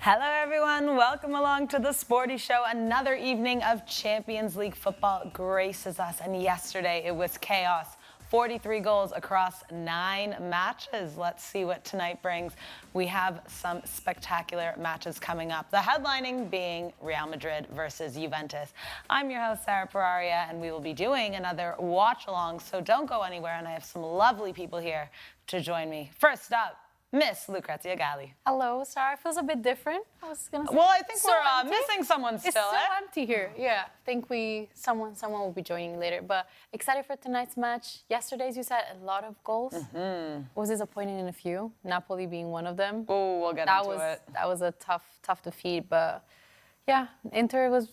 Hello everyone, welcome along to the Sporty Show. Another evening of Champions League football graces us, and yesterday it was chaos. 43 goals across 9 matches. Let's see what tonight brings. We have some spectacular matches coming up. The headlining being Real Madrid versus Juventus. I'm your host, Sara, and we will be doing another watch along, so don't go anywhere, and I have some lovely people here to join me. First up, Miss Lucrezia Galli. Hello, Sara. Feels a bit different. I was gonna say. Well, I think we're missing someone still. It's so empty here. Yeah, I think someone will be joining later. But excited for tonight's match. Yesterday's, you said a lot of goals. Was disappointed in a few. Napoli being one of them. Oh, we'll get into it. That was a tough defeat. But yeah, Inter was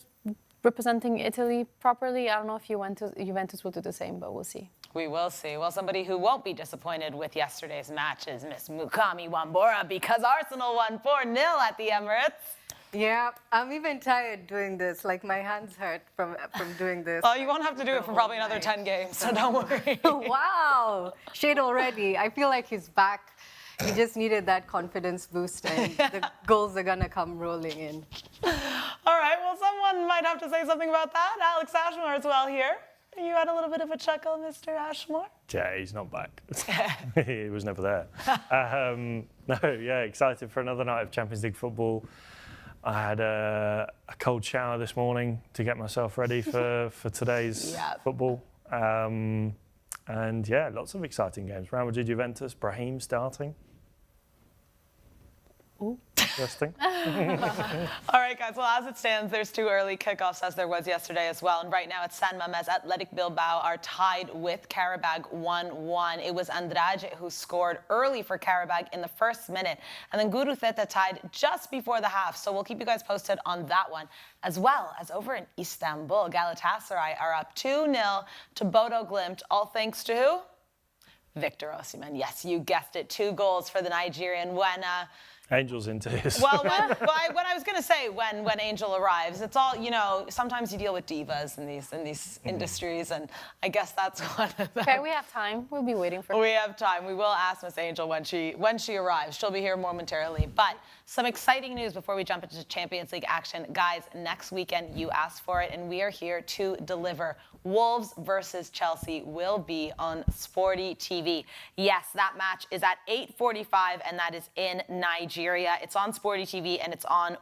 representing Italy properly. I don't know if Juventus will do the same, but we'll see. We will see. Well, somebody who won't be disappointed with yesterday's match is Miss Mukami Wambora, because Arsenal won 4-0 at the Emirates. Yeah, I'm even tired doing this. Like, my hands hurt from doing this. Oh, you won't have to do it for probably another 10 games, so don't worry. Wow, shade already. I feel like he's back. He just needed that confidence boost, and the goals are going to come rolling in. All right, well, someone might have to say something about that. Alex Ashmore as well here. You had a little bit of a chuckle, Mr. Ashmore? Yeah, he's not back. He was never there. Excited for another night of Champions League football. I had a cold shower this morning to get myself ready for today's football. Lots of exciting games. Real Madrid, Juventus, Brahim starting. Ooh. Interesting. All right, guys. Well, as it stands, there's 2 early kickoffs, as there was yesterday as well. And right now, it's San Mamés. Athletic Bilbao are tied with Qarabag 1-1. It was Andrade who scored early for Qarabag in the first minute. And then Guruceta tied just before the half. So we'll keep you guys posted on that one. As well as over in Istanbul, Galatasaray are up 2-0 to Bodo Glimt, all thanks to who? Victor Osimhen. Yes, you guessed it. 2 goals for the Nigerian when... Angel's into his. Well, when I was going to say when Angel arrives, it's all, sometimes you deal with divas in these industries, and I guess that's one of them. Okay, we have time. We'll be waiting for her. We have time. We will ask Miss Angel when she arrives. She'll be here momentarily. But some exciting news before we jump into Champions League action. Guys, next weekend you asked for it, and we are here to deliver. Wolves versus Chelsea will be on Sporty TV. Yes, that match is at 8:45, and that is in Nigeria. It's on Sporty TV, and it's on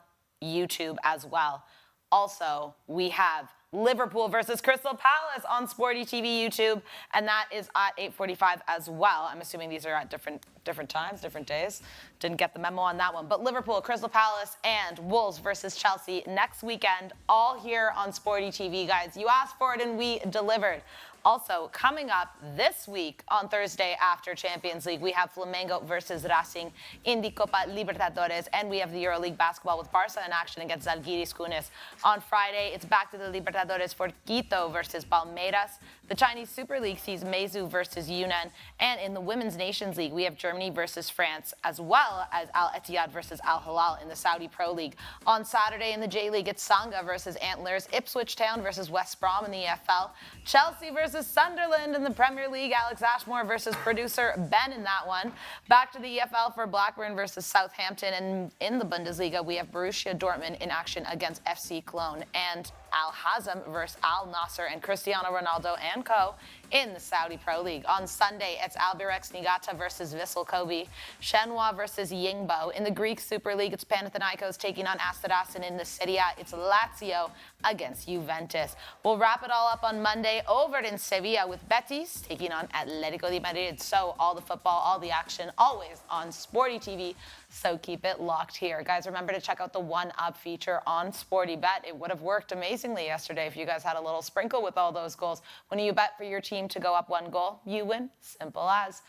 YouTube as well. Also, we have Liverpool versus Crystal Palace on Sporty TV YouTube, and that is at 8:45 as well. I'm assuming these are at different times, different days. Didn't get the memo on that one. But Liverpool, Crystal Palace, and Wolves versus Chelsea next weekend, all here on Sporty TV, guys. You asked for it, and we delivered. Also, coming up this week on Thursday after Champions League, we have Flamengo versus Racing in the Copa Libertadores, and we have the EuroLeague basketball with Barca in action against Zalgiris Kaunas. On Friday, it's back to the Libertadores for Quito versus Palmeiras. The Chinese Super League sees Meizu versus Yunnan, and in the Women's Nations League, we have Germany versus France, as well as Al Ittihad versus Al Hilal in the Saudi Pro League. On Saturday in the J League, it's Sanga versus Antlers, Ipswich Town versus West Brom in the EFL, Chelsea versus Sunderland in the Premier League, Alex Ashmore versus producer Ben in that one. Back to the EFL for Blackburn versus Southampton, and in the Bundesliga, we have Borussia Dortmund in action against FC Cologne, and Al Hazm versus Al Nasser and Cristiano Ronaldo and co. in the Saudi Pro League. On Sunday, it's Albirex Niigata versus Vissel Kobe, Shenhua versus Yingbo. In the Greek Super League, it's Panathinaikos taking on Asteras, in the Serie A, it's Lazio against Juventus. We'll wrap it all up on Monday over in Sevilla with Betis taking on Atletico de Madrid. So all the football, all the action, always on Sporty TV. So keep it locked here. Guys, remember to check out the 1-Up feature on Sporty Bet. It would have worked amazingly yesterday if you guys had a little sprinkle with all those goals. When you bet for your team to go up 1 goal, you win. Simple as.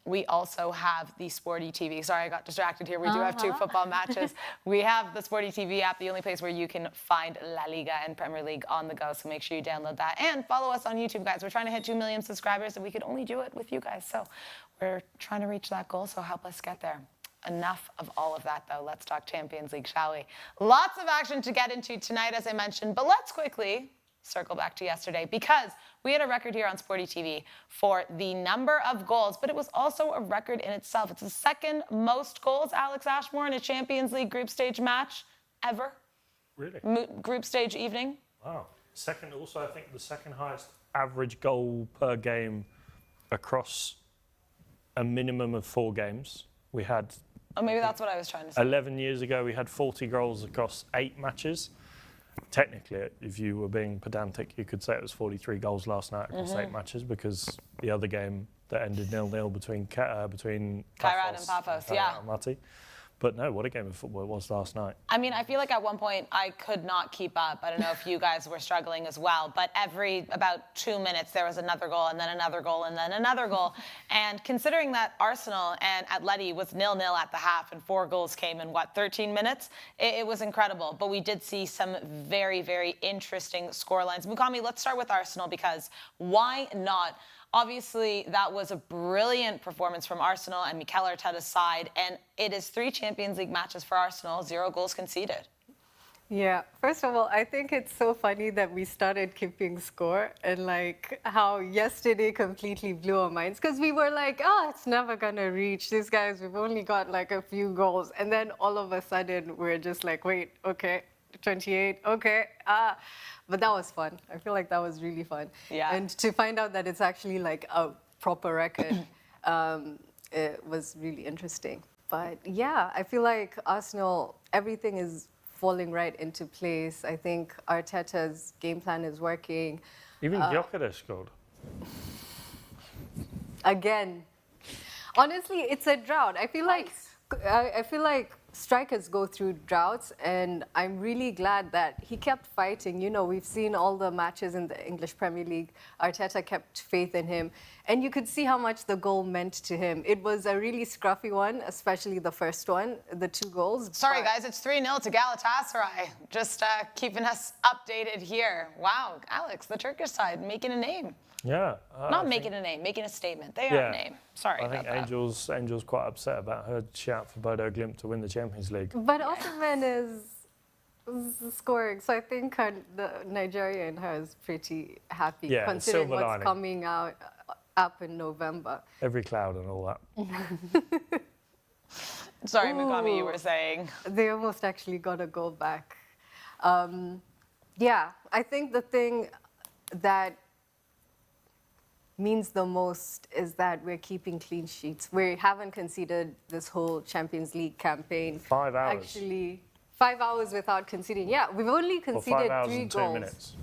We also have the Sporty TV. Sorry, I got distracted here. We do have 2 football matches. We have the Sporty TV app, the only place where you can find La Liga and Premier League on the go. So make sure you download that. And follow us on YouTube, guys. We're trying to hit 2 million subscribers, and we could only do it with you guys. So we're trying to reach that goal, so help us get there. Enough of all of that, though. Let's talk Champions League, shall we? Lots of action to get into tonight, as I mentioned. But let's quickly circle back to yesterday, because we had a record here on Sporty TV for the number of goals, but it was also a record in itself. It's the second most goals, Alex Ashmore, in a Champions League group stage match ever. Really? Group stage evening. Wow. Second, also, I think the second highest average goal per game across a minimum of 4 games. We had... Oh, maybe that's what I was trying to say. 11 years ago, we had 40 goals across 8 matches. Technically, if you were being pedantic, you could say it was 43 goals last night across 8 matches, because the other game that ended 0-0 between Kairat and Paphos, yeah. And Mati. But no, what a game of football it was last night. I mean, I feel like at one point I could not keep up. I don't know if you guys were struggling as well, but every about 2 minutes there was another goal, and then another goal, and then another goal. And considering that Arsenal and Atleti was 0-0 at the half and 4 goals came in, 13 minutes? It was incredible. But we did see some very, very interesting scorelines. Mukami, let's start with Arsenal, because why not? Obviously, that was a brilliant performance from Arsenal and Mikel Arteta's side, and it is 3 Champions League matches for Arsenal, 0 goals conceded. Yeah, first of all, I think it's so funny that we started keeping score, and like how yesterday completely blew our minds, because we were like, oh, it's never gonna reach these guys. We've only got like a few goals, and then all of a sudden we're just like, wait, okay, 28, okay, but that was fun. I feel like that was really fun. Yeah. And to find out that it's actually like a proper record, it was really interesting. But yeah, I feel like Arsenal, everything is falling right into place. I think Arteta's game plan is working. Even Gyökeres scored. Again, honestly, it's a drought. I feel like strikers go through droughts, and I'm really glad that he kept fighting. You know, we've seen all the matches in the English Premier League. Arteta kept faith in him, and you could see how much the goal meant to him. It was a really scruffy one, especially the first one, the 2 goals. Sorry, guys, it's 3-0 to Galatasaray. Just keeping us updated here. Wow, Alex, the Turkish side making a name. Yeah. Not making a name, making a statement. They are a name. Sorry I think about that. Angel's quite upset about her shout for Bodo Glimt to win the Champions League. But Osimhen is scoring, so I think the Nigerian her is pretty happy, considering what's lining. coming up in November. Every cloud and all that. Sorry, Mukami, you were saying. They almost actually got a goal back. Yeah, I think the thing that means the most is that we're keeping clean sheets. We haven't conceded this whole Champions League campaign. 5 hours. Actually, 5 hours without conceding. Yeah, we've only conceded 5 hours 3 and goals. 2 minutes.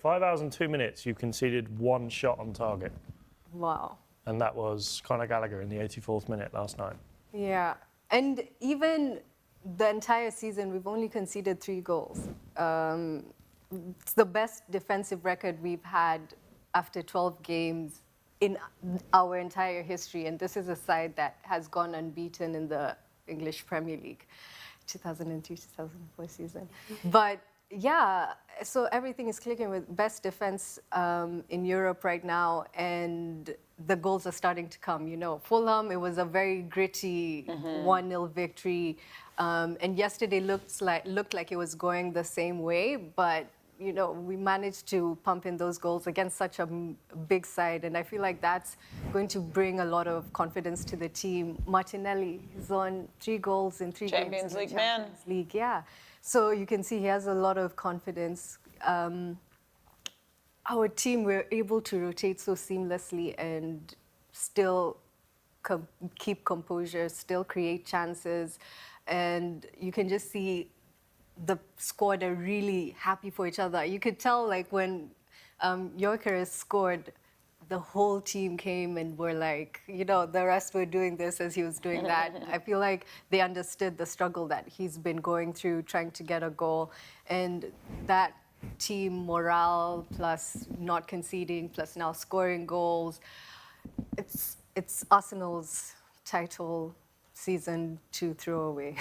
5 hours and 2 minutes. You conceded 1 shot on target, Wow. and that was Conor Gallagher in the 84th minute last night. Yeah, and even the entire season, we've only conceded 3 goals. It's the best defensive record we've had after 12 games in our entire history. And this is a side that has gone unbeaten in the English Premier League, 2003-2004 season. But yeah, so everything is clicking with best defense in Europe right now. And the goals are starting to come. You know, Fulham, it was a very gritty 1-0 victory. And yesterday looked like it was going the same way, but you know, we managed to pump in those goals against such a big side, and I feel like that's going to bring a lot of confidence to the team. Martinelli is on 3 goals in 3 Champions games. League Champions League, yeah. So you can see he has a lot of confidence. Our team, we're able to rotate so seamlessly and still keep composure, still create chances, and you can just see the squad are really happy for each other. You could tell, like, when Gyökeres scored, the whole team came and were like, you know, the rest were doing this as he was doing that. I feel like they understood the struggle that he's been going through trying to get a goal. And that team morale, plus not conceding, plus now scoring goals, it's Arsenal's title season to throw away.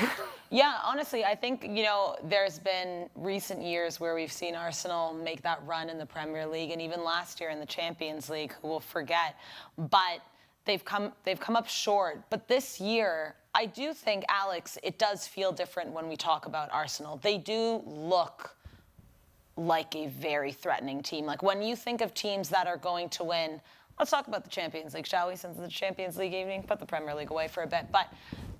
Yeah, honestly, I think, you know, there's been recent years where we've seen Arsenal make that run in the Premier League, and even last year in the Champions League, who will forget, but they've come up short. But this year, I do think, Alex, it does feel different when we talk about Arsenal. They do look like a very threatening team. Like when you think of teams that are going to win, let's talk about the Champions League, shall we? Since it's the Champions League evening, put the Premier League away for a bit. But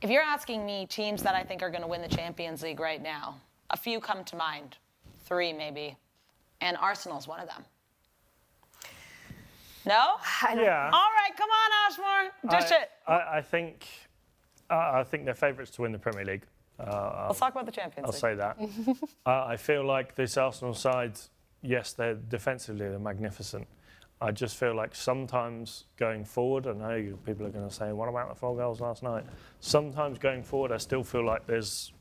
if you're asking me teams that I think are going to win the Champions League right now, a few come to mind, 3 maybe, and Arsenal's one of them. No? Yeah. All right, come on, Ashmore, dish it. I think they're favourites to win the Premier League. Let's talk about the Champions I'll League. say that. I feel like this Arsenal side, yes, they're defensively they're magnificent. I just feel like sometimes going forward, I know people are going to say, what about the 4 goals last night? Sometimes going forward, I still feel like there's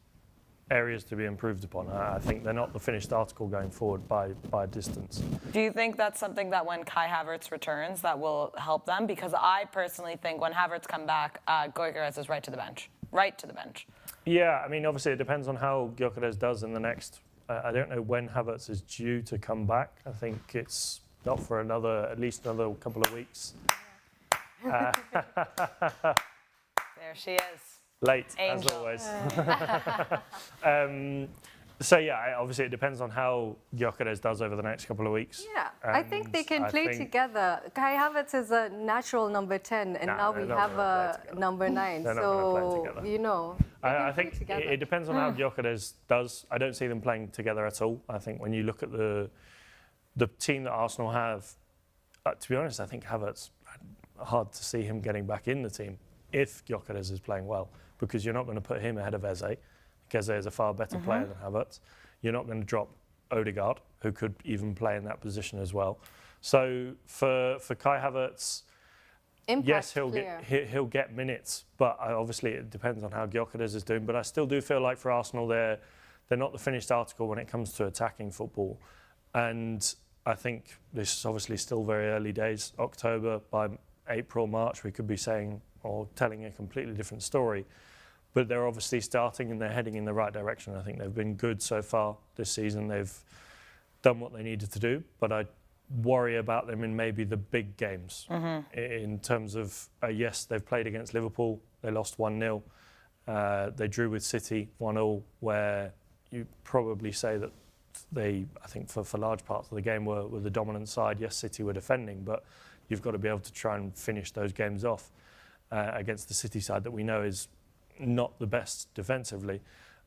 areas to be improved upon. I think they're not the finished article going forward by a distance. Do you think that's something that when Kai Havertz returns that will help them? Because I personally think when Havertz come back, Gyökeres is right to the bench. Right to the bench. Yeah, I mean, obviously it depends on how Gyökeres does in the next... I don't know when Havertz is due to come back. I think it's not for at least another couple of weeks. There she is. Late, Angel. as always. So yeah, obviously it depends on how Gyökeres does over the next couple of weeks. Yeah, I think they can play together. Kai Havertz is a natural number 10, and now we have a number 9. They're not gonna play So, together. you know, I think it depends on how Gyökeres does. I don't see them playing together at all. I think when you look at the team that Arsenal have, to be honest, I think Havertz, hard to see him getting back in the team if Gyökeres is playing well, because you're not going to put him ahead of Eze. Eze is a far better player than Havertz. You're not going to drop Odegaard, who could even play in that position as well. So for Kai Havertz, yes, he'll get minutes, but obviously it depends on how Gyökeres is doing. But I still do feel like for Arsenal, they're not the finished article when it comes to attacking football. And I think this is obviously still very early days. October, by April, March, we could be saying or telling a completely different story. But they're obviously starting and they're heading in the right direction. I think they've been good so far this season. They've done what they needed to do, but I worry about them in maybe the big games. In terms of, yes, they've played against Liverpool. They lost 1-0. They drew with City 1-0, where you probably say that they, I think for large parts of the game, were the dominant side. Yes, City were defending, but you've got to be able to try and finish those games off against the City side that we know is not the best defensively.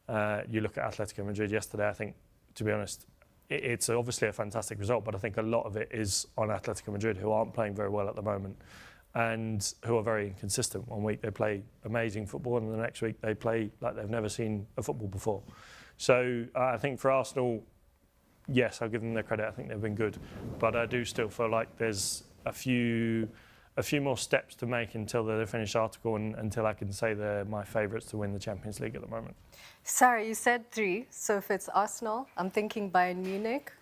You look at Atletico Madrid yesterday, I think, to be honest, it's obviously a fantastic result, but I think a lot of it is on Atletico Madrid, who aren't playing very well at the moment and who are very inconsistent. One week they play amazing football and the next week they play like they've never seen a football before. So I think for Arsenal, yes, I'll give them their credit. I think they've been good, but I do still feel like there's a few more steps to make until they're the finished article and until I can say they're my favourites to win the Champions League at the moment. Sarah, you said 3, so if it's Arsenal, I'm thinking Bayern Munich.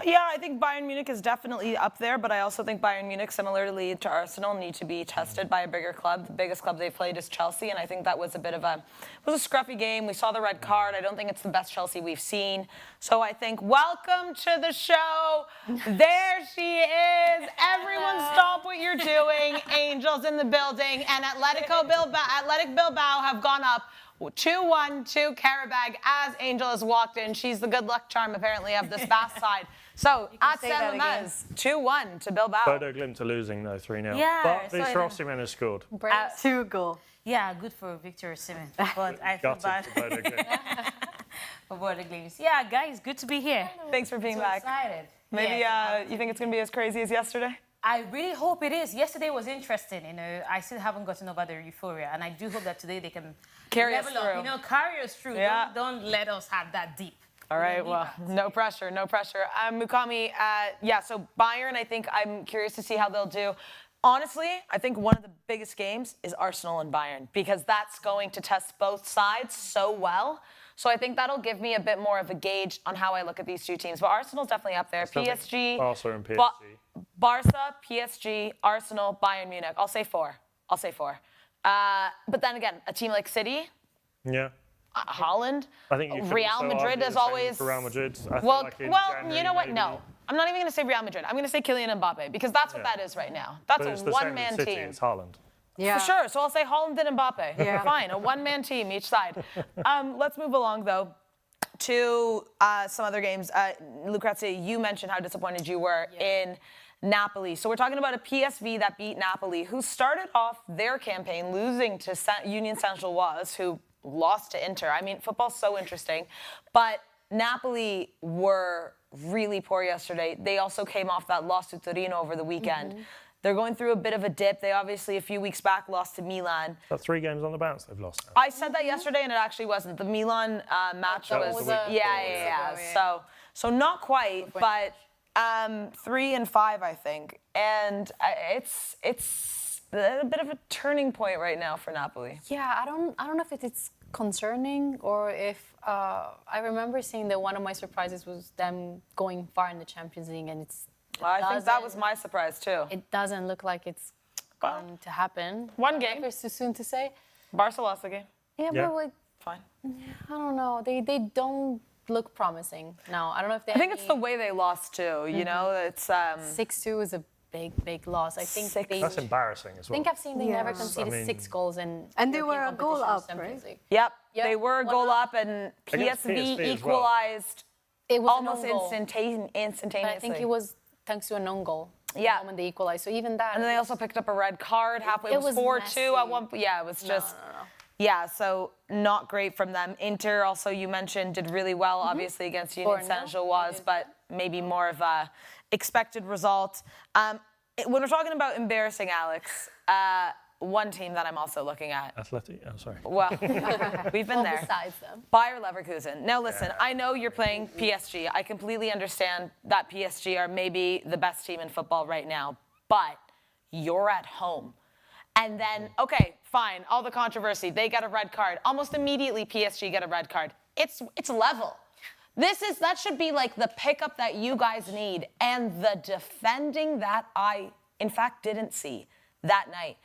Yeah, I think Bayern Munich is definitely up there, but I also think Bayern Munich, similarly to Arsenal, need to be tested by a bigger club. The biggest club they've played is Chelsea, and I think that was a bit of a scruffy game. We saw the red card. I don't think it's the best Chelsea we've seen. So I think, welcome to the show. There she is. Everyone stop what you're doing. Angel's in the building, and Athletic Bilbao have gone up 2-1 to Karabag as Angel has walked in. She's the good luck charm, apparently, of this Basque side. So, at San Mamés, 2-1 to Bilbao. Bodo Glimt are losing, though, 3-0. Yeah, but so this Osimhen has scored. 2 goal. Yeah, good for Victor Osimhen. But I feel Got bad it for Bodo Glimt. for Bodo Glimt. Yeah, guys, good to be here. Thanks for being back. Excited. Maybe Yes, you think it's going to be as crazy as yesterday? I really hope it is. Yesterday was interesting. You know, I still haven't gotten over the euphoria, and I do hope that today they can Carry us level up. through. You know, carry us through. Yeah. Don't let us have that deep. All right, well, no pressure, no pressure. Mukami, so Bayern, I think I'm curious to see how they'll do. Honestly, I think one of the biggest games is Arsenal and Bayern, because that's going to test both sides so well. So I think that'll give me a bit more of a gauge on how I look at these two teams. But Arsenal's definitely up there. PSG, Barca and PSG. Barca, PSG, Arsenal, Bayern Munich. I'll say 4. But then again, a team like City, Yeah. Holland, I think you could Real also Madrid argue is the same always. for Real Madrid. I feel Well, like in well, January, you know what? maybe. No, I'm not even going to say Real Madrid. I'm going to say Kylian Mbappe, because that's what that is right now. That's But it's a the same one-man with City, team. It's Haaland. Yeah. For sure. So I'll say Holland and Mbappe. Yeah. Fine. A one-man team each side. Let's move along, though. to some other games. Lucrezia, you mentioned how disappointed you were in Napoli. So we're talking about a PSV that beat Napoli, who started off their campaign losing to Union Saint-Gilloise, who lost to Inter. I mean, football's so interesting. But Napoli were really poor yesterday. They also came off that loss to Torino over the weekend. They're going through a bit of a dip. They obviously, a few weeks back, lost to Milan. But 3 games on the bounce they've lost. I said that yesterday, and it actually wasn't. The Milan match was So not quite, but 3 and 5, I think. And it's a bit of a turning point right now for Napoli. Yeah, I don't know if it's concerning or if I remember seeing that one of my surprises was them going far in the Champions League, and I think that was my surprise too. It doesn't look like it's going to happen. One game. It's too soon to say. Barca lost the game. Yeah, Yeah. but like, Fine. I don't know. They don't look promising now. I don't know if they. I think it's the way they lost too. You know, it's 6-2 is a big loss. I think That's embarrassing as I well. think I've seen they never Yeah. conceded I mean- 6 goals in. And they were European a goal competitions, up, Champions right? League. Yep. Yep. They were a goal up, and Against PSV PSV as well. equalized It was almost an own goal. instantaneously. But I think it was thanks to an own goal. Yeah. When they equalized. So even that. And then they also picked up a red card halfway. It It was was 4-2 at messy. one point. Yeah, it was just. No. Yeah, so not great from them. Inter, also you mentioned, did really well, obviously, against Union 4-0. Saint-Gilloise, but maybe more of a expected result. When we're talking about embarrassing, Alex, one team that I'm also looking at. Athletic. Oh, sorry. Well, we've been Well, there. besides them. Bayer Leverkusen. Now listen, I know you're playing PSG. I completely understand that PSG are maybe the best team in football right now, but you're at home. And then, okay, fine, all the controversy, they get a red card. Almost immediately PSG get a red card. It's level. That should be like the pickup that you guys need, and the defending that I, in fact, didn't see that night.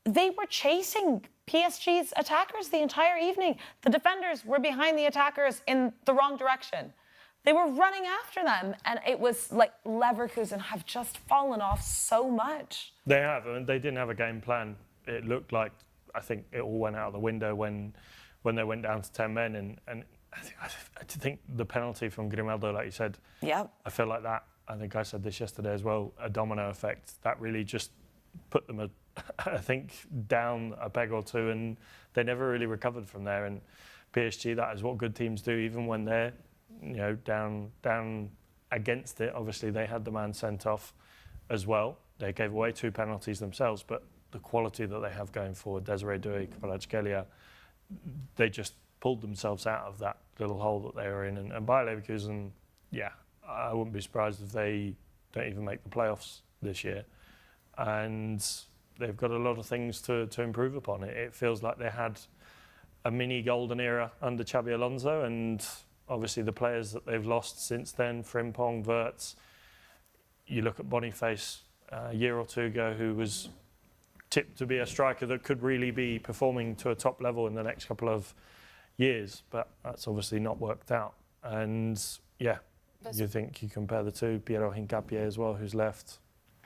They were chasing PSG's attackers the entire evening. The defenders were behind the attackers in the wrong direction. They were running after them, and it was like Leverkusen have just fallen off so much. They have, and they didn't have a game plan. It looked like, I think it all went out of the window when they went down to 10 men. And I think the penalty from Grimaldo, like you said, I feel like that, I think I said this yesterday as well, a domino effect, that really just put them, I think, down a peg or two, and they never really recovered from there. And PSG, that is what good teams do, even when they're down against it. Obviously, they had the man sent off as well. They gave away 2 penalties themselves, but the quality that they have going forward, Desiree Doué, Kvaratskhelia, they just pulled themselves out of that little hole that they were in. And Bayer Leverkusen, I wouldn't be surprised if they don't even make the playoffs this year. And they've got a lot of things to improve upon. It feels like they had a mini golden era under Xabi Alonso, and obviously the players that they've lost since then, Frimpong, Wirtz. You look at Boniface a year or 2 ago, who was tipped to be a striker that could really be performing to a top level in the next couple of years, but that's obviously not worked out. And you think you compare the two, Piero Hincapié as well, who's left.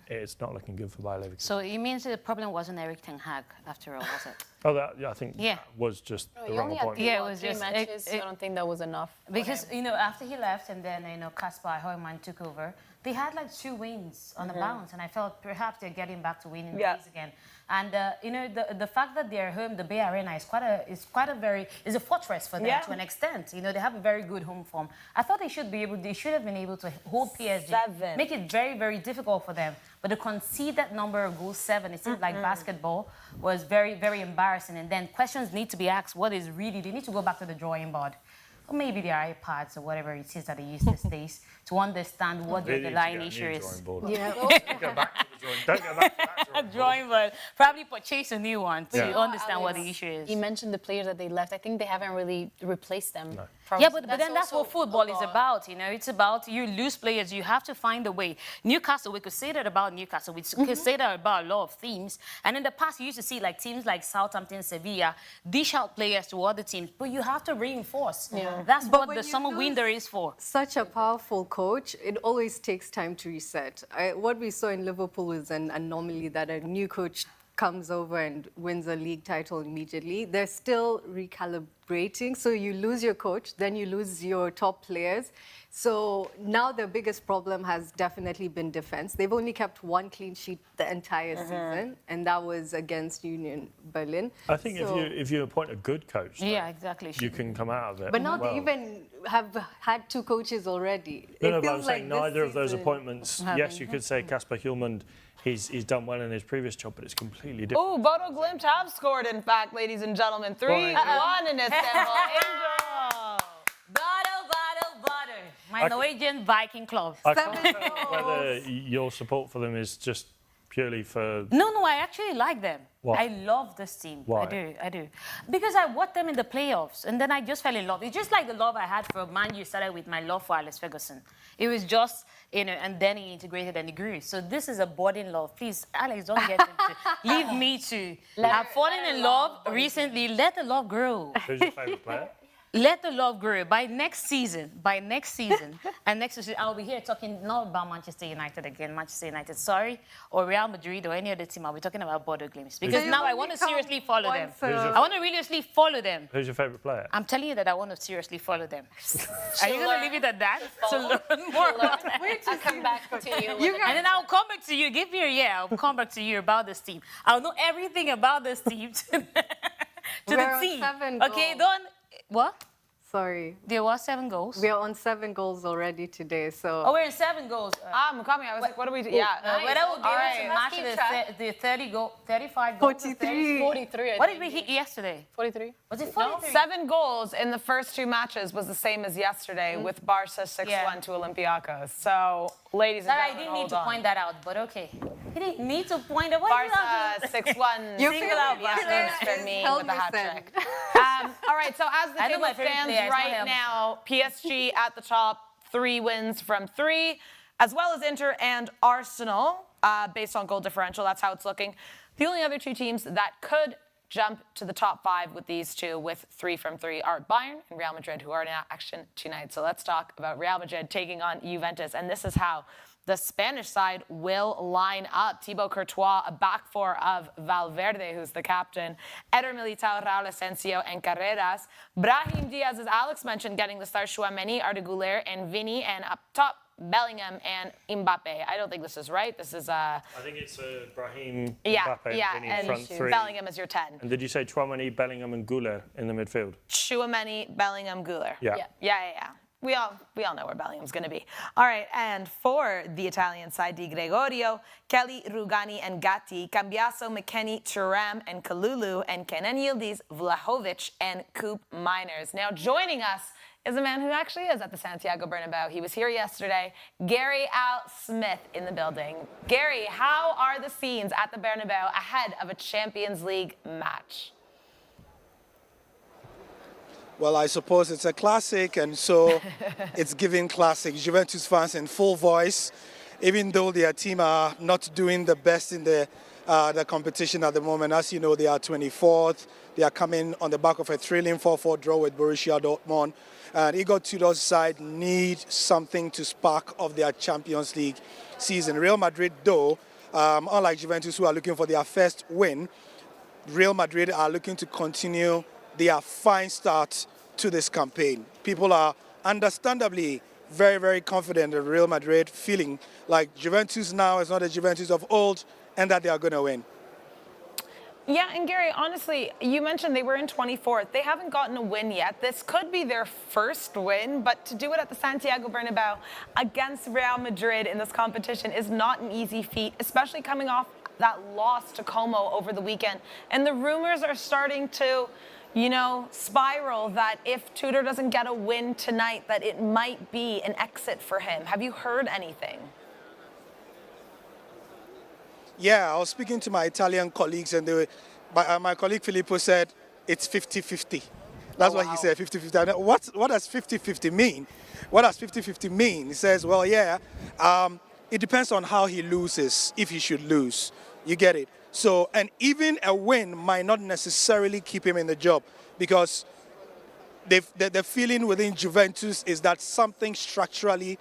It's not looking good for Bayer Leverkusen. So it means the problem wasn't Erik ten Hag after all, was it? Oh, I think that was just the wrong appointment. Yeah, it was three just matches. I don't think that was enough. Because after he left and then Kasper Heumann took over, they had like 2 wins on the bounce, and I felt perhaps they're getting back to winning ways again. And the fact that they're home, the Bay Arena is a fortress for them to an extent. They have a very good home form. I thought they should have been able to hold PSG, 7. make it very, very difficult for them. But to concede that number of goals, 7, it seems like basketball was very, very embarrassing. And then questions need to be asked. They need to go back to the drawing board. Or maybe their iPads or whatever it is that they use these days to understand what the underlying issue is. Don't go back to that Drawing board. Probably purchase a new one to understand what the issue is. You mentioned the players that they left. I think they haven't really replaced them. No. Yeah, but then that's also what football a is lot. about. It's about you lose players. You have to find a way. Newcastle, we could say that about Newcastle. We could say that about a lot of teams. And in the past, you used to see like teams like Southampton, Sevilla dish out players to other teams, but you have to reinforce. That's But what when the you summer lose window is for. Such a powerful coach, it always takes time to reset. What we saw in Liverpool is an anomaly that a new coach comes over and wins a league title immediately. They're still rating. So you lose your coach, then you lose your top players. So now their biggest problem has definitely been defense. They've only kept one clean sheet the entire season, and that was against Union Berlin. I think if you appoint a good coach, though, Yeah, exactly. you can come out of it. But now well. they even have had 2 coaches already. No, It but I'm feels saying like this neither of those season- appointments. Yes, you could say Kasper Hjulmand, he's done well in his previous job, but it's completely different. Ooh, Bodo Glimt have scored, in fact, ladies and gentlemen. 3-1 in Istanbul. Enjoy. Butter. My Norwegian Viking club. I can't tell whether your support for them is just purely for. No, I actually like them. Why? I love this team. Why? I do. Because I watched them in the playoffs, and then I just fell in love. It's just like the love I had for Man U started with my love for Alex Ferguson. It was just, and then he integrated and he grew. So this is a budding love. Please, Alex, don't get into leave me to. I've fallen in love recently. Let the love grow. Who's your favourite player? Let the love grow. By next season, and next season, I'll be here talking not about Manchester United again, Manchester United, sorry, or Real Madrid or any other team. I'll be talking about Bodo Glimt. Because So now you've I want to only seriously come follow them. once, I want to really seriously follow them. Who's your favourite player? I'm telling you that I want to seriously follow them. Are you going to leave it at that? To learn more about them. I'll come back to you. And then I'll come back to you. Give me a year. I'll come back to you about this team. I'll know everything about this team to We're the on team. 7 Okay, goals. don't. What? Sorry. There were 7 goals. We are on 7 goals already today, so... Oh, we're in 7 goals. Mukami, I was like, what are we doing? Yeah. But I will give All us a right. match Keep of track. the 35 goals. 43. 43, I What did think. we hit yesterday? 43. Was it 43? 7 goals in the first 2 matches was the same as yesterday with Barca 6-1 Yeah. to Olympiacos. So, ladies and Sorry, I gentlemen, didn't need hold to on. point that out, but okay. You didn't need to point it. What Barca 6-1. Your Single out favorite Barca player for me is with a hat Helmersen. trick. All right, so as the I know table my favorite stands player, it's not right Helmersen. now, PSG at the top, 3 wins from 3, as well as Inter and Arsenal, based on goal differential. That's how it's looking. The only other 2 teams that could jump to the top 5 with these 2 with 3 from 3 are Bayern and Real Madrid, who are in action tonight. So let's talk about Real Madrid taking on Juventus, and this is how the Spanish side will line up. Thibaut Courtois, a back 4 of Valverde, who's the captain. Eder Militao, Raul Asensio, and Carreras. Brahim Diaz, as Alex mentioned, getting the start. Chouameni, Arda Güler, and Vini. And up top, Bellingham and Mbappe. I don't think this is right. This is I think it's Brahim, yeah, Mbappe, yeah, Vinny and front 3. Bellingham is your 10. And did you say Chouameni, Bellingham, and Güler in the midfield? Chouameni, Bellingham, Güler. Yeah. Yeah. We all know where Bellingham's going to be. All right, and for the Italian side, Di Gregorio, Kelly, Rugani, and Gatti, Cambiaso, McKennie, Thuram, and Kalulu, and Kenan Yildiz, Vlahovic, and Coop Miners. Now, joining us is a man who actually is at the Santiago Bernabéu. He was here yesterday. Gary Al Smith in the building. Gary, how are the scenes at the Bernabéu ahead of a Champions League match? Well, I suppose it's a classic, and so it's giving classic. Juventus fans in full voice, even though their team are not doing the best in the competition at the moment. As you know, they are 24th. They are coming on the back of a thrilling 4-4 draw with Borussia Dortmund. And Igor Tudor's side need something to spark off their Champions League season. Real Madrid, though, unlike Juventus, who are looking for their first win, Real Madrid are looking to continue their fine start to this campaign. People are understandably very, very confident in Real Madrid, feeling like Juventus now is not the Juventus of old and that they are going to win. Yeah, and Gary, honestly, you mentioned they were in 24th. They haven't gotten a win yet. This could be their first win, but to do it at the Santiago Bernabéu against Real Madrid in this competition is not an easy feat, especially coming off that loss to Como over the weekend. And the rumors are starting to, spiral that if Tudor doesn't get a win tonight, that it might be an exit for him. Have you heard anything? Yeah, I was speaking to my Italian colleagues, and my colleague Filippo said it's 50-50. That's what he said, 50-50. What does 50-50 mean? What does 50-50 mean? He says, well, yeah, it depends on how he loses, if he should lose. You get it? So, and even a win might not necessarily keep him in the job, because the feeling within Juventus is that something structurally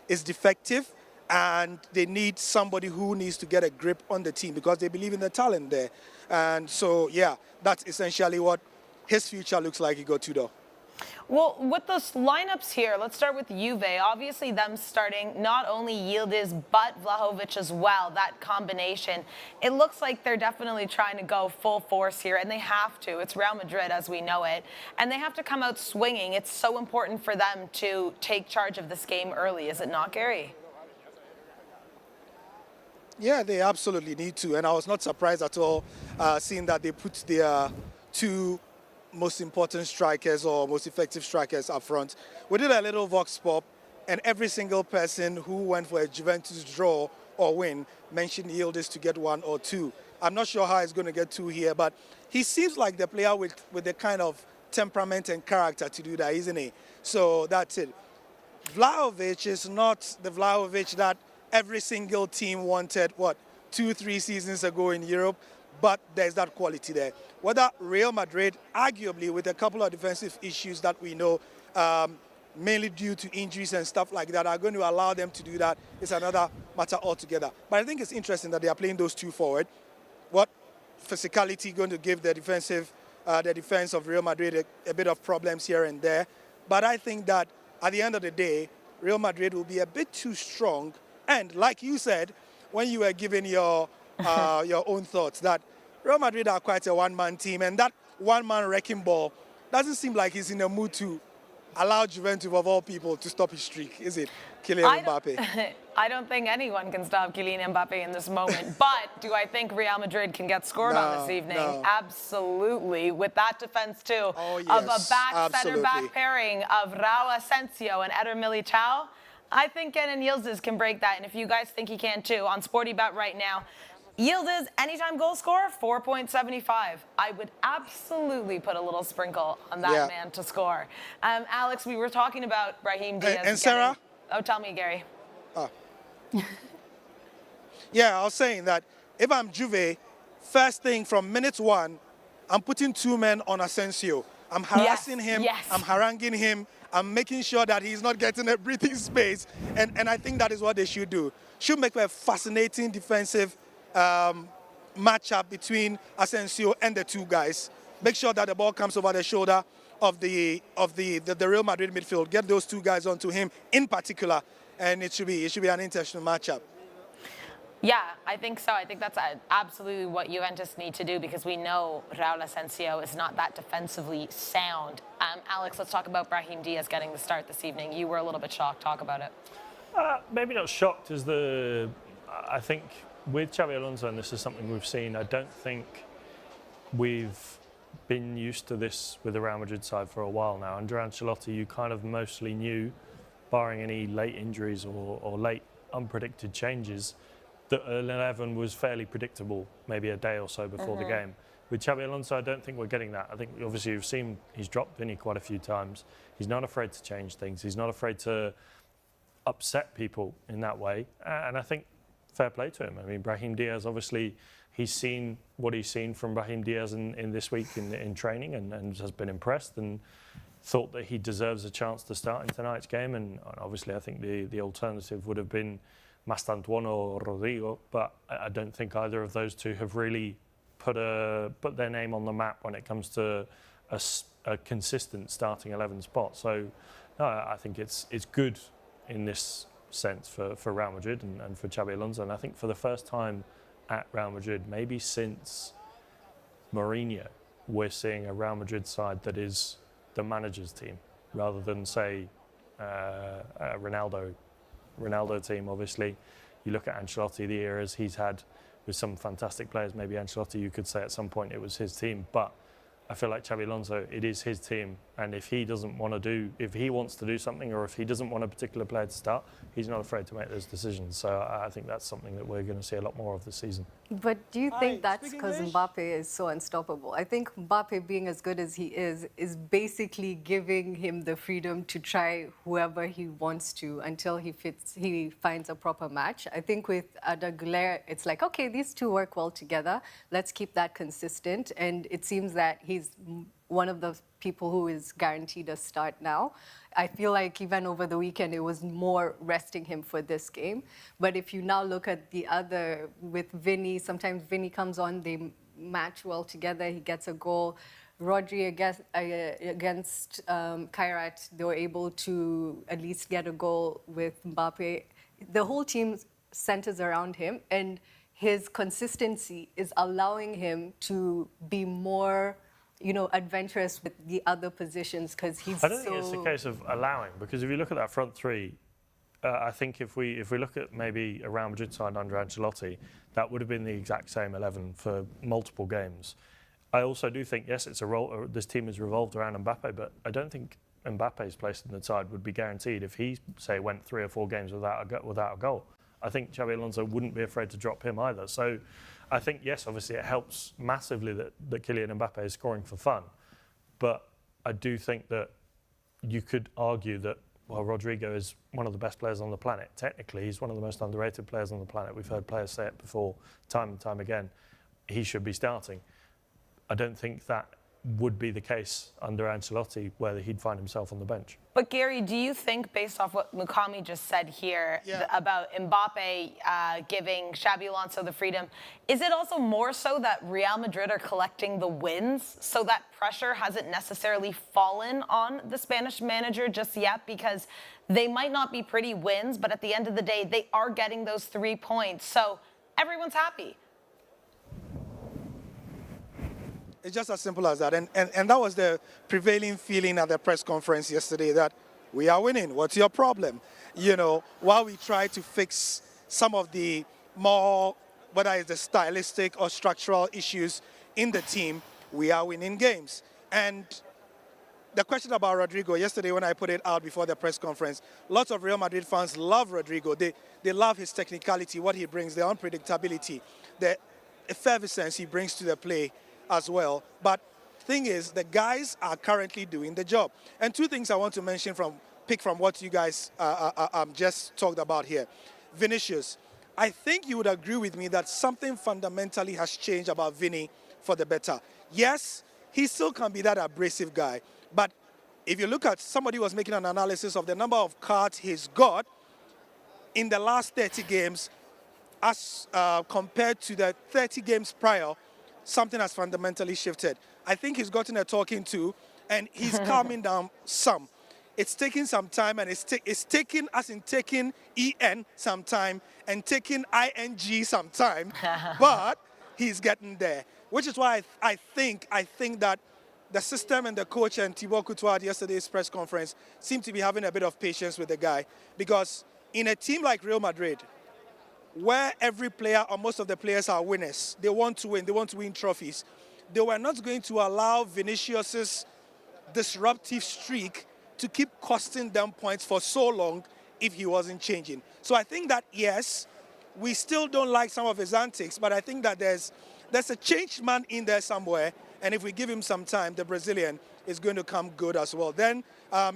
is defective, and they need somebody who needs to get a grip on the team because they believe in the talent there. And so, yeah, that's essentially what his future looks like he got Tudor. Well, with those lineups here, let's start with Juve. Obviously, them starting not only Yildiz, but Vlahovic as well, that combination. It looks like they're definitely trying to go full force here, and they have to. It's Real Madrid as we know it, and they have to come out swinging. It's so important for them to take charge of this game early, is it not, Gary? Yeah, they absolutely need to, and I was not surprised at all seeing that they put their two most important strikers or most effective strikers up front. We did a little vox pop, and every single person who went for a Juventus draw or win mentioned Yildiz to get 1 or 2. I'm not sure how he's going to get 2 here, but he seems like the player with the kind of temperament and character to do that, isn't he? So that's it. Vlahovic is not the Vlahovic that every single team wanted, 2-3 seasons ago in Europe, but there's that quality there. Whether Real Madrid, arguably with a couple of defensive issues that we know, mainly due to injuries and stuff like that, are going to allow them to do that is another matter altogether. But I think it's interesting that they are playing those two forward. What physicality going to give the defense of Real Madrid a bit of problems here and there. But I think that at the end of the day, Real Madrid will be a bit too strong. And like you said, when you were giving your own thoughts, that Real Madrid are quite a one-man team, and that one-man wrecking ball doesn't seem like he's in a mood to allow Juventus, of all people, to stop his streak, is it? Kylian Mbappe. I don't think anyone can stop Kylian Mbappe in this moment. But do I think Real Madrid can get scored on this evening? No. Absolutely. With that defense, too, Oh, of yes, a absolutely. center-back pairing of Raul Asensio and Eder Militao, I think Kenan Yildiz can break that. And if you guys think he can, too, on Sporty Bet right now, Yildiz, anytime goal scorer, 4.75. I would absolutely put a little sprinkle on that man to score. Alex, we were talking about Brahim Diaz. And Sara? Oh, tell me, Gary. Yeah, I was saying that if I'm Juve, first thing from minute 1, I'm putting 2 men on Asensio. I'm harassing him. Yes. I'm haranguing him. I'm making sure that he's not getting a breathing space. And I think that is what they should do. Should make a fascinating defensive matchup between Asensio and the 2 guys. Make sure that the ball comes over the shoulder of the Real Madrid midfield. Get those 2 guys onto him in particular, and it should be an intentional matchup. Yeah, I think so. I think that's absolutely what Juventus need to do, because we know Raul Asensio is not that defensively sound. Alex, let's talk about Brahim Diaz getting the start this evening. You were a little bit shocked. Talk about it. Maybe not shocked as I think with Xabi Alonso, and this is something we've seen, I don't think we've been used to this with the Real Madrid side for a while now. Under Ancelotti, you kind of mostly knew, barring any late injuries or late unpredicted changes, that 11 was fairly predictable, maybe a day or so before the game. With Xabi Alonso, I don't think we're getting that. I think obviously you've seen he's dropped Vinny quite a few times. He's not afraid to change things. He's not afraid to upset people in that way. And I think fair play to him. I mean, Brahim Diaz, obviously, he's seen what he's seen from Brahim Diaz in this week in training and has been impressed and thought that he deserves a chance to start in tonight's game. And obviously, I think the alternative would have been Mastantuono or Rodrigo, but I don't think either of those two have really put their name on the map when it comes to a consistent starting 11 spot. So no, I think it's good in this sense for Real Madrid and for Xabi Alonso. And I think for the first time at Real Madrid, maybe since Mourinho, we're seeing a Real Madrid side that is the manager's team rather than, say, a Ronaldo team. Obviously, you look at Ancelotti, the eras he's had with some fantastic players. Maybe Ancelotti, you could say at some point it was his team, but I feel like Xabi Alonso, it is his team, and if he wants to do something, or if he doesn't want a particular player to start, he's not afraid to make those decisions. So I think that's something that we're going to see a lot more of this season. But do you think that's because Mbappe is so unstoppable? I think Mbappe, being as good as he is basically giving him the freedom to try whoever he wants to until he finds a proper match. I think with Arda Güler, it's like, okay, these two work well together. Let's keep that consistent. And it seems that he's one of the people who is guaranteed a start now. I feel like even over the weekend, it was more resting him for this game. But if you now look at the other, with Vinny, sometimes Vinny comes on, they match well together, he gets a goal. Rodri against Kairat, they were able to at least get a goal with Mbappe. The whole team centers around him, and his consistency is allowing him to be more, adventurous with the other positions because he's I don't think it's a case of allowing, because if you look at that front three, I think if we look at maybe a Real Madrid side under Ancelotti, that would have been the exact same 11 for multiple games. I also do think, yes, it's a role. This team is revolved around Mbappe, but I don't think Mbappe's place in the side would be guaranteed if he, say, went 3 or 4 games without a goal. I think Xabi Alonso wouldn't be afraid to drop him either. So I think, yes, obviously it helps massively that Kylian Mbappe is scoring for fun, but I do think that you could argue that, well, Rodrigo is one of the best players on the planet. Technically, he's one of the most underrated players on the planet. We've heard players say it before, time and time again. He should be starting. I don't think that would be the case under Ancelotti, where he'd find himself on the bench. But Gary, do you think, based off what Mukami just said here about Mbappe giving Xabi Alonso the freedom, is it also more so that Real Madrid are collecting the wins, so that pressure hasn't necessarily fallen on the Spanish manager just yet? Because they might not be pretty wins, but at the end of the day, they are getting those 3 points. So everyone's happy. It's just as simple as that. And that was the prevailing feeling at the press conference yesterday, that we are winning. What's your problem? While we try to fix some of the more, whether it's the stylistic or structural issues in the team, we are winning games. And the question about Rodrigo, yesterday when I put it out before the press conference, lots of Real Madrid fans love Rodrigo. They love his technicality, what he brings, the unpredictability, the effervescence he brings to the play as well. But thing is, the guys are currently doing the job. And 2 things I want to pick from what you guys just talked about here. Vinicius, I think you would agree with me that something fundamentally has changed about Vini for the better. Yes, he still can be that abrasive guy, but if you look at, somebody was making an analysis of the number of cards he's got in the last 30 games as compared to the 30 games prior, something has fundamentally shifted. I think he's gotten a talking to, and he's calming down some. It's taking some time, and it's taking, as in taking EN some time, and taking ING some time, but he's getting there. Which is why I think that the system and the coach and Thibaut Courtois at yesterday's press conference seem to be having a bit of patience with the guy, because in a team like Real Madrid, where every player or most of the players are winners, they want to win trophies, they were not going to allow Vinicius's disruptive streak to keep costing them points for so long if he wasn't changing. So I think that, yes, we still don't like some of his antics, but I think that there's a changed man in there somewhere, and if we give him some time, the Brazilian is going to come good as well. Then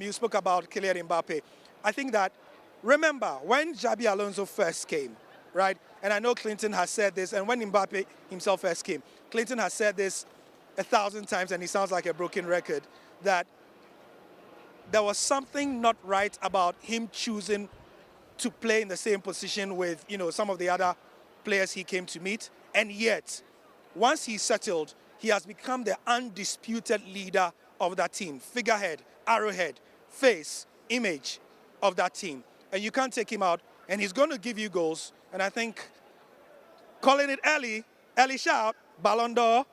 you spoke about Kylian Mbappe. I think that, remember, when Xabi Alonso first came, right? And I know Clinton has said this, and when Mbappe himself first came, Clinton has said this 1,000 times, and he sounds like a broken record, that there was something not right about him choosing to play in the same position with, some of the other players he came to meet. And yet, once he settled, he has become the undisputed leader of that team. Figurehead, arrowhead, face, image of that team. And you can't take him out, and he's going to give you goals. And I think, calling it early shout, Ballon d'Or,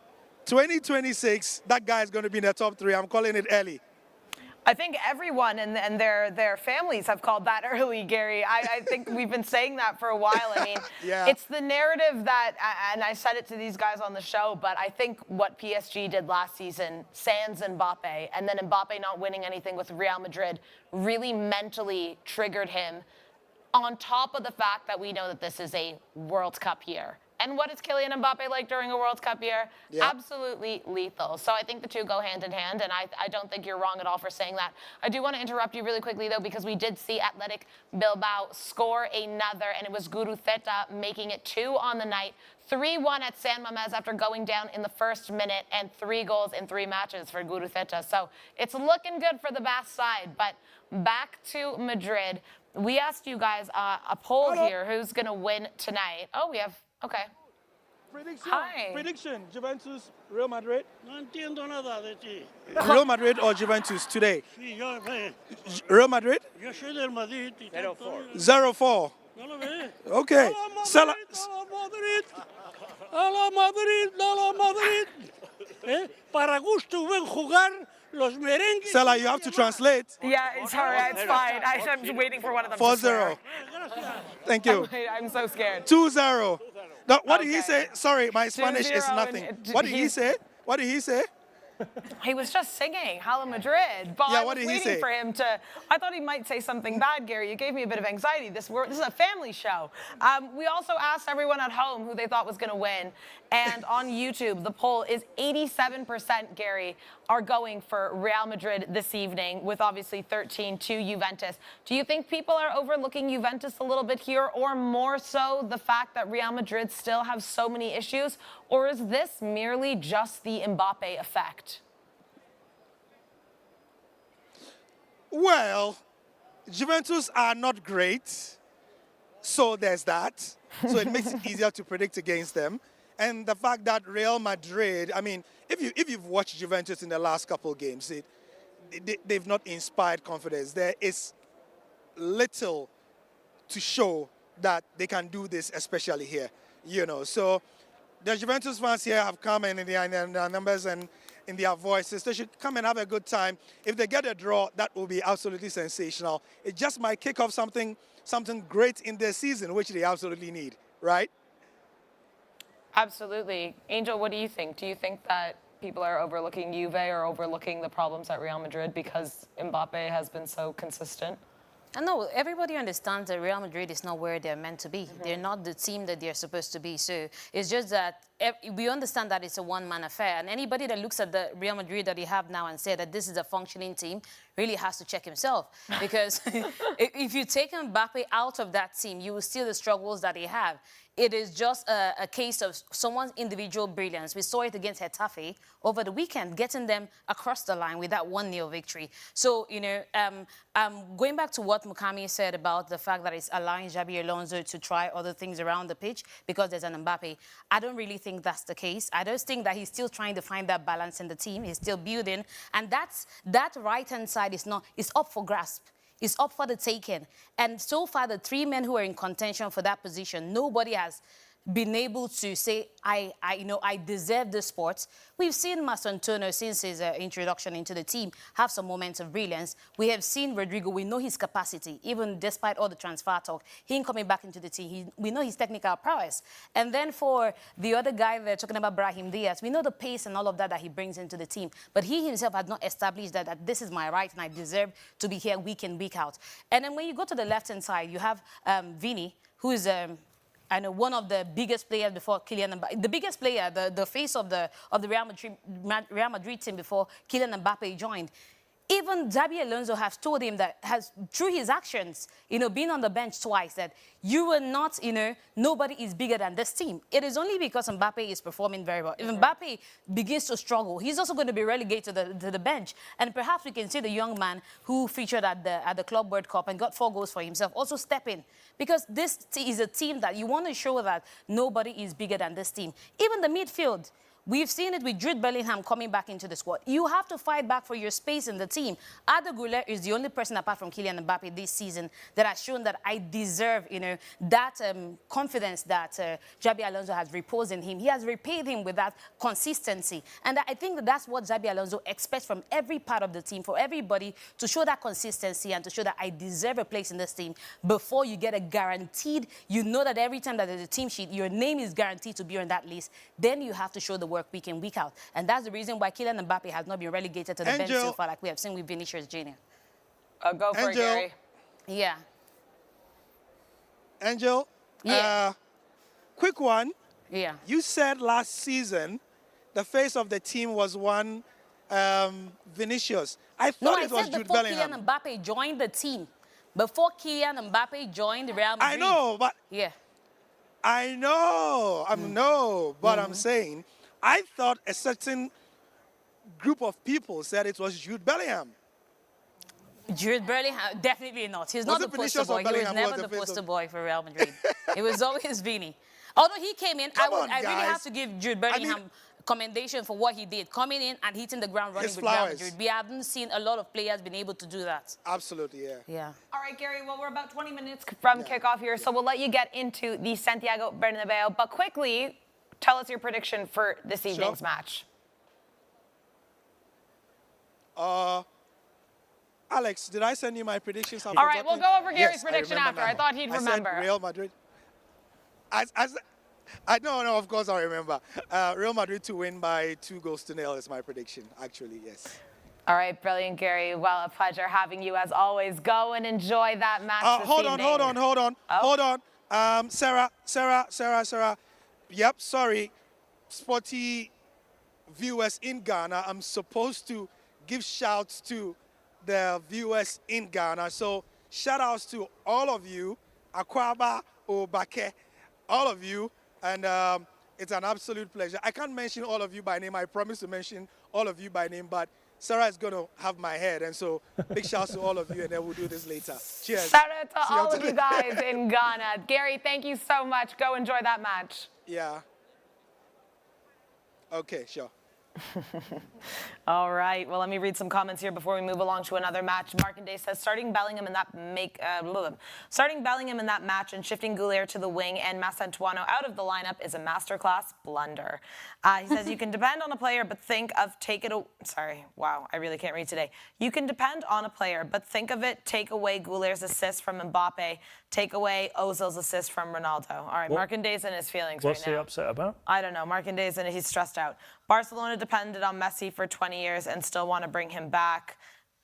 2026, that guy is going to be in the top 3. I'm calling it early. I think everyone and their families have called that early, Gary. I think we've been saying that for a while. I mean, It's the narrative that, and I said it to these guys on the show, but I think what PSG did last season, sans Mbappe, and then Mbappe not winning anything with Real Madrid, really mentally triggered him, on top of the fact that we know that this is a World Cup year. And what is Kylian Mbappe like during a World Cup year? Yeah. Absolutely lethal. So I think the two go hand in hand, and I don't think you're wrong at all for saying that. I do want to interrupt you really quickly, though, because we did see Athletic Bilbao score another, and it was Guruceta making it 2 on the night. 3-1 at San Mamés after going down in the first minute, and 3 goals in 3 matches for Guruceta. So it's looking good for the Basque side. But back to Madrid. We asked you guys a poll here, who's going to win tonight. Oh, we have... Okay. Hi. Prediction, Juventus, Real Madrid. No entiendo nada de ti. Real Madrid or Juventus today? Sí, yo, Real Madrid? yo soy del Madrid. 0-4. ¿No lo ves? Okay. Sala, A la Madrid, a la Madrid. Para gusto ven jugar los merengues. Sala, you have to translate. Yeah, it's all right. It's fine. I'm just waiting for one of them to 4-0. swear. Thank you. I'm so scared. 2-0. No, what did he Okay. say? Sorry, my Spanish is 2-0 nothing. and What did he say? What did he say? He was just singing Hala Madrid, but Yeah, I what was did he waiting say? for him to. I thought he might say something bad, Gary. You gave me a bit of anxiety. This is a family show. We also asked everyone at home who they thought was going to win, and on YouTube, the poll is 87%, Gary, are going for Real Madrid this evening, with obviously 13 to Juventus. Do you think people are overlooking Juventus a little bit here, or more so the fact that Real Madrid still have so many issues, or is this merely just the Mbappe effect? Well, Juventus are not great, so there's that. So it makes it easier to predict against them. And the fact that Real Madrid, I mean, if you've watched Juventus in the last couple of games, they've not inspired confidence. There is little to show that they can do this, especially here. You know, so the Juventus fans here have come in their numbers and in their voices. They should come and have a good time. If they get a draw, that will be absolutely sensational. It just might kick off something great in their season, which they absolutely need, right? Absolutely. Angel, what do you think? Do you think that people are overlooking Juve or overlooking the problems at Real Madrid because Mbappe has been so consistent? No, everybody understands that Real Madrid is not where they're meant to be. They're not the team that they're supposed to be. So it's just that we understand that it's a one-man affair. And anybody that looks at the Real Madrid that they have now and say that this is a functioning team really has to check himself. Because if you take Mbappe out of that team, you will see the struggles that they have. It is just a case of someone's individual brilliance. We saw it against Getafe over the weekend, getting them across the line with that 1-0 victory. So, you know, going back to what Mukami said about the fact that it's allowing Xabi Alonso to try other things around the pitch because there's an Mbappe, I don't really think that's the case. I just think that he's still trying to find that balance in the team. He's still building. And that right-hand side is up for grasp. It's up for the taking. And so far, the 3 men who are in contention for that position, nobody has been able to say, I deserve this spot. We've seen Mastantuono, since his introduction into the team, have some moments of brilliance. We have seen Rodrigo. We know his capacity, even despite all the transfer talk. Him coming back into the team, we know his technical prowess. And then for the other guy they're talking about, Brahim Diaz, we know the pace and all of that he brings into the team. But he himself had not established that this is my right and I deserve to be here week in, week out. And then when you go to the left-hand side, you have Vini, who is... I know one of the biggest players before Kylian Mbappe, the biggest player, the face of the Real Madrid team before Kylian Mbappe joined. Even Xabi Alonso has told him that, through his actions, being on the bench twice, that you will not, nobody is bigger than this team. It is only because Mbappe is performing very well. If Mbappe begins to struggle, he's also going to be relegated to the bench. And perhaps we can see the young man who featured at the Club World Cup and got 4 goals for himself also step in. Because this is a team that you want to show that nobody is bigger than this team. Even the midfield. We've seen it with Jude Bellingham coming back into the squad. You have to fight back for your space in the team. Arda Güler is the only person apart from Kylian Mbappe this season that has shown that I deserve, that confidence that Xabi Alonso has reposed in him. He has repaid him with that consistency. And I think that's what Xabi Alonso expects from every part of the team, for everybody to show that consistency and to show that I deserve a place in this team before you get a guaranteed, that every time that there's a team sheet, your name is guaranteed to be on that list. Then you have to show the work week in, week out. And that's the reason why Kylian Mbappe has not been relegated to the bench so far, like we have seen with Vinicius Jr. Go for it, Gary. Yeah. Angel, quick one. Yeah. You said last season the face of the team was one Vinicius. I thought it was Jude Bellingham. Kylian Mbappe joined the team. Before Kylian Mbappe joined Real Madrid. I know, but... Yeah. I know, but I'm saying, I thought a certain group of people said it was Jude Bellingham. Jude Bellingham, definitely not. He's not the poster boy. He was never the poster boy for Real Madrid. It was always Vini. Although he came in, I on, really guys. have to give Jude Bellingham commendation for what he did, coming in and hitting the ground running His with Real flowers. Madrid. We haven't seen a lot of players been able to do that. Absolutely, yeah. Yeah. All right, Gary, well, we're about 20 minutes from kickoff here, so we'll let you get into the Santiago Bernabéu. But quickly, tell us your prediction for this evening's match. Alex, did I send you my predictions? All right, we'll go over Gary's Yes, prediction remember after. I now. thought he'd remember. I said Real Madrid. No, of course I remember. Real Madrid to win by 2-0 is my prediction, actually, yes. All right, brilliant, Gary. Well, a pleasure having you as always. Go and enjoy that match this evening. Hold on. Sarah. Yep, sorry. Sporty viewers in Ghana, I'm supposed to give shouts to the viewers in Ghana. So shout outs to all of you, Akwaba, Obake, all of you. And it's an absolute pleasure. I can't mention all of you by name. I promise to mention all of you by name, but Sarah is going to have my head. And so big shouts to all of you, and then we'll do this later. Cheers. Shout out to all of you guys in Ghana. Gary, thank you so much. Go enjoy that match. Yeah. Okay, sure. All right. Well, let me read some comments here before we move along to another match. Markandé says starting Bellingham in that match and shifting Goulier to the wing and Masantuano out of the lineup is a masterclass blunder. He says you can depend on a player, but think of sorry, wow, I really can't read today. You can depend on a player, but think of it. Take away Goulier's assist from Mbappe. Take away Ozil's assist from Ronaldo. All right, Markandé's in his feelings right now. What's he upset about? I don't know. Markandé's in it. He's stressed out. Barcelona depended on Messi for 20 years and still want to bring him back.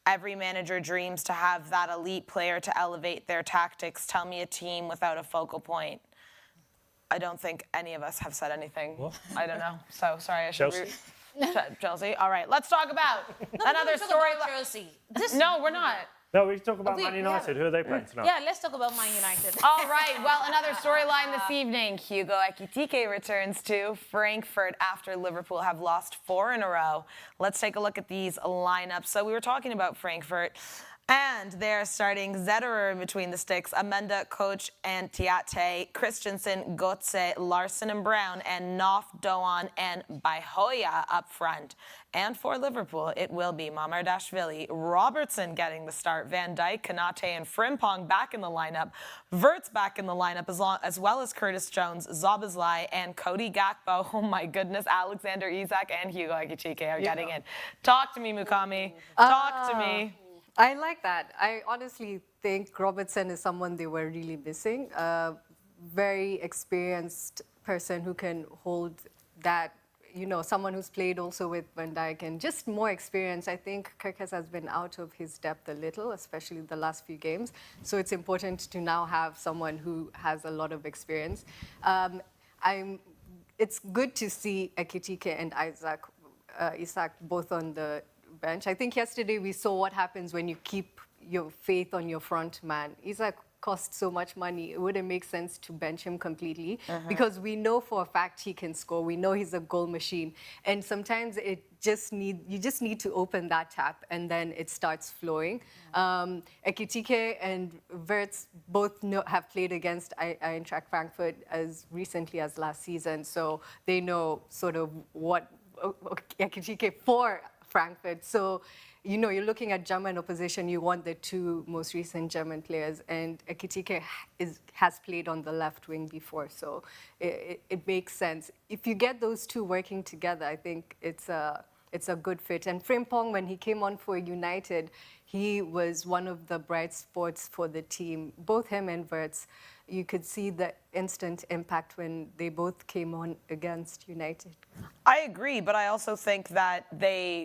Every manager dreams to have that elite player to elevate their tactics. Tell me a team without a focal point. I don't think any of us have said anything. What? I don't know. So, sorry. I should Chelsea? Chelsea. All right. Let's talk about another story. Chelsea. No, we're not. No, we can talk about We- Man we United. haven't. Who are they playing tonight? Yeah, let's talk about Man United. All right, well, another storyline this evening. Hugo Ekitike returns to Frankfurt after Liverpool have lost 4 in a row. Let's take a look at these lineups. So we were talking about Frankfurt, and they're starting Zetterer in between the sticks, Amenda, Coach, and Tiate, Christensen, Götze, Larson and Brown, and Knopf, Doan, and Bahoya up front. And for Liverpool, it will be Mamardashvili, Robertson getting the start, Van Dijk, Konate, and Frimpong back in the lineup, Wirtz back in the lineup, as well as Curtis Jones, Szoboszlai, and Cody Gakpo. Oh my goodness, Alexander Isak and Hugo Ekitike are getting in. Talk to me, Mukami. Talk to me. I like that. I honestly think Robertson is someone they were really missing. A very experienced person who can hold that, you know, someone who's played also with Van Dijk and just more experience. I think Kirkes has been out of his depth a little, especially the last few games. So it's important to now have someone who has a lot of experience. It's good to see Ekitike and Isak both on the bench. I think yesterday we saw what happens when you keep your faith on your front man. Isak costs so much money. It wouldn't make sense to bench him completely because we know for a fact he can score. We know he's a goal machine. And sometimes you just need to open that tap and then it starts flowing. Ekitike and Wirtz both have played against Eintracht Frankfurt as recently as last season. So they know sort of what Ekitike for Frankfurt. So, you know, you're looking at German opposition, you want the 2 most recent German players, and Ekitike has played on the left wing before, so it makes sense. If you get those 2 working together, I think it's a good fit. And Frimpong, when he came on for United, he was one of the bright spots for the team. Both him and Wirtz, you could see the instant impact when they both came on against United. I agree, but I also think that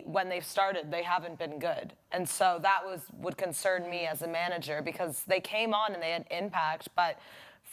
when they've started, they haven't been good. And so that would concern me as a manager because they came on and they had impact, but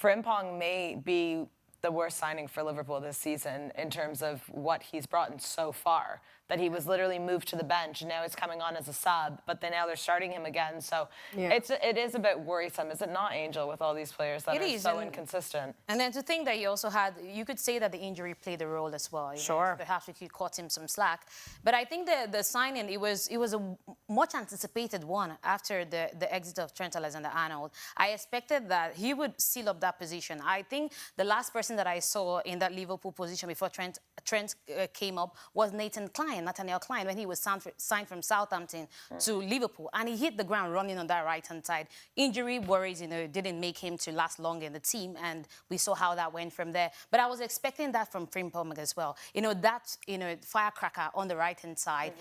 Frimpong may be the worst signing for Liverpool this season in terms of what he's brought in so far. That he was literally moved to the bench and now he's coming on as a sub, but then now they're starting him again. So it is a bit worrisome, is it not, Angel, with all these players that are so inconsistent? And then to think that you also had, you could say that the injury played a role as well. Sure. Perhaps we could cut him some slack. But I think the signing, it was a much anticipated one after the exit of Trent Alexander-Arnold. I expected that he would seal up that position. I think the last person that I saw in that Liverpool position before Trent came up was Nathaniel Klein, when he was signed from Southampton to Liverpool, and he hit the ground running on that right-hand side. Injury worries, didn't make him to last long in the team, and we saw how that went from there. But I was expecting that from Frimpong as well. That firecracker on the right-hand side,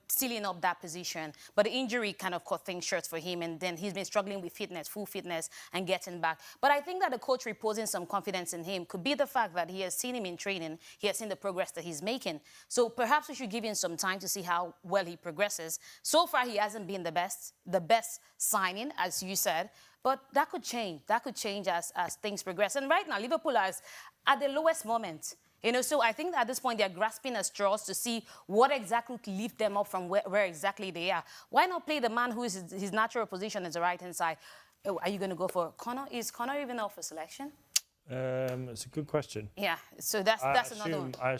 sealing up that position. But the injury kind of cut things short for him, and then he's been struggling with fitness, full fitness, and getting back. But I think that the coach reposing some confidence in him could be the fact that he has seen him in training, he has seen the progress that he's making. So perhaps we should give him some time to see how well he progresses. So far, he hasn't been the best signing, as you said, but that could change. That could change as things progress. And right now, Liverpool is at the lowest moment. So I think that at this point, they're grasping at straws to see what exactly could lift them up from where exactly they are. Why not play the man who is his natural position as the right-hand side? Are you going to go for Connor? Is Connor even up for selection? It's a good question. Yeah, so that's another one. I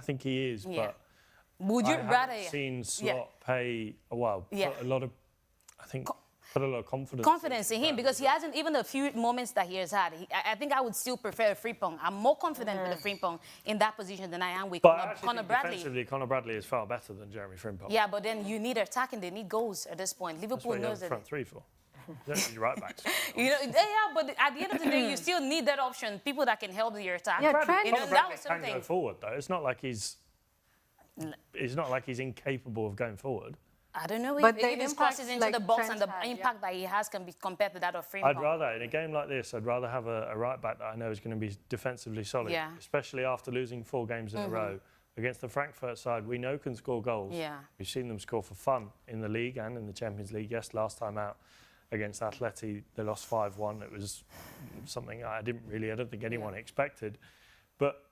think he is, but would you rather seen Slot put a lot of confidence in him, because he hasn't, even the few moments that he has had. I think I would still prefer Frimpong. I'm more confident with the Frimpong in that position than I am with Conor Bradley. Defensively, Conor Bradley is far better than Jeremy Frimpong. Yeah, but then you need attacking. They need goals at this point. Liverpool knows that. Front three for. You don't need right backs. But at the end of the day, you still need that option. People that can help your attack. Yeah, that was something. Can go forward though. It's not like he's incapable of going forward. I don't know but if his crosses into the box and the impact that he has can be compared to that of Frimpong. I'd rather, in a game like this, have a right back that I know is going to be defensively solid, especially after losing 4 games in a row. Against the Frankfurt side, we know can score goals. Yeah. We've seen them score for fun in the league and in the Champions League. Yes, last time out against Atleti, they lost 5-1. It was something I don't think anyone expected. But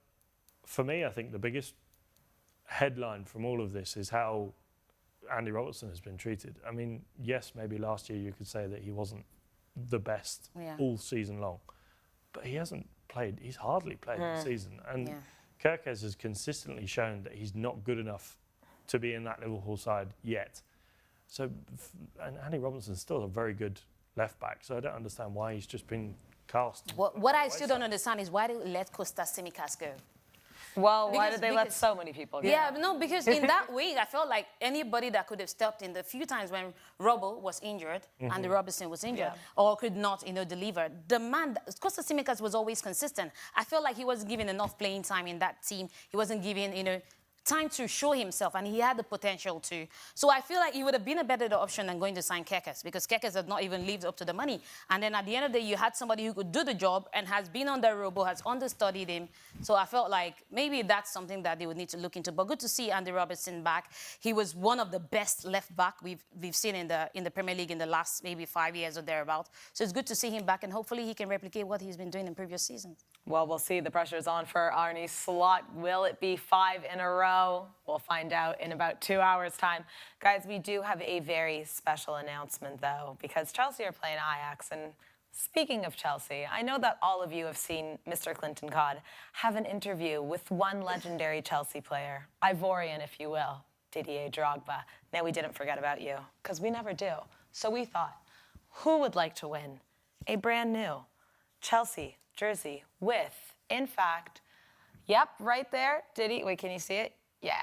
for me, I think the biggest headline from all of this is how Andy Robertson has been treated. I mean, yes, maybe last year you could say that he wasn't the best all season long, but he hasn't played. He's hardly played this season, and Kerkez has consistently shown that he's not good enough to be in that Liverpool side yet. So, and Andy Robertson's still a very good left back. So I don't understand why he's just been cast. What I still don't understand is why they let Kostas Tsimikas go. Well, why did they let so many people go? Yeah, no, because in that way, I felt like anybody that could have stepped in the few times when Robbo was injured and the Robertson was injured or could not, deliver. The man, Kostas Tsimikas was always consistent. I felt like he wasn't given enough playing time in that team. He wasn't given, time to show himself, and he had the potential to. So I feel like he would have been a better option than going to sign Kerkez, because Kerkez had not even lived up to the money. And then at the end of the day, you had somebody who could do the job and has been under Robo, has understudied him. So I felt like maybe that's something that they would need to look into. But good to see Andy Robertson back. He was one of the best left back we've seen in the Premier League in the last maybe 5 years or thereabout. So it's good to see him back, and hopefully he can replicate what he's been doing in previous seasons. Well, we'll see. The pressure's on for Arne Slot. Will it be 5 in a row? We'll find out in about 2 hours' time. Guys, we do have a very special announcement, though, because Chelsea are playing Ajax. And speaking of Chelsea, I know that all of you have seen Mr. Clinton Codd have an interview with one legendary Chelsea player, Ivorian, if you will, Didier Drogba. Now, we didn't forget about you, because we never do. So we thought, who would like to win a brand new Chelsea jersey with, in fact, right there, Didier. Wait, can you see it? Yeah,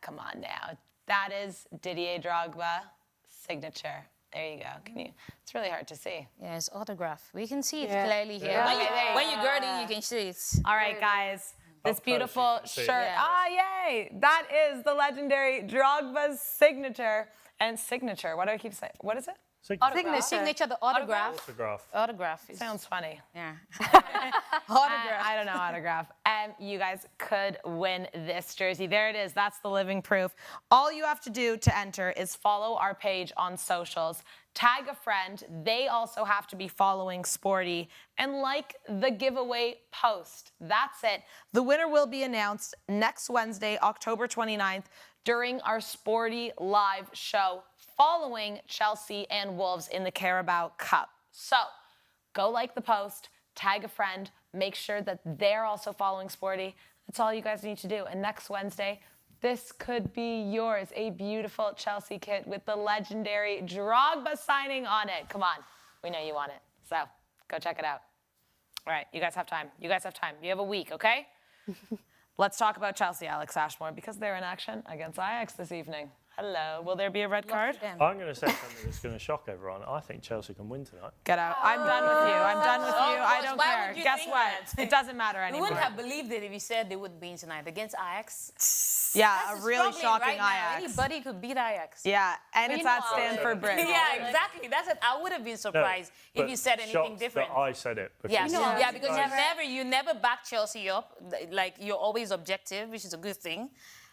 come on now. That is Didier Drogba signature. There you go. It's really hard to see. Yeah, it's autograph. We can see it clearly here. Yeah. When you go in, you can see it. All right, guys. This beautiful shirt. Yeah. Yay! That is the legendary Drogba's signature. And signature, what do I keep saying? What is it? Signature, the autograph. Autograph. Sounds funny. Yeah. I don't know autograph. And you guys could win this jersey. There it is. That's the living proof. All you have to do to enter is follow our page on socials. Tag a friend. They also have to be following Sporty. And like the giveaway post. That's it. The winner will be announced next Wednesday, October 29th, during our Sporty live show following Chelsea and Wolves in the Carabao Cup. So go like the post, tag a friend, make sure that they're also following Sporty. That's all you guys need to do. And next Wednesday, This could be yours. A beautiful Chelsea kit with the legendary Drogba signing on it. Come on. We know you want it. So go check it out. All right, you guys have time. You guys have time. You have a week, okay? Let's talk about Chelsea, Alex Ashmore, because they're in action against Ajax this evening. Hello. Will there be a red card? I'm going to say something that's going to shock everyone. I think Chelsea can win tonight. Get out. I'm done with you. I'm done with you. I don't Why care. would you Guess think what? that? It doesn't matter We anymore. wouldn't have believed it if you said they would be tonight against Ajax. Yeah, That's a really struggling shocking right now. Ajax. Anybody could beat Ajax. Yeah, and it's at Meanwhile- Stamford Bridge. Yeah, exactly. That's it. I would have been surprised if but you said anything shocked different. that I said it. Yeah, because yeah, because you never back Chelsea up. Like, you're always objective, which is a good thing.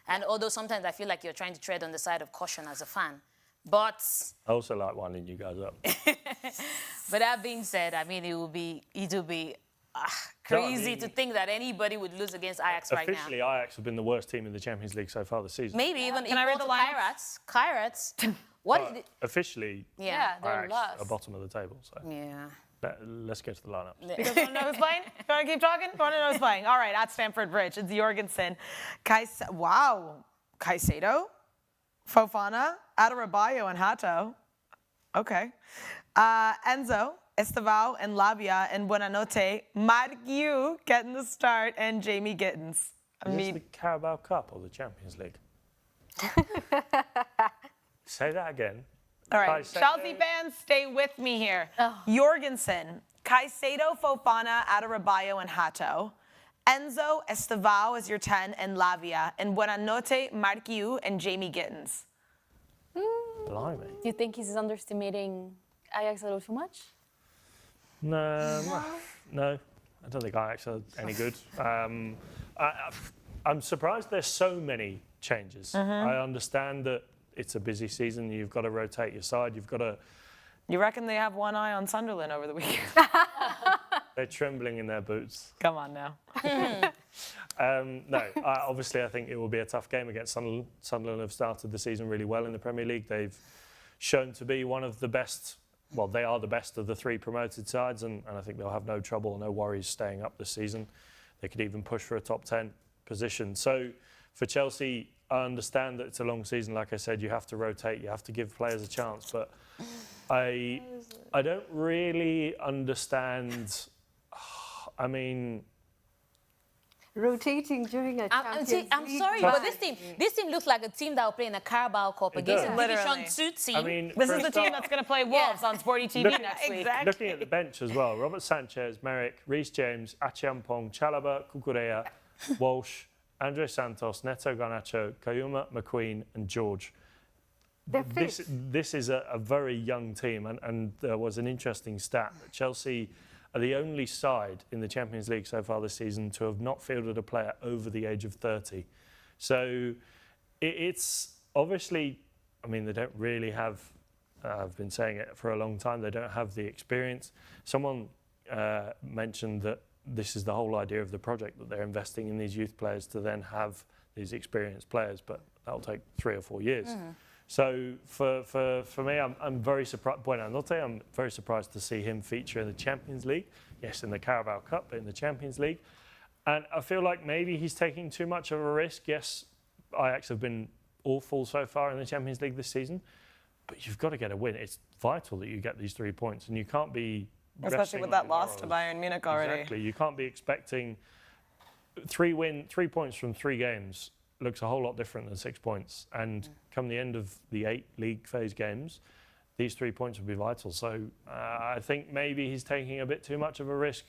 And although sometimes I feel like you're trying to tread on the side of caution as a fan. But I also like winding you guys up. that being said, I mean, it will be crazy mean- to think that anybody would lose against Ajax right now. Officially, Ajax have been the worst team in the Champions League so far this season. Maybe even Can I read equal the to lineups? Kairat's. What But is it? officially, Yeah, they're Ajax lost. are bottom of the table. So Yeah. let's get to the lineup. You guys want to know who's playing? You want to keep talking? You want to know who's playing? All right, at Stamford Bridge, it's Jorgensen. Caicedo, Fofana, Adebayo, and Hato. Okay. Enzo, Estevao, and Lavia, and Buonanotte. Margiu getting the start, and Jamie Gittins. Is this the Carabao Cup or the Champions League? Say that again. All right, Caicedo. Chelsea fans, stay with me here. Jorgensen, Caicedo, Fofana, Adebayo, and Hato. Enzo, Estevao is your 10, and Lavia. And Buonanotte, Margiu, and Jamie Gittins. Blimey. Do you think he's underestimating Ajax a little too much? No. I don't think Ajax are any good. I'm surprised there's so many changes. I understand that it's a busy season. You've got to rotate your side. You've got to. You reckon they have one eye on Sunderland over the weekend? They're trembling in their boots. Come on now. No, obviously I think it will be a tough game against Sunderland. Sunderland have started the season really well in the Premier League. They've shown to be one of the best. Well, they are the best of the three promoted sides, and I think they'll have no trouble, no worries staying up this season. They could even push for a top 10 position. So for Chelsea, I understand that it's a long season. Like I said, you have to rotate, you have to give players a chance. But I don't really understand. I mean, Rotating during a Champions League. I'm sorry, but this team looks like a team that will play in a Carabao Cup against does. a Literally. Division 2 team. I mean, This for is a the team start- that's going to play Wolves on Sporty TV next week. Looking at the bench as well, Robert Sanchez, Merrick, Reece James, Achiampong, Chalobah, Cucurella, Walsh, Andre Santos, Neto Garnacho, Kayuma, McQueen, and George. They're fit. This is a very young team, and there was an interesting stat that Chelsea are the only side in the Champions League so far this season to have not fielded a player over the age of 30. So it's obviously, I mean, they don't really have, I've been saying it for a long time, they don't have the experience. Someone mentioned that this is the whole idea of the project, that they're investing in these youth players to then have these experienced players, but that'll take 3 or 4 years. So for me, I'm very surprised. Buonanotte, I'm very surprised to see him feature in the Champions League. Yes, in the Carabao Cup, but in the Champions League. And I feel like maybe he's taking too much of a risk. Yes, Ajax have been awful so far in the Champions League this season, but you've got to get a win. It's vital that you get these 3 points, and you can't be Especially resting with on that your loss to laurels. Bayern Munich already. Exactly. You can't be expecting 3 points from 3 games. Looks a whole lot different than 6 points. And come the end of the 8 league phase games, these 3 points will be vital. So I think maybe he's taking a bit too much of a risk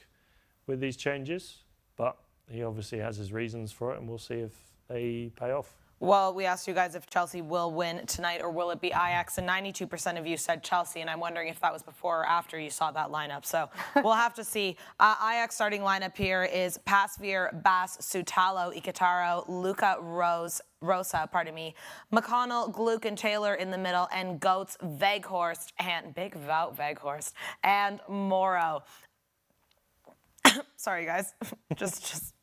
with these changes, but he obviously has his reasons for it, and we'll see if they pay off. Well, we asked you guys if Chelsea will win tonight or will it be Ajax, and 92% of you said Chelsea, and I'm wondering if that was before or after you saw that lineup. So we'll have to see. Ajax starting lineup here is Pasveer, Bass, Sutalo, Ikitaro, Luca Rosa, McConnell, Gluck, and Taylor in the middle, and Goetz, Weghorst, and Big Wout Weghorst, and Morrow. Sorry, guys. just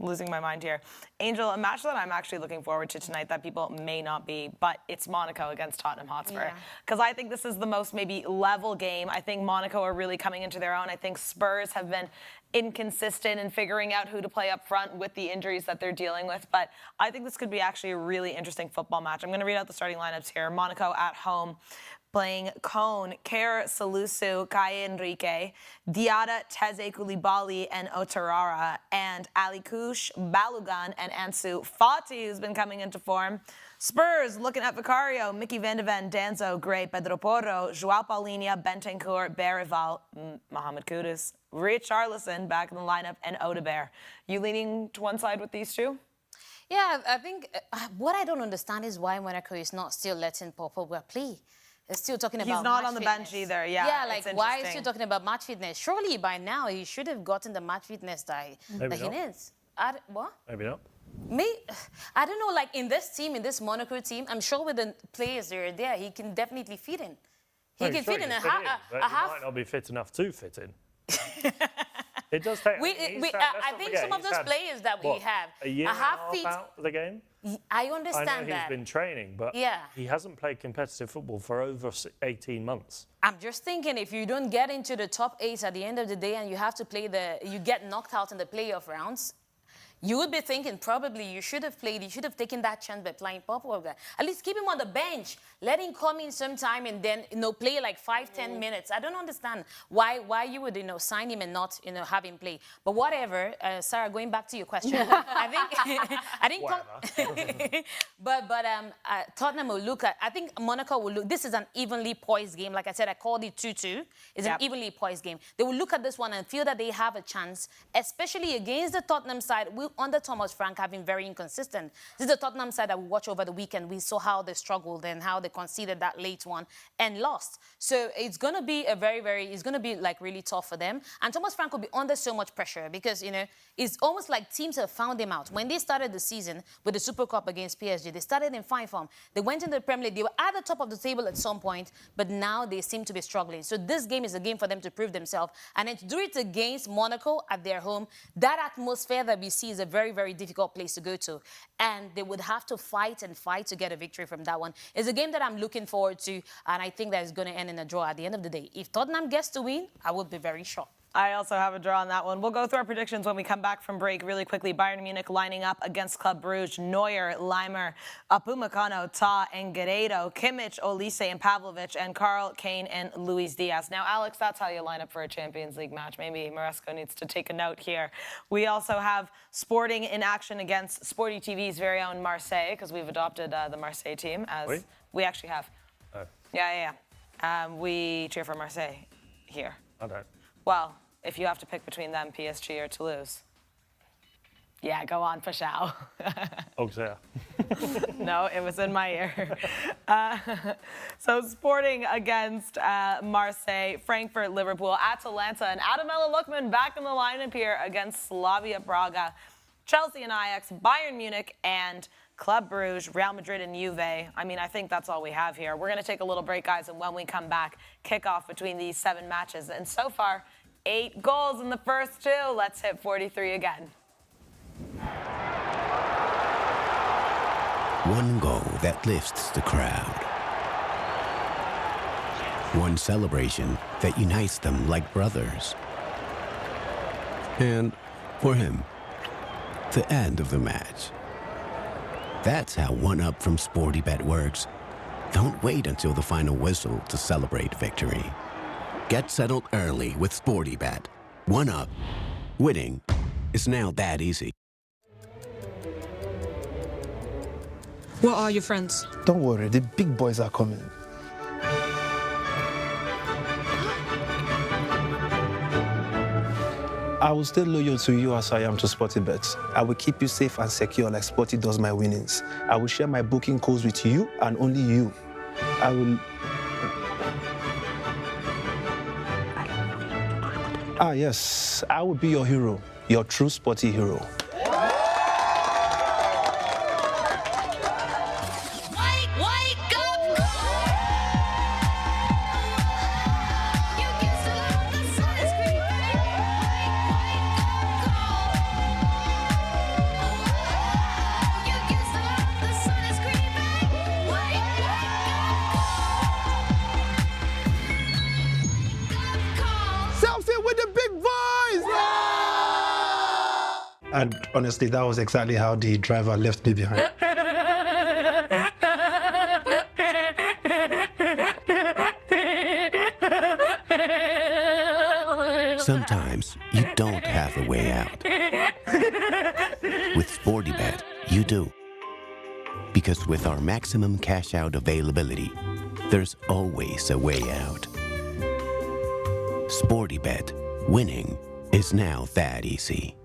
losing my mind here. Angel, a match that I'm actually looking forward to tonight that people may not be, but it's Monaco against Tottenham Hotspur. Because I think this is the most maybe level game. I think Monaco are really coming into their own. I think Spurs have been inconsistent in figuring out who to play up front with the injuries that they're dealing with. But I think this could be actually a really interesting football match. I'm going to read out the starting lineups here. Monaco at home, playing Cone, Kerr, Salisu, Kai Enrique, Diarra, Teze Koulibaly, and Ouattara, and Ali Kouch, Balogun, and Ansu Fati, who's been coming into form. Spurs, looking at Vicario, Mickey Van de Ven, Danzo, Gray, Pedro Porro, João Paulinho, Bentancur, Berival, Mohamed Kudus, Richarlison back in the lineup, and Odegaard. You leaning to one side with these two? Yeah, I think what I don't understand is why Monaco is not still letting Pogba play. It's still talking about He's not match on the fitness. bench either, yeah. Yeah, like, why is he talking about match fitness? Surely by now he should have gotten the match fitness that he needs. What? Maybe not. I don't know, like in this team, in this Monaco team, I'm sure with the players that are there, he can definitely fit in. He can fit in a half. But he might not be fit enough to fit in. It does take. I think some of those players that we have, a year and a half out of the game. I understand I know that. he's been training, but he hasn't played competitive football for over 18 months. I'm just thinking if you don't get into the top 8 at the end of the day and you have to play you get knocked out in the playoff rounds, you would be thinking probably you should have taken that chance by playing Pogba. At least keep him on the bench. Let him come in sometime and then, play like 5-10 minutes. I don't understand why you would, sign him and not, have him play. But whatever, Sarah, going back to your question, I think Tottenham will look at, I think Monaco will look, this is an evenly poised game. Like I said, I called it 2-2. It's an evenly poised game. They will look at this one and feel that they have a chance, especially against the Tottenham side. Under Thomas Frank have been very inconsistent. This is the Tottenham side that we watched over the weekend. We saw how they struggled and how they conceded that late one and lost. So it's going to be like really tough for them. And Thomas Frank will be under so much pressure because, it's almost like teams have found him out. When they started the season with the Super Cup against PSG, they started in fine form. They went into the Premier League. They were at the top of the table at some point, but now they seem to be struggling. So this game is a game for them to prove themselves. And then to do it against Monaco at their home, that atmosphere that we see is a very, very difficult place to go to. And they would have to fight to get a victory from that one. It's a game that I'm looking forward to, and I think that is going to end in a draw at the end of the day. If Tottenham gets to win, I would be very shocked. I also have a draw on that one. We'll go through our predictions when we come back from break really quickly. Bayern Munich lining up against Club Brugge. Neuer, Leimer, Upamecano, Ta, and Guerreiro, Kimmich, Olise, and Pavlovic, and Karl, Kane, and Luis Diaz. Now, Alex, that's how you line up for a Champions League match. Maybe Maresco needs to take a note here. We also have Sporting in action against Sporty TV's very own Marseille, because we've adopted the Marseille team. We actually have. Oh. Yeah. We cheer for Marseille here. I don't. Well, if you have to pick between them, PSG or Toulouse. Yeah, go on, Pashao. Auxerre. No, it was in my ear. So Sporting against Marseille, Frankfurt, Liverpool, Atalanta, and Adamella Lookman back in the lineup here against Slavia Praga, Chelsea and Ajax, Bayern Munich, and Club Brugge, Real Madrid, and Juve. I mean, I think that's all we have here. We're going to take a little break, guys, and when we come back, kickoff between these 7 matches. And so far, 8 goals in the first 2. Let's hit 43 again. One goal that lifts the crowd. One celebration that unites them like brothers. And for him, the end of the match. That's how one-up from SportyBet works. Don't wait until the final whistle to celebrate victory. Get settled early with SportyBet. One-up. Winning is now that easy. What are your friends? Don't worry, the big boys are coming. I will stay loyal to you as I am to SportyBet. I will keep you safe and secure like Sporty does my winnings. I will share my booking codes with you and only you. I will... yes, I will be your hero, your true Sporty hero. And honestly, that was exactly how the driver left me behind. Sometimes you don't have a way out. With SportyBet, you do. Because with our maximum cash out availability, there's always a way out. SportyBet, winning is now that easy.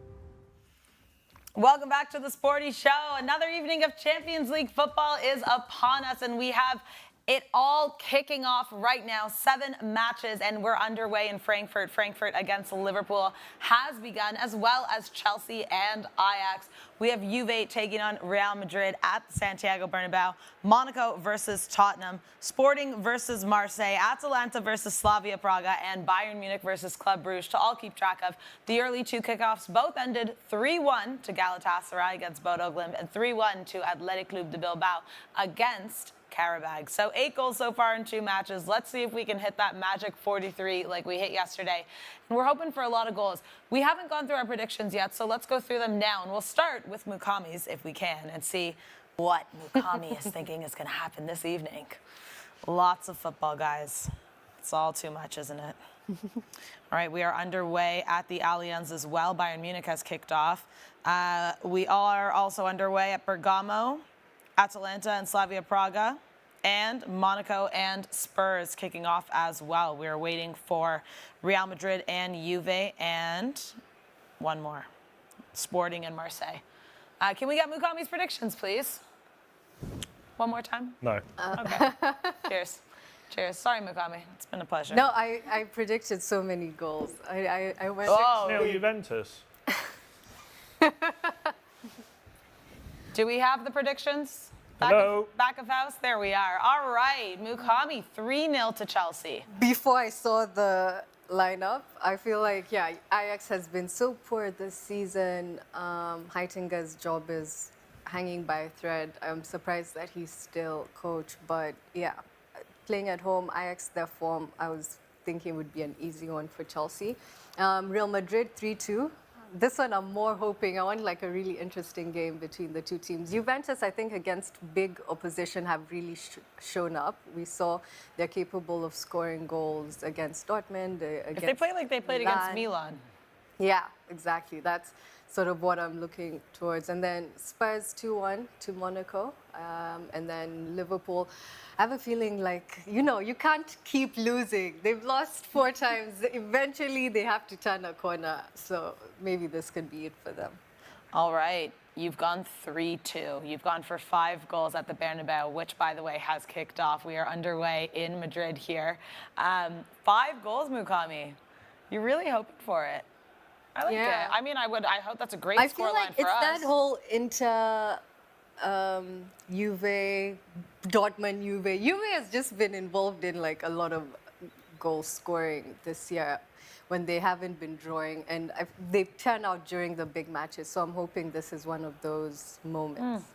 Welcome back to the Sporty Show. Another evening of Champions League football is upon us, and we have it all kicking off right now. 7 matches, and we're underway in Frankfurt. Frankfurt against Liverpool has begun, as well as Chelsea and Ajax. We have Juve taking on Real Madrid at Santiago Bernabéu. Monaco versus Tottenham. Sporting versus Marseille. Atalanta versus Slavia Praga. And Bayern Munich versus Club Brugge to all keep track of. The early 2 kickoffs both ended 3-1 to Galatasaray against Bodo Glimt and 3-1 to Athletic Club de Bilbao against Karabag. So 8 goals so far in 2 matches. Let's see if we can hit that magic 43 like we hit yesterday. And we're hoping for a lot of goals. We haven't gone through our predictions yet, so let's go through them now. And we'll start with Mukami's if we can and see what Mukami is thinking is going to happen this evening. Lots of football, guys. It's all too much, isn't it? All right, we are underway at the Allianz as well. Bayern Munich has kicked off. We are also underway at Bergamo, Atalanta and Slavia Praga, and Monaco and Spurs kicking off as well. We're waiting for Real Madrid and Juve and one more, Sporting and Marseille. Can we get Mukami's predictions, please? One more time? No. Okay. Cheers. Cheers. Sorry, Mukami. It's been a pleasure. No, I predicted so many goals. I went. Oh. Nil Juventus. Do we have the predictions? Hello. Back of house? There we are. All right. Mukami, 3-0 to Chelsea. Before I saw the lineup, I feel like, yeah, Ajax has been so poor this season. Heitinga's job is hanging by a thread. I'm surprised that he's still coach. But, yeah, playing at home, Ajax, their form, I was thinking would be an easy one for Chelsea. Real Madrid, 3-2. This one I'm more hoping. I want like a really interesting game between the 2 teams. Juventus, I think, against big opposition have really shown up. We saw they're capable of scoring goals against Dortmund. If they play like they played against Milan. Yeah, exactly. That's sort of what I'm looking towards. And then Spurs 2-1 to Monaco. And then Liverpool. I have a feeling like, you can't keep losing. They've lost 4 times. Eventually, they have to turn a corner. So maybe this could be it for them. All right. You've gone 3-2. You've gone for 5 goals at the Bernabéu, which, by the way, has kicked off. We are underway in Madrid here. 5 goals, Mukami. You're really hoping for it. I like it. I mean, I hope that's a great scoreline for us. I feel like it's that whole Juve, Dortmund, Juve. Juve has just been involved in like a lot of goal scoring this year when they haven't been drawing, and they've turned out during the big matches. So I'm hoping this is one of those moments.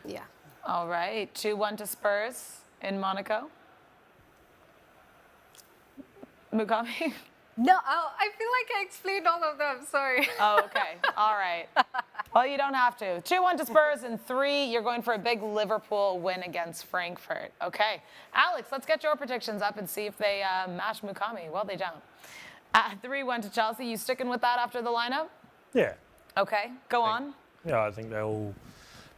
Yeah. All right. 2-1 to Spurs in Monaco. Mukami? No, I feel like I explained all of them. Sorry. Oh, okay. All right. Well, you don't have to. 2-1 to Spurs, and 3, you're going for a big Liverpool win against Frankfurt. Okay. Alex, let's get your predictions up and see if they match Mukami. Well, they don't. 3-1 to Chelsea. You sticking with that after the lineup? Yeah. Okay. Go on. Yeah, I think they'll.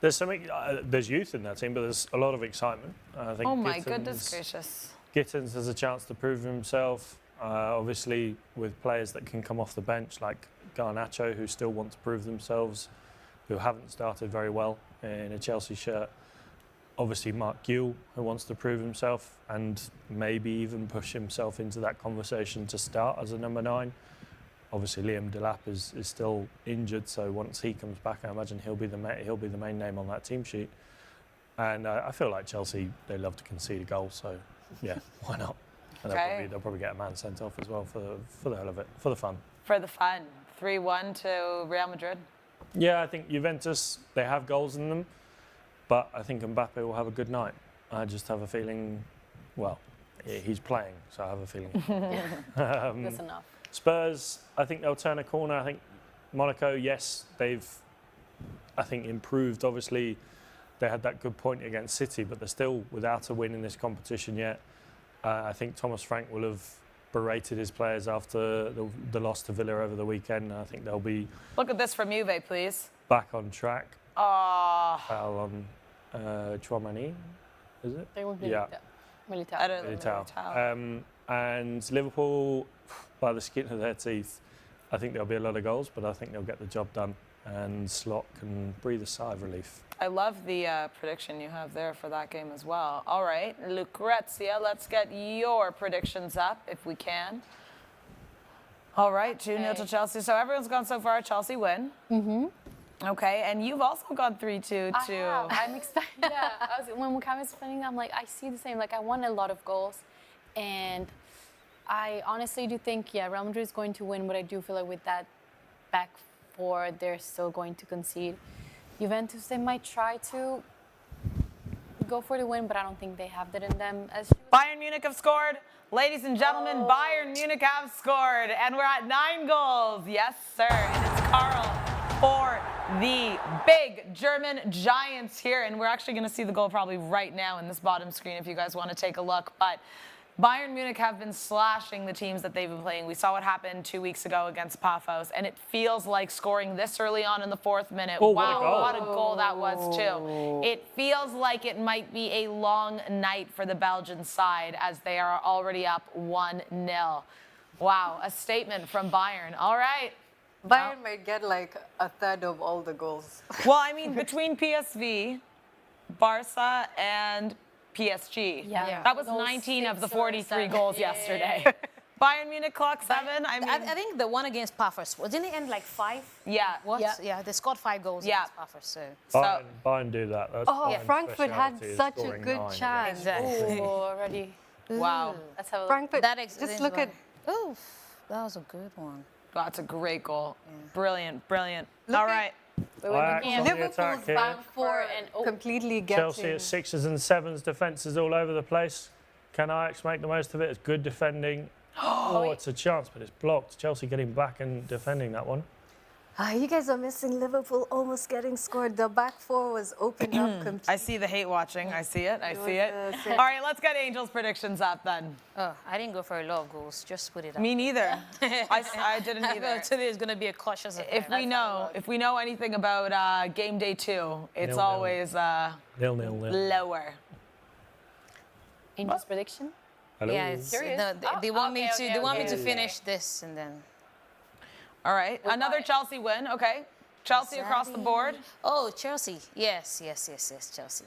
There's something. There's youth in that team, but there's a lot of excitement. I think. Oh my goodness gracious. Gittins has a chance to prove himself. Obviously, with players that can come off the bench like Garnacho, who still want to prove themselves, who haven't started very well in a Chelsea shirt. Obviously, Mark Guill, who wants to prove himself and maybe even push himself into that conversation to start as a number 9. Obviously, Liam Delap is still injured, so once he comes back, I imagine he'll be the main name on that team sheet. And I feel like Chelsea, they love to concede a goal, so yeah, why not? And they'll probably get a man sent off as well for the hell of it, for the fun. For the fun. 3-1 to Real Madrid. Yeah, I think Juventus, they have goals in them, but I think Mbappe will have a good night. I just have a feeling, well, he's playing, so I have a feeling. That's enough. Spurs, I think they'll turn a corner. I think Monaco, yes, they've, I think, improved. Obviously, they had that good point against City, but they're still without a win in this competition yet. I think Thomas Frank will have berated his players after the loss to Villa over the weekend. I think they'll be... Look at this from Juve, please. Back on track. Oh. Foul on Chouamani, is it? They won't be Militao. And Liverpool, by the skin of their teeth, I think there'll be a lot of goals, but I think they'll get the job done. And Slot can breathe a sigh of relief. I love the prediction you have there for that game as well. All right, Lucrezia, let's get your predictions up if we can. All right, 2-0 to Chelsea. So everyone's gone so far. Chelsea win. Mm-hmm. Okay, and you've also gone 3-2 too. I'm excited. Yeah, when Mukami was playing, I'm like, I see the same. Like, I want a lot of goals, and I honestly do think, yeah, Real Madrid is going to win, but I do feel like with that back four, they're still going to concede. Juventus, they might try to go for the win, but I don't think they have that in them. Bayern Munich have scored. Ladies and gentlemen, Bayern Munich have scored, and we're at 9 goals. Yes, sir, and it's Karl for the big German Giants here, and we're actually going to see the goal probably right now in this bottom screen if you guys want to take a look. But Bayern Munich have been slashing the teams that they've been playing. We saw what happened 2 weeks ago against Pafos, and it feels like scoring this early on in the 4th minute. Oh, wow, what a goal that was, too. It feels like it might be a long night for the Belgian side as they are already up 1-0. Wow, a statement from Bayern. All right. Bayern might get like a third of all the goals. Well, I mean, between PSV, Barca, and PSG. Yeah. That was 19 of the 43 goals yesterday. Bayern Munich clock 7. I mean, I think the one against Pafos, didn't it end like 5? Yeah. What? Yeah. They scored 5 goals Yeah. against Pafos. So. Bayern do that. That's Bayern's Frankfurt had speciality is such a scoring good 9 chance. Exactly. already. wow. Let's have a look. Frankfurt, That just look at... Oof, that was a good one. That's a great goal. Brilliant, brilliant. Look All at- right. Ajax on the Liverpool's attack here. back four and completely getting... Chelsea at 6s and 7s, defences all over the place. Can Ajax make the most of it? It's good defending. Oh, it's a chance, but it's blocked. Chelsea getting back and defending that one. You guys are missing Liverpool almost getting scored. The back four was opened up completely. I see the hate watching. I see it. I see it. was, All right, let's get Angel's predictions up then. Oh, I didn't go for a lot of goals. Just put it up. Me neither. I didn't I either. felt today is going to be a cautious affair. If we know anything about game day 2, it's 0-0. always 0-0. lower. Angel's prediction? Hello. Yeah, it's, Curious. no, they want me to. Okay, They want me okay, to okay. finish this and then. All right, another Chelsea win. Okay, Chelsea across the board. Oh, Chelsea. Yes, Chelsea.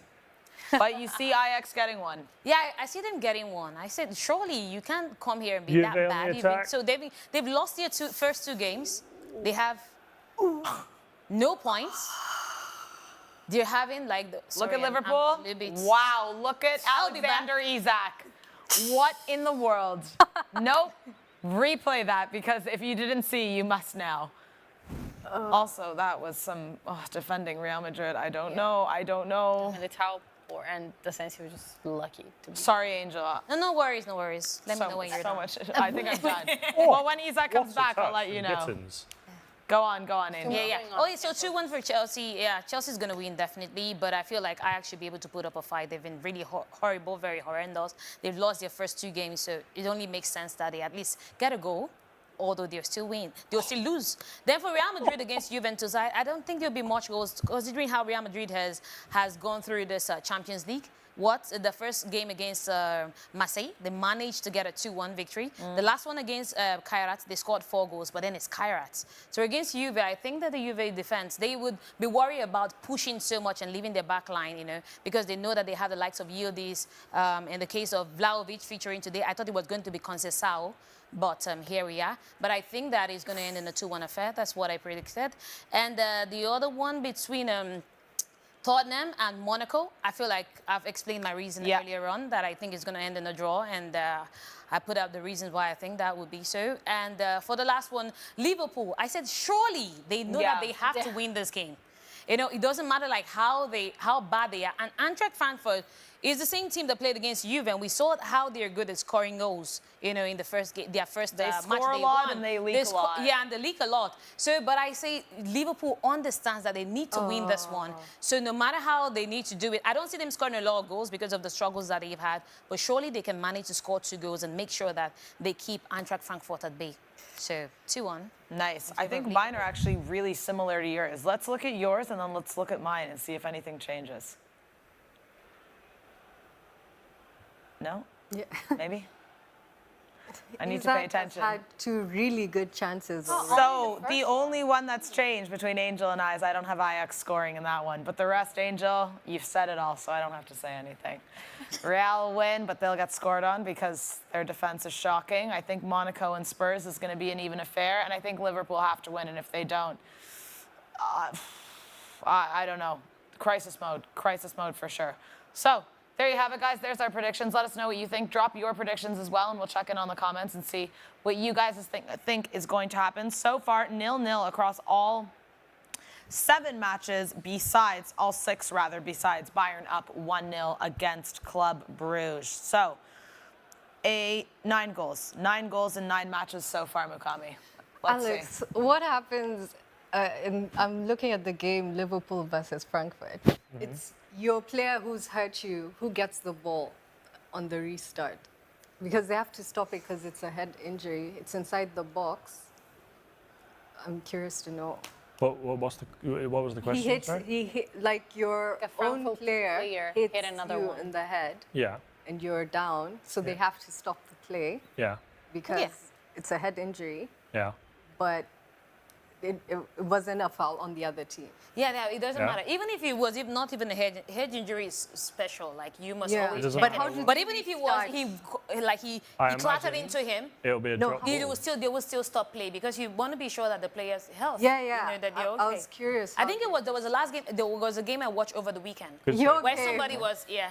But you see Ajax getting one. Yeah, I see them getting one. I said, surely you can't come here and be Juve that on the bad. attack. So they've lost their first 2 games. They have no points. They're having like the. Look sorry, at Liverpool. I'm a little bit- Wow, look at I'll be back. Alexander Isak. What in the world? Nope. Replay that because if you didn't see, you must now. Also, that was some defending Real Madrid. I don't know. And the towel and the sense he was just lucky to be. Sorry, Angel. No worries. Let me know when you're done. much. I think I'm done. Well, when Isak comes What a back, I'll touch let you from know. Gittins. Go on, Angel. Yeah. Oh, so 2-1 for Chelsea. Yeah, Chelsea's going to win definitely, but I feel like Ajax should be able to put up a fight. They've been really horrible, very horrendous. They've lost their first 2 games, so it only makes sense that they at least get a goal, although they'll still win. They'll still lose. Then for Real Madrid against Juventus, I don't think there'll be much goals, considering how Real Madrid has gone through this Champions League. The first game against Marseille, they managed to get a 2-1 victory. The last one against Kairat, they scored 4 goals, but then it's Kairat. So against Juve, I think that the Juve defense, they would be worried about pushing so much and leaving their back line, because they know that they have the likes of Yildiz. In the case of Vlahovic featuring today, I thought it was going to be Conceição. But here we are. But I think that is going to end in a 2-1 affair. That's what I predicted. And the other one between Tottenham and Monaco, I feel like I've explained my reason earlier on that I think it's going to end in a draw. And I put up the reasons why I think that would be so. And for the last one, Liverpool, I said surely they know that they have to win this game. It doesn't matter like how bad they are. And Eintracht Frankfurt, it's the same team that played against Juve, and we saw how they're good at scoring goals. You know, in the first game, their first They match score a they lot won. and they leak a lot. Yeah, and they leak a lot. So, but I say Liverpool understands that they need to win this one. So no matter how they need to do it, I don't see them scoring a lot of goals because of the struggles that they've had. But surely they can manage to score 2 goals and make sure that they keep Eintracht Frankfurt at bay. So 2-1. Nice. I think mine are actually really similar to yours. Let's look at yours and then let's look at mine and see if anything changes. No? Yeah. Maybe? I need to pay attention. Had 2 really good chances. So the only one that's changed between Angel and I is I don't have Ajax scoring in that one. But the rest, Angel, you've said it all, so I don't have to say anything. Real will win, but they'll get scored on because their defense is shocking. I think Monaco and Spurs is going to be an even affair, and I think Liverpool have to win, and if they don't, I don't know. Crisis mode for sure. So there you have it, guys. There's our predictions. Let us know what you think. Drop your predictions as well, and we'll check in on the comments and see what you guys think is going to happen. So far, 0-0 across all 7 matches, besides besides Bayern up 1-0 against Club Brugge. So 9 goals. 9 goals in 9 matches so far, Mukami. Let's Alex, see. what happens? I'm looking at the game Liverpool versus Frankfurt. It's your player who's hurt you, who gets the ball on the restart. Because they have to stop it because it's a head injury. It's inside the box. I'm curious to know. What was the question? He hit like your A own Frankfurt player player hits hit another you one. in the head, Yeah, and you're down, so they have to stop the play yeah, because it's a head injury. yeah. But it wasn't a foul on the other team. Yeah, it doesn't Yeah. matter. Even if it was not even a head injury is special. Like you must Yeah. always. It doesn't check matter. it. How did But you even if it restart? was he I clattered imagine- into him, It'll be a No, drop how- ball. they will still stop play because you want to be sure that the player's health. Yeah, You yeah. know, that they're I okay. was curious. I think there was a last game. There was a game I watched over the weekend Good You're save. where okay. somebody was yeah.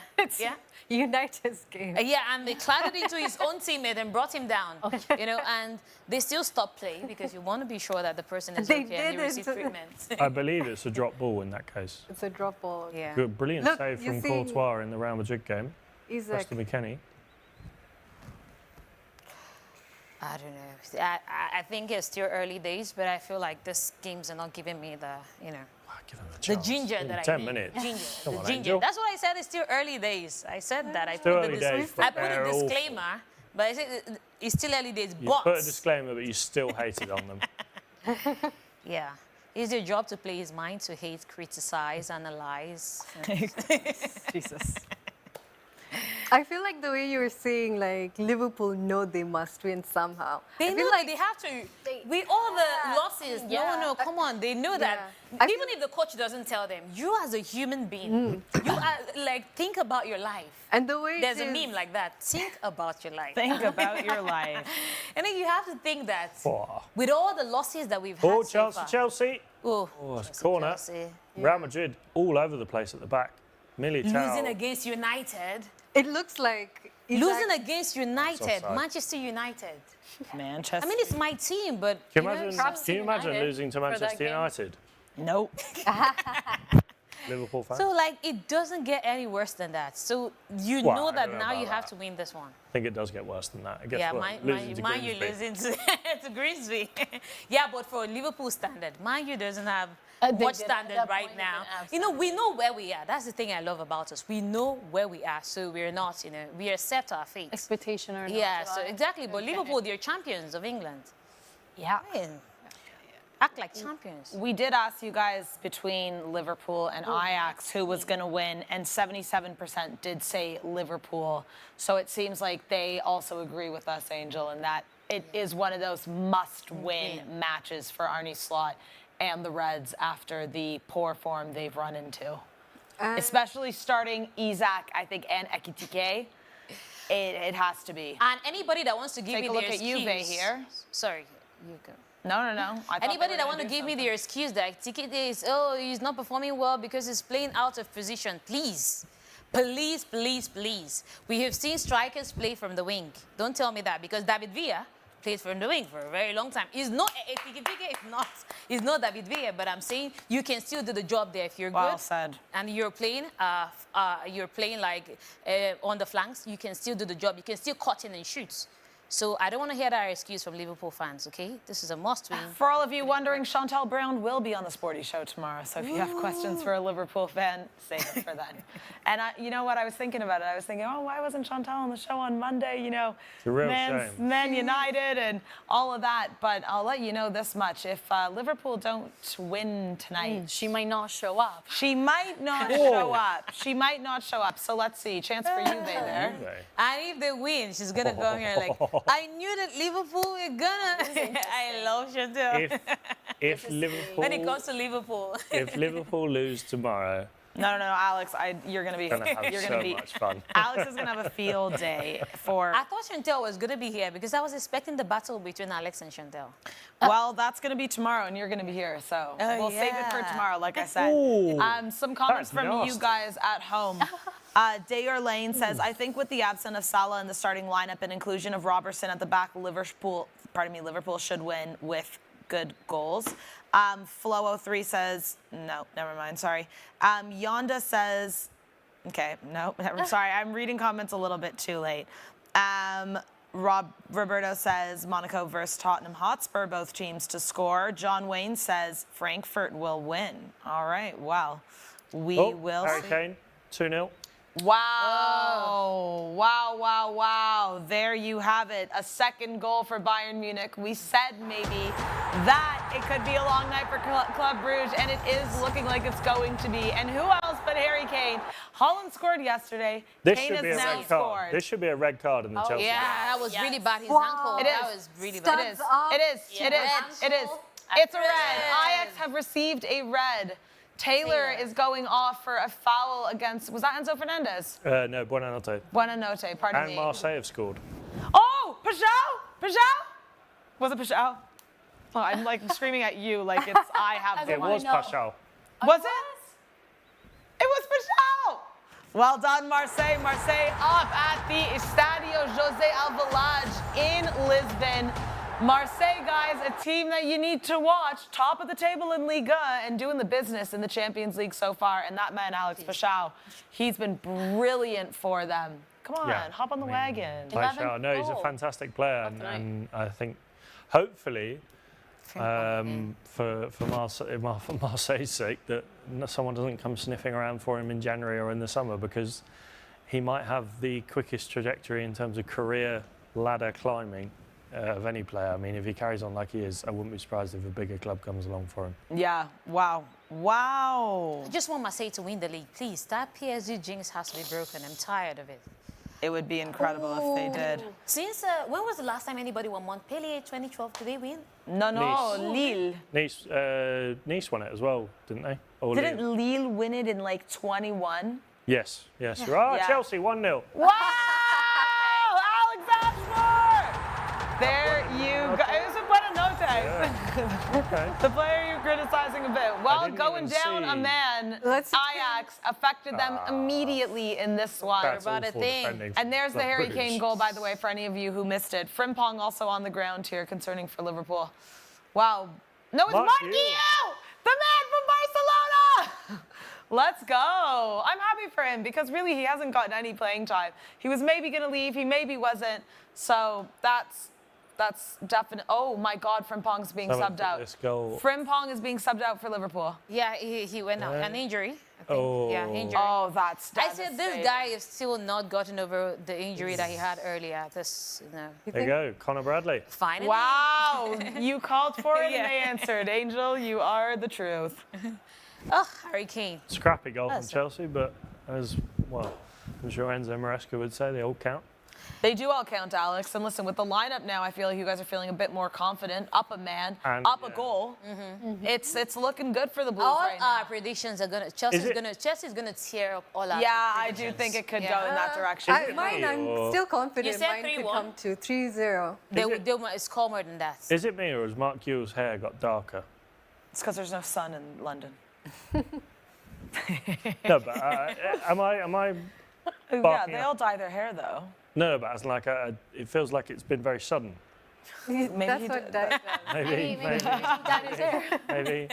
United's game. Yeah, and they clattered into his own teammate and brought him down. You know, and they still stopped play because you want to be sure that the person is They okay and they didn't. receive treatment. I believe it's a drop ball in that case. It's a drop ball. Yeah. Good, brilliant Look, save you from see- Courtois in the Real Madrid game. Isaac. Preston McKennie. I don't know. I think it's still early days, but I feel like these games are not giving me the, you know, Give him a the chance. ginger In that I 10 need. minutes. Ginger. Come The on, ginger. Angel. That's what I said. It's still early days. I said that. I Still put early the days, but I put a they're awful. disclaimer, but I said it's still early days. You But put a disclaimer, but you still hated on them. yeah, it's your job to play his mind, to hate, criticize, analyze. Jesus. I feel like the way you were saying, like, Liverpool know they must win somehow. They I know feel that they have to. With all the losses, Yeah. no, come on. They know that. I Even if the coach doesn't tell them, you as a human being, you are like, think about your life. And the way There's it a is- meme like that. Think about your life. Think about your life. And then you have to think that Oh, with all the losses that we've had oh so Chelsea, far. Chelsea. Oh, Oh, it's a Chelsea, corner. Chelsea. Real Madrid all over the place at the back. Militao. Losing against United. It looks like Losing against United, offside. Manchester United. Manchester. I mean, it's my team, but Can you you know, imagine, props to can you imagine United losing to for that Manchester game. United? Nope. Liverpool fans? so like it doesn't get any worse than that. So you Well, know I that don't know now you about have that. to win this one. I think it does get worse than that. It gets Yeah, worse. Losing to Man U Grimsby. losing to Grimsby. Yeah, but for Liverpool standard, Man U doesn't have They much did. At standard that right point, they now. didn't have You know, we know where we are. That's the thing I love about us. We know where we are, so we're not, you know, we are set to our fate. Expectation or not. Yeah, so exactly. But Liverpool, they're champions of England. Yeah. Man, act like champions. We did ask you guys between Liverpool and Ajax who was going to win, and 77% did say Liverpool. So it seems like they also agree with us, Angel, in that it is one of those must-win matches for Arne Slot and the Reds after the poor form they've run into. Especially starting Isak, I think, and Ekitike. It has to be. And anybody that wants to give Take me a look their at Juve excuse, here. Sorry, you go. No. I thought they Anybody were that gonna want to do give me something. their excuse that Tikete is, oh, he's not performing well because he's playing out of position, please. Please. We have seen strikers play from the wing. Don't tell me that, because David Villa played for the wing for a very long time. He's not he's not David Villa, but I'm saying you can still do the job there if you're Well good. said. And you're playing like on the flanks. You can still do the job. You can still cut in and shoot. So I don't want to hear that excuse from Liverpool fans, okay? This is a must-win. For all of you wondering, Chantal Brown will be on the Sporty Show tomorrow. So if you have questions for a Liverpool fan, save it for then. And you know what? I was thinking about it. I was thinking, oh, why wasn't Chantal on the show on Monday? You know, It's a real shame. Man United and all of that. But I'll let you know this much. If Liverpool don't win tonight, She might not show up. she might not show up. She might not show up. So let's see. Chance for Juve there. And if they win, she's going to go here like, I knew that Liverpool were gonna. I love Chantal. If Liverpool, When it comes to Liverpool. if Liverpool lose tomorrow, No, Alex. You're gonna be. gonna have You're so gonna be. much fun. Alex is gonna have a field day for. I thought Chantal was going to be here because I was expecting the battle between Alex and Chantal. Well, that's going to be tomorrow, and you're going to be here. So we'll save it for yeah. tomorrow, like I said. Ooh, Some comments that's from you nasty. guys at home. Dayor Lane says, I think with the absence of Salah in the starting lineup and inclusion of Robertson at the back, Liverpool should win with good goals. Flo03 says, no, never mind, sorry. Yonda says, okay, no, sorry, I'm reading comments a little bit too late. Roberto says Monaco versus Tottenham Hotspur, both teams to score. John Wayne says Frankfurt will win. All right, well, we will Harry see. Kane, 2-0. Wow. Wow. There you have it. A second goal for Bayern Munich. We said maybe that it could be a long night for Club Brugge, and it is looking like it's going to be. And who else but Harry Kane? Holland scored yesterday. This Kane should be a has now red card. scored. This should be a red card in the Chelsea Yeah, game. that was really bad. His Wow. ankle. It That is. was really Studs bad. It is. up. It is. Yeah. It is. Red. It is. It's a red. Ajax have received a red. Taylor is going off for a foul against, was that Enzo Fernandez? No, Buonanotte. Buonanotte, pardon And me. Marseille have scored. Oh, Pajot? Was it Pajot? Oh, I'm like screaming at you like it's I have the It one. was Paschal. Was it? It was Pajot. Well done, Marseille. Marseille up at the Estadio José Alvalade in Lisbon. Marseille, guys, a team that you need to watch. Top of the table in Liga and doing the business in the Champions League so far. And that man, Alex Paschal, he's been brilliant for them. Come on, hop on the wagon. Paschal, no, he's a fantastic player. And I think, hopefully, for Marseille's sake, that someone doesn't come sniffing around for him in January or in the summer, because he might have the quickest trajectory in terms of career ladder climbing of any player. I mean, if he carries on like he is, I wouldn't be surprised if a bigger club comes along for him. Yeah, wow. I just want Marseille to win the league, please. That PSG jinx has to be broken. I'm tired of it. It would be incredible if they did. Since when was the last time anybody won Montpellier 2012? Did they win? No, Lille. Nice won it as well, didn't they? Or Didn't Lille? Lille win it in like 21? Yes. Right, Yeah. Chelsea 1-0. Wow! Alex Ashford! There you go. It was a Buonanotte. Okay. The player you're criticizing a bit. Well, didn't going even down a see. man, Let's- Ajax affected them immediately in this one. That's about a awful thing. defending And there's the from Harry Bruges. Kane goal, by the way, for any of you who missed it. Frimpong also on the ground here, concerning for Liverpool. Wow. No, it's Mark Mark Hughes. Hughes, the man from Barcelona. Let's go. I'm happy for him because really he hasn't gotten any playing time. He was maybe going to leave. He maybe wasn't. So that's definite. Oh, my God, Frimpong's being Someone subbed put out. this goal- Frimpong is being subbed out for Liverpool. Yeah, he went out. An injury, I think. Oh. Yeah, injury. Oh, that's I said this devastating. guy is still not gotten over the injury that he had earlier. There you go, Conor Bradley. Finally. Wow, you called for it Yeah. and they answered. Angel, you are the truth. Oh, Harry Kane. Scrappy goal from That's- Chelsea, but as well, I'm sure Enzo Maresca would say, they all count. They do all count, Alex. And listen, with the lineup now, I feel like you guys are feeling a bit more confident. Up a man, And, up a yeah. goal. It's looking good for the Blues All right now. our predictions are Chelsea's gonna tear up all our Yeah, I do predictions. think it could Yeah. go in that direction. Is it Mine, me, I'm or- still confident. You said Mine could 3-1? come to 3-0. They might score more than that. Is it me, or has Mark Hughes' hair got darker? It's because there's no sun in London. No, but am I? Yeah, Barking they up. all dye their hair, though. No, but as like it feels like it's been very sudden. Maybe That's he what did. that Maybe. Maybe.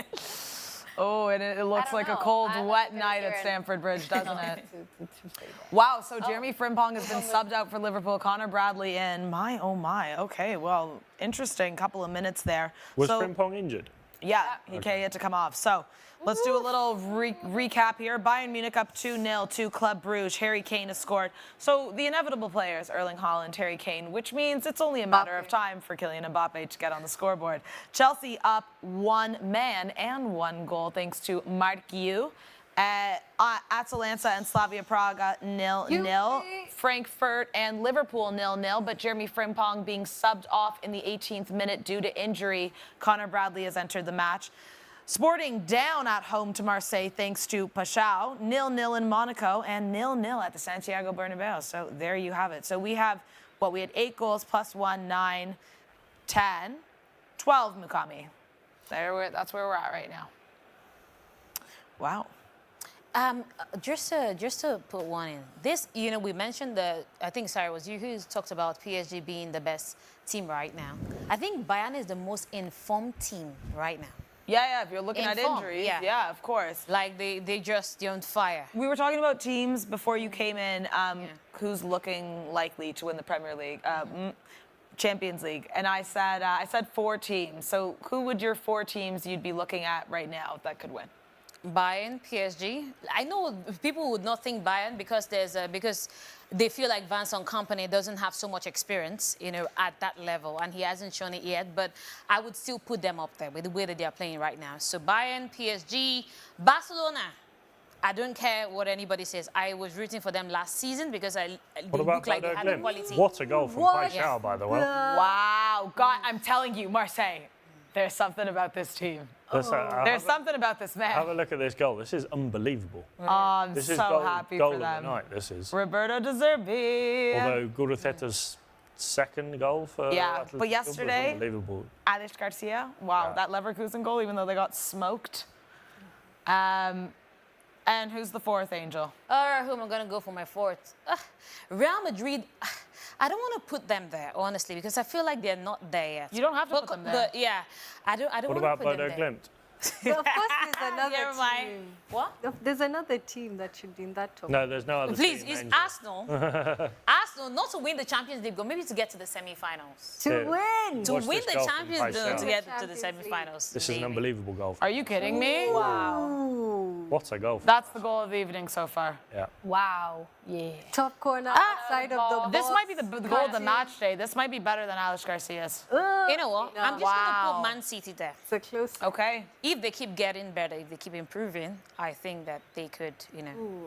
Oh, and it looks don't like a know. cold, I'm not wet gonna night say at it. Stamford Bridge, doesn't it? to say that. Wow, so Jeremy Frimpong has been subbed out for Liverpool. Connor Bradley in. My, oh my. Okay, well, interesting couple of minutes there. Was so, Frimpong injured? Yeah, he had to come off. So let's do a little recap here. Bayern Munich up 2-0 to Club Brugge. Harry Kane has scored. So the inevitable players, Erling Haaland, Harry Kane, which means it's only a matter of time for Kylian Mbappe to get on the scoreboard. Chelsea up 1 man and 1 goal thanks to Marquiu. Atalanta and Slavia Praga 0-0. Frankfurt and Liverpool 0-0, but Jeremy Frimpong being subbed off in the 18th minute due to injury. Connor Bradley has entered the match. Sporting down at home to Marseille thanks to Pashao. 0-0 in Monaco and 0-0 at the Santiago Bernabéu. So there you have it. So we have, we had 8 goals plus 1, 9, 10, 12 Mukami. That's where we're at right now. Wow. Just to put one in. This, we mentioned I think Sara was you who talked about PSG being the best team right now. I think Bayern is the most informed team right now. Yeah, if you're looking at Informed, injuries, yeah. yeah, of course. Like they're on fire. We were talking about teams before you came in, who's looking likely to win the Premier League, Champions League, and I said 4 teams. So who would your 4 teams you'd be looking at right now that could win? Bayern, PSG. I know people would not think Bayern because because they feel like Vincent Kompany doesn't have so much experience, at that level, and he hasn't shown it yet. But I would still put them up there with the way that they are playing right now. So Bayern, PSG, Barcelona. I don't care what anybody says. I was rooting for them last season because they look like they had the quality. What a goal from Pashao, by the way. Wow, God, I'm telling you, Marseille, there's something about this team. There's something about this man. Have a look at this goal. This is unbelievable. Oh, I'm This so is goal, happy goal for of them. the night, this is. Roberto De Zerbi. Although Guruceta's second goal for Yeah, Atletico but yesterday, was unbelievable. Alex Garcia, wow, that Leverkusen goal, even though they got smoked. And who's the 4th, Angel? Who am I going to go for my 4th? Real Madrid, I don't want to put them there, honestly, because I feel like they're not there yet. You don't have to put them there. But yeah, I don't What want about to put them Bodo there. Glimt? Of course, there's another Never mind. team. What? There's another team that should be in that top. No, there's no other Please, team. it's Angel. Arsenal. Arsenal, not to win the Champions League, but maybe to get to the semi-finals. To Yeah. win! To Watch win this the goal from Champions League, Pashao. to get to the Champions semi-finals. This is an maybe. unbelievable goal. Are you kidding me? Wow. What a goal. That's the goal of the evening so far. Yeah. Wow. Yeah. Top corner outside of the box. This might be the goal of the match day. This might be better than Alex Garcia's. You know what? I'm just going to Wow. put Man City there. It's a close. Okay. If they keep getting better, if they keep improving, I think that they could,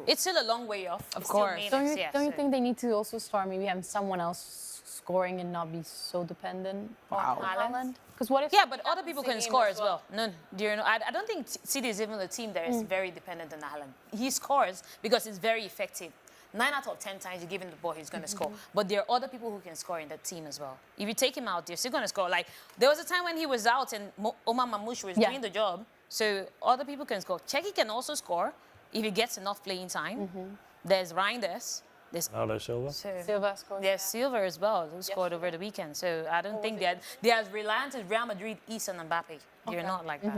It's still a long way off. Of course. Don't you think they need to also start maybe having someone else scoring and not be so dependent on Haaland? Because what if? Yeah, but other people can score as well. No, I don't think City is even a team that is very dependent on Haaland. He scores because he's very effective. 9 out of 10 times you give him the ball, he's going to score. But there are other people who can score in that team as well. If you take him out, you're still going to score. Like, there was a time when he was out and Omar Mamouche was doing the job. So other people can score. Cheki can also score if he gets enough playing time. There's Reinders. There's Silva. Silva scored. There's Silva as well, who scored over the weekend. So I don't think they're as reliant as Real Madrid is on Mbappe. They're not like that.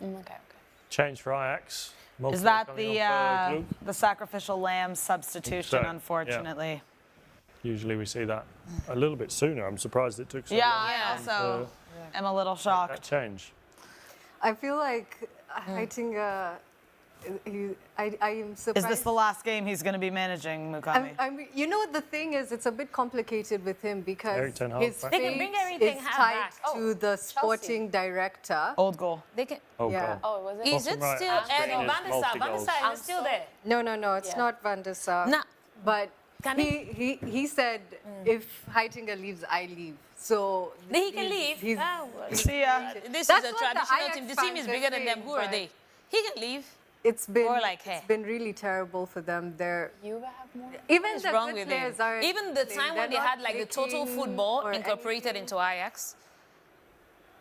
Okay. Change for Ajax. Is that Coming off, Luke? the sacrificial lamb substitution, So, unfortunately? Usually we see that a little bit sooner. I'm surprised it took so Yeah, long. I also am a little That shocked. change. I feel like Heitinga, I am surprised. Is this the last game he's going to be managing, Mukami? You know, the thing is, it's a bit complicated with him because Eric Ten Hag his back. They can bring fate Eric Ten is Hag tied back. to the sporting director. Old goal. They can. Oh, Yeah. God. Oh, was it? Is Bottom it right, still Aston Eddie is Van der Sar? Van der multi-goals. Sar is still there. No, it's not Van der Sar. Nah. But Can he said, if Heitinga leaves, I leave. So Then he can leave. he's- See ya. This That's is a what the traditional Ajax team. The team is fans are bigger than them. saying, Who are but- they? He can leave. It's been Or like her. it's been really terrible for them. They're Juve have more. even What's the wrong good with players it? are Even the time when they had like the total football incorporated into Ajax,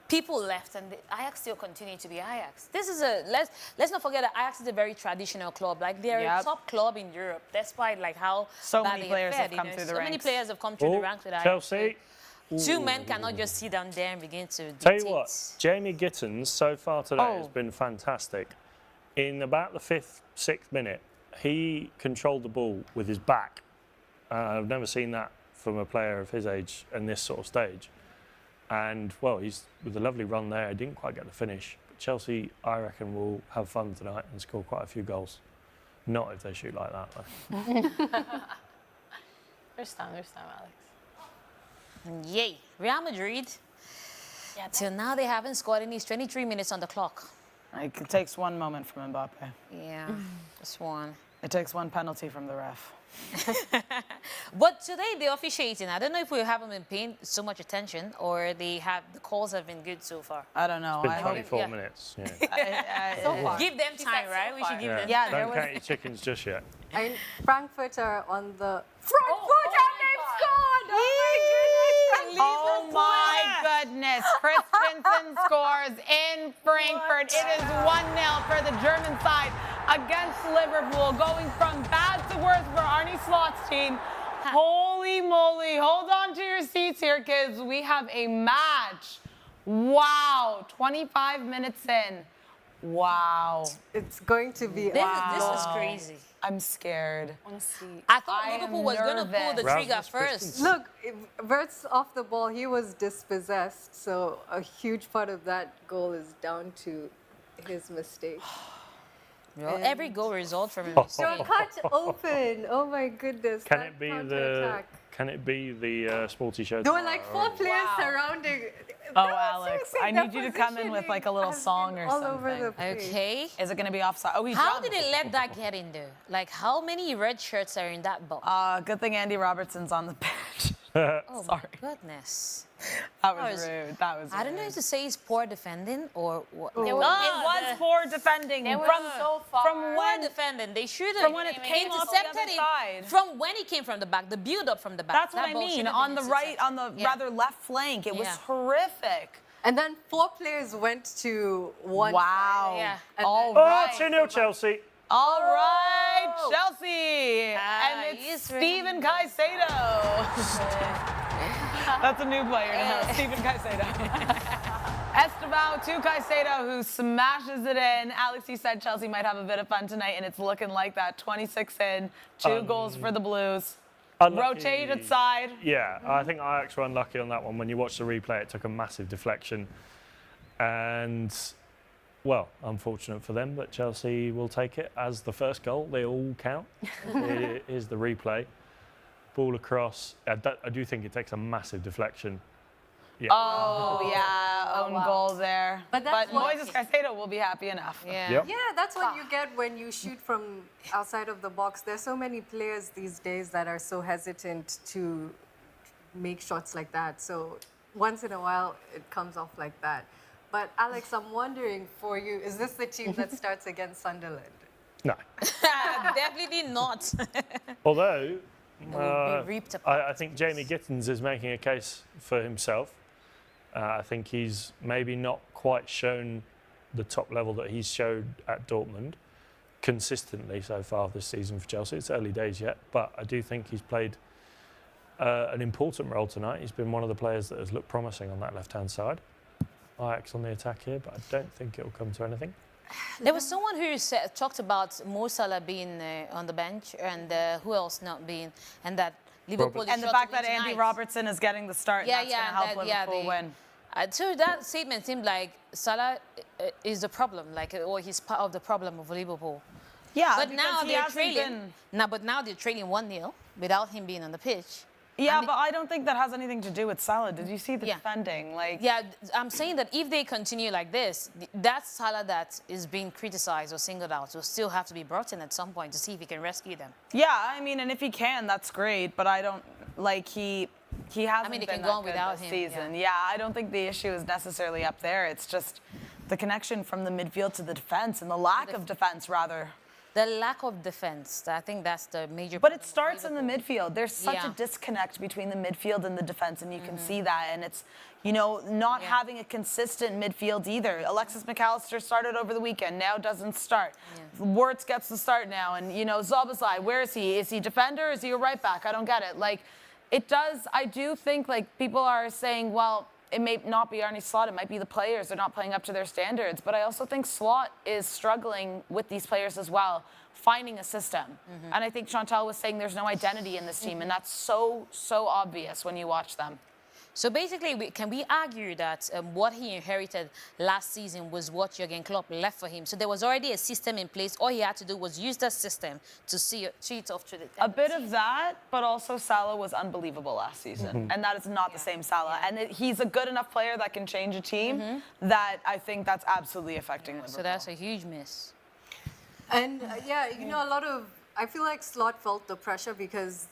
people left and the Ajax still continued to be Ajax. This is let's not forget that Ajax is a very traditional club. Like they're a top club in Europe. Despite like how So bad many they players fared, have come through the so many ranks. players have come through the Oh, ranks with Ajax. Chelsea. Two men cannot just sit down there and begin to dictate. Tell you what, Jamie Gittens so far today has been fantastic. In about the 5th, 6th minute, he controlled the ball with his back. I've never seen that from a player of his age in this sort of stage. And, well, he's with a lovely run there. He didn't quite get the finish. But Chelsea, I reckon, will have fun tonight and score quite a few goals. Not if they shoot like that, though. There's time, Alex. Yay. Real Madrid, till now they haven't scored any. It's 23 minutes on the clock. It takes one moment from Mbappe. Yeah, just one. It takes one penalty from the ref. But today they're officiating. I don't know if we haven't been paying so much attention or the calls have been good so far. I don't know. It's been 24 minutes. Yeah. So far. Give them time, right? We should give them Yeah, Don't count your chickens just yet. And Frankfurt are on the front foot and they've scored! Oh my goodness. Christensen scores in Frankfurt. It is 1-0 for the German side against Liverpool, going from bad to worse for Arne Slot's team. Holy moly. Hold on to your seats here, kids. We have a match. Wow. 25 minutes in. Wow. It's going to be This is crazy. I'm scared. I thought I am Liverpool was going to pull the nervous. trigger first. Look, Verts off the ball, he was dispossessed, so a huge part of that goal is down to his mistake. Well, every goal results from a You're mistake. cut open. Oh my goodness. Can that it be the counter-attack. Can it be the Sporty Show? There were like 4 tomorrow? players surrounding. Oh, No, Alex, seriously, I their need you to come in with like a little positioning song has or been all something. over the place. Okay. Is it going to be offside? Oh, he How jumped. did it let that get in there? Like, how many red shirts are in that box? Good thing Andy Robertson's on the bench. Oh, sorry. my goodness. That was rude. That was I don't know rude. if to say it's poor defending or what. It was poor defending. They were From so far. From Poor when defending. They should have From when it came off the intercepted other it side. from when it came from the back, the build up from the back. That's what That I ball mean. should have On been the right, intercepted. on the Yeah. rather left flank, it was Yeah. horrific. And then 4 players went to one Wow. side. Yeah. And All then- right. 2-0 Chelsea. All right, Chelsea. Ah, and he's it's Steven Caicedo. That's a new player now, Steven Caicedo. Esteban to Caicedo, who smashes it in. Alex, you said Chelsea might have a bit of fun tonight, and it's looking like that. 26 in, 2 goals for the Blues. Unlucky. Rotated side. Yeah, I think Ajax were unlucky on that one. When you watch the replay, it took a massive deflection. And, well, unfortunate for them, but Chelsea will take it as the first goal. They all count. It is the replay. Ball across. I do think it takes a massive deflection. Yeah. Oh, yeah, own goal there. But that's what- Moises Caicedo will be happy enough. Yeah. Yep. Yeah, that's what you get when you shoot from outside of the box. There's so many players these days that are so hesitant to make shots like that. So once in a while, it comes off like that. But Alex, I'm wondering for you, is this the team that starts against Sunderland? No. Definitely not. Although, will be reaped apart. I think Jamie Gittens is making a case for himself. I think he's maybe not quite shown the top level that he's showed at Dortmund consistently so far this season for Chelsea. It's early days yet, but I do think he's played an important role tonight. He's been one of the players that has looked promising on that left-hand side. Ajax on the attack here, but I don't think it will come to anything. There was someone who talked about Mo Salah being on the bench and who else not being, and that Liverpool is And the sure to fact win that Andy tonight. Robertson is getting the start, Yeah, that's going to yeah, help that- yeah, Liverpool win. So that statement seemed like Salah is the problem, or he's part of the problem of Liverpool. Yeah, But because now he they're hasn't trailing. been- But now they're trailing 1-0 without him being on the pitch. Yeah, but I don't think that has anything to do with Salah. Did you see the Yeah. defending? Like, Yeah, I'm saying that if they continue like this, that Salah that is being criticized or singled out will still have to be brought in at some point to see if he can rescue them. yeah, I mean, and if he can, that's great. But I don't like he hasn't they been can that go on good without this him, season. Yeah, I don't think the issue is necessarily up there. It's just the connection from the midfield to the defense and the lack of defense, rather. The lack of defense, I think that's the major But problem it starts with in the Liverpool. midfield. There's such Yeah. a disconnect between the midfield and the defense, and you can see that. And it's, not having a consistent midfield either. Alexis McAllister started over the weekend, now doesn't start. Wirtz gets the start now, and Szoboszlai, where is he? Is he defender? Is he a right back? I don't get it. Like, It does. I do think like people are saying, well, it may not be Arne Slot, it might be the players. They're not playing up to their standards. But I also think Slot is struggling with these players as well, finding a system. And I think Chantal was saying there's no identity in this team, and that's so obvious when you watch them. So basically, can we argue that what he inherited last season was what Jurgen Klopp left for him? So there was already a system in place. All he had to do was use that system to see it off to the A bit of that, but also Salah was unbelievable last season. And that is not the same Salah. And he's a good enough player that can change a team that I think that's absolutely affecting Liverpool. So that's a huge miss. And yeah, you know, I feel like Slot felt the pressure because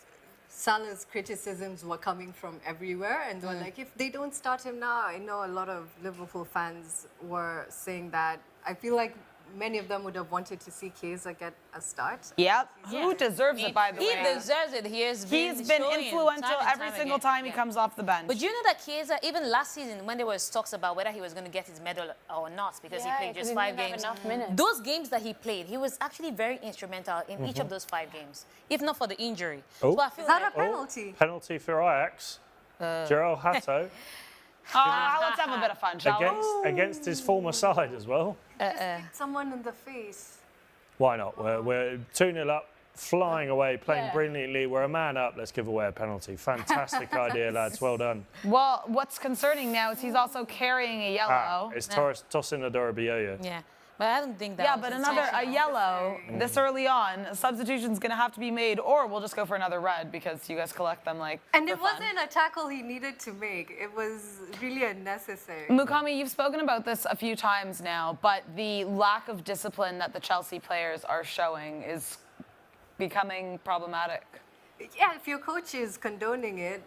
Salah's criticisms were coming from everywhere, and they were like, if they don't start him now, I know a lot of Liverpool fans were saying that. I feel like many of them would have wanted to see Chiesa get a start. Yep. Who deserves it, by the way? He deserves it. He's been influential every single time he comes off the bench. But you know that Chiesa, even last season, when there was talks about whether he was going to get his medal or not, because he played just 5 games. Those games that he played, he was actually very instrumental in each of those 5 games, if not for the injury. Oh. So I feel Is that a penalty? Penalty for Ajax. Gerald Hatto. Let's have a bit of fun, shall we? Against his former side as well. Just kicked someone in the face. Why not? We're 2-0 up, flying away, playing brilliantly. We're a man up. Let's give away a penalty. Fantastic idea, lads. Well done. Well, what's concerning now is he's also carrying a yellow. It's tossing the Dorabioyo. Yeah. But I don't think that. Yeah, but a yellow this early on, a substitution's going to have to be made, or we'll just go for another red because you guys collect them like. And it wasn't a tackle he needed to make. It was really unnecessary. Mukami, you've spoken about this a few times now, but the lack of discipline that the Chelsea players are showing is becoming problematic. Yeah, if your coach is condoning it,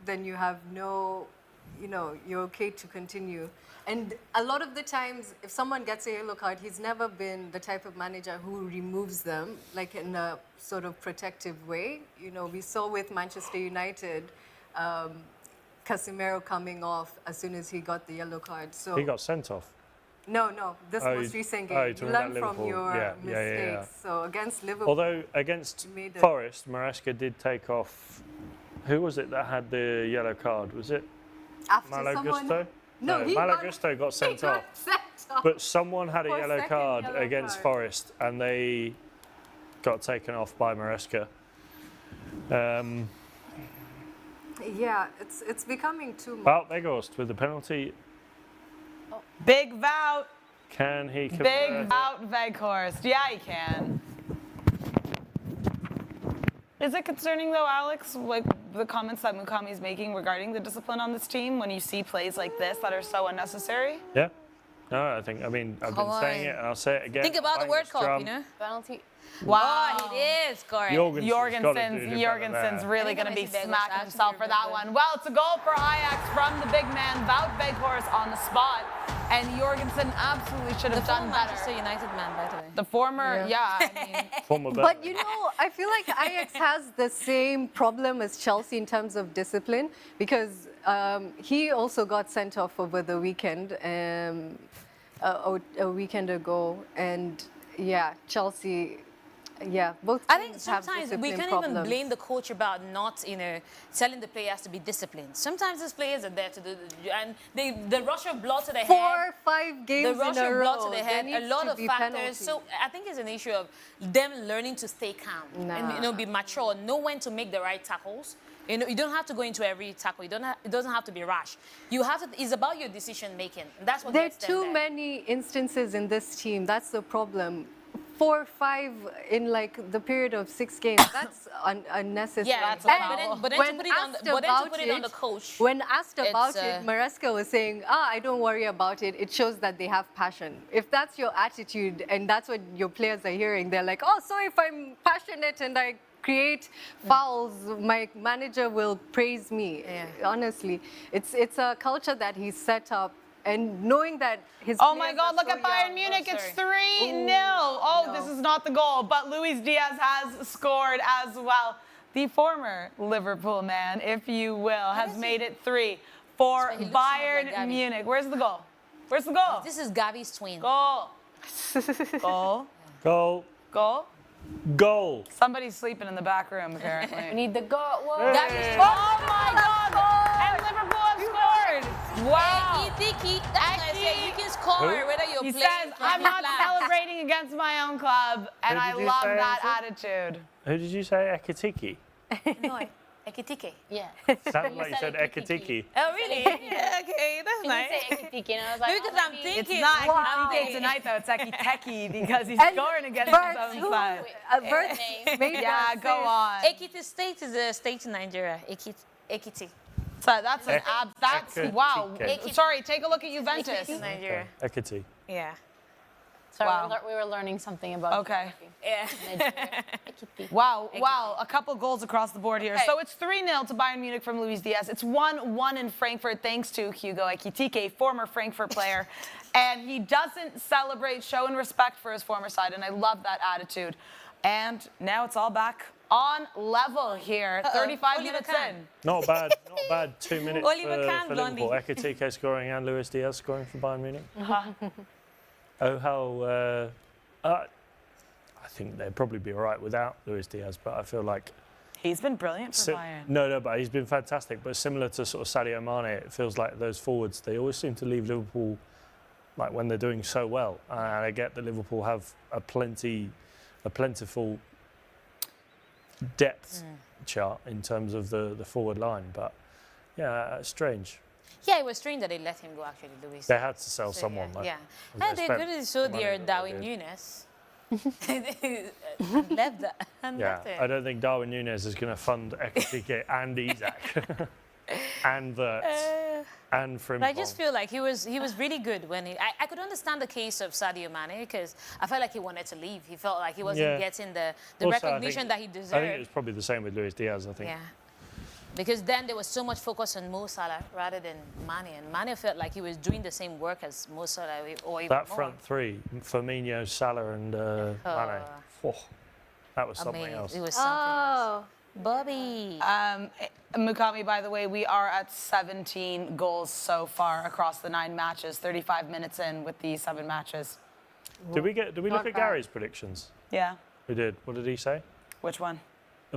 then you have no, you're okay to continue. And a lot of the times, if someone gets a yellow card, he's never been the type of manager who removes them, like in a sort of protective way. We saw with Manchester United, Casemiro coming off as soon as he got the yellow card. So He got sent off. No, this most recent game. You learn from your mistakes. So against Liverpool. Although against Forest, Maresca did take off. Who was it that had the yellow card? Was it Malo Gusto? No, Malo Gusto got sent off. But someone had a yellow card against Forest, and they got taken off by Maresca. Yeah, it's becoming too much. Wout Weghorst with the penalty. Big Wout. Can he convert? Big Wout Weghorst. Yeah, he can. Is it concerning, though, Alex, like the comments that Mukami is making regarding the discipline on this team when you see plays like this that are so unnecessary? Yeah. No, I've been saying it, and I'll say it again. Think about the World Cup, Penalty. Wow. Oh, it is, correct. Jorgensen's really going to be smacking himself for that one. Well, it's a goal for Ajax from the big man, Wout Weghorst on the spot. And Jorgensen absolutely should have done better. Manchester United man, by the way. The former, former But I feel like Ajax has the same problem as Chelsea in terms of discipline, because he also got sent off over the weekend, a weekend ago. And yeah, Chelsea. Yeah, both teams I think have sometimes we discipline can't problems. even blame the coach about not, telling the players to be disciplined. Sometimes these players are there to do, and the rush of blood to the head. 4 or 5 games the rush in a of row. blood to the head, a lot of factors. Penalties. So I think it's an issue of them learning to stay calm and be mature, know when to make the right tackles. You don't have to go into every tackle. It doesn't have to be rash. You have to. It's about your decision making. That's what. There are gets them too there. many instances in this team. That's the problem. 4 or 5 in the period of 6 games. That's unnecessary. Yeah, that's but then to put it on the coach. When asked about it, Maresca was saying, I don't worry about it. It shows that they have passion. If that's your attitude and that's what your players are hearing, they're like, so if I'm passionate and I create fouls, my manager will praise me. Yeah. Honestly, it's a culture that he's set up. And knowing that his my God, look at Bayern Munich. It's 3-0. No. This is not the goal, but Luis Diaz has scored as well. The former Liverpool man, if you will, has made it 3 for Bayern Munich. Where's the goal? Where's the goal? This is Gavi's twin. Goal. Goal. Goal. Goal. Goal. Somebody's sleeping in the back room, apparently. We need the goal. Whoa. That is Oh my God! And Liverpool have scored. Wow. Tiki. That's why I say you can score Who? whether you're He playing says, from I'm not flat." celebrating against my own club, and Who I did you love say, that Anson? attitude. Who did you say? Ekitiki? No, Ekitike. Yeah. Sounded like you said said Ekitiki. Oh, really? Yeah, okay, that's You nice. say ekitiki, and I was like, Because oh, I'm maybe- thinking. It's not Wow. Ekitike tonight, though. It's Ekiteki because he's And scoring against Bert, his own side. Bert made Yeah, that go assist. on. Ekiti State is a state in Nigeria. Ekiti. So that's an that's wow. Ekitike. Sorry, take a look at Juventus. In Nigeria. Ekiti. Yeah. Sorry, Wow. we were learning something about. Okay. Yeah. Ekitiki. Wow, wow, a couple goals across the board here. Okay. So it's 3-0 to Bayern Munich from Luis Diaz. It's 1-1 in Frankfurt thanks to Hugo Ekitike, former Frankfurt player. And he doesn't celebrate, showing respect for his former side, and I love that attitude. And now it's all back on level here, 35 Oliver minutes Kahn. in. Not bad. Not bad. 2 minutes Oliver Kahn, for Blondie. Liverpool. Ekitike scoring and Luis Diaz scoring for Bayern Munich. Oh, how... I think they'd probably be all right without Luis Diaz, but I feel like... He's been brilliant for Bayern. No, but he's been fantastic. But similar to sort of Sadio Mane, it feels like those forwards, they always seem to leave Liverpool, like when they're doing so well. And I get that Liverpool have a plentiful depth chart in terms of the forward line. But yeah, strange. Yeah, it was strange that they let him go, actually, Luis. They had to sell So, someone. Yeah. Like, And they spent could have showed the money their that they Darwin did. Nunes. And left that. And Yeah, left it. I don't think Darwin Núñez is going to fund Ekitike and Isak and Wirtz and Frimpong. But I just feel like he was really good when I could understand the case of Sadio Mane because I felt like he wanted to leave. He felt like he wasn't getting the Also, recognition that he deserved. I think it was probably the same with Luis Diaz, I think. Yeah. Because then there was so much focus on Mo Salah rather than Mane. And Mane felt like he was doing the same work as Mo Salah or even That more. front three, Firmino, Salah and Mane. Oh, that was something Amazing. else. It was something else. Bobby. Mukami, by the way, we are at 17 goals so far across the 9 matches, 35 minutes in with the 7 matches. Did we look at bad. Gary's predictions? Yeah. We did. What did he say? Which one?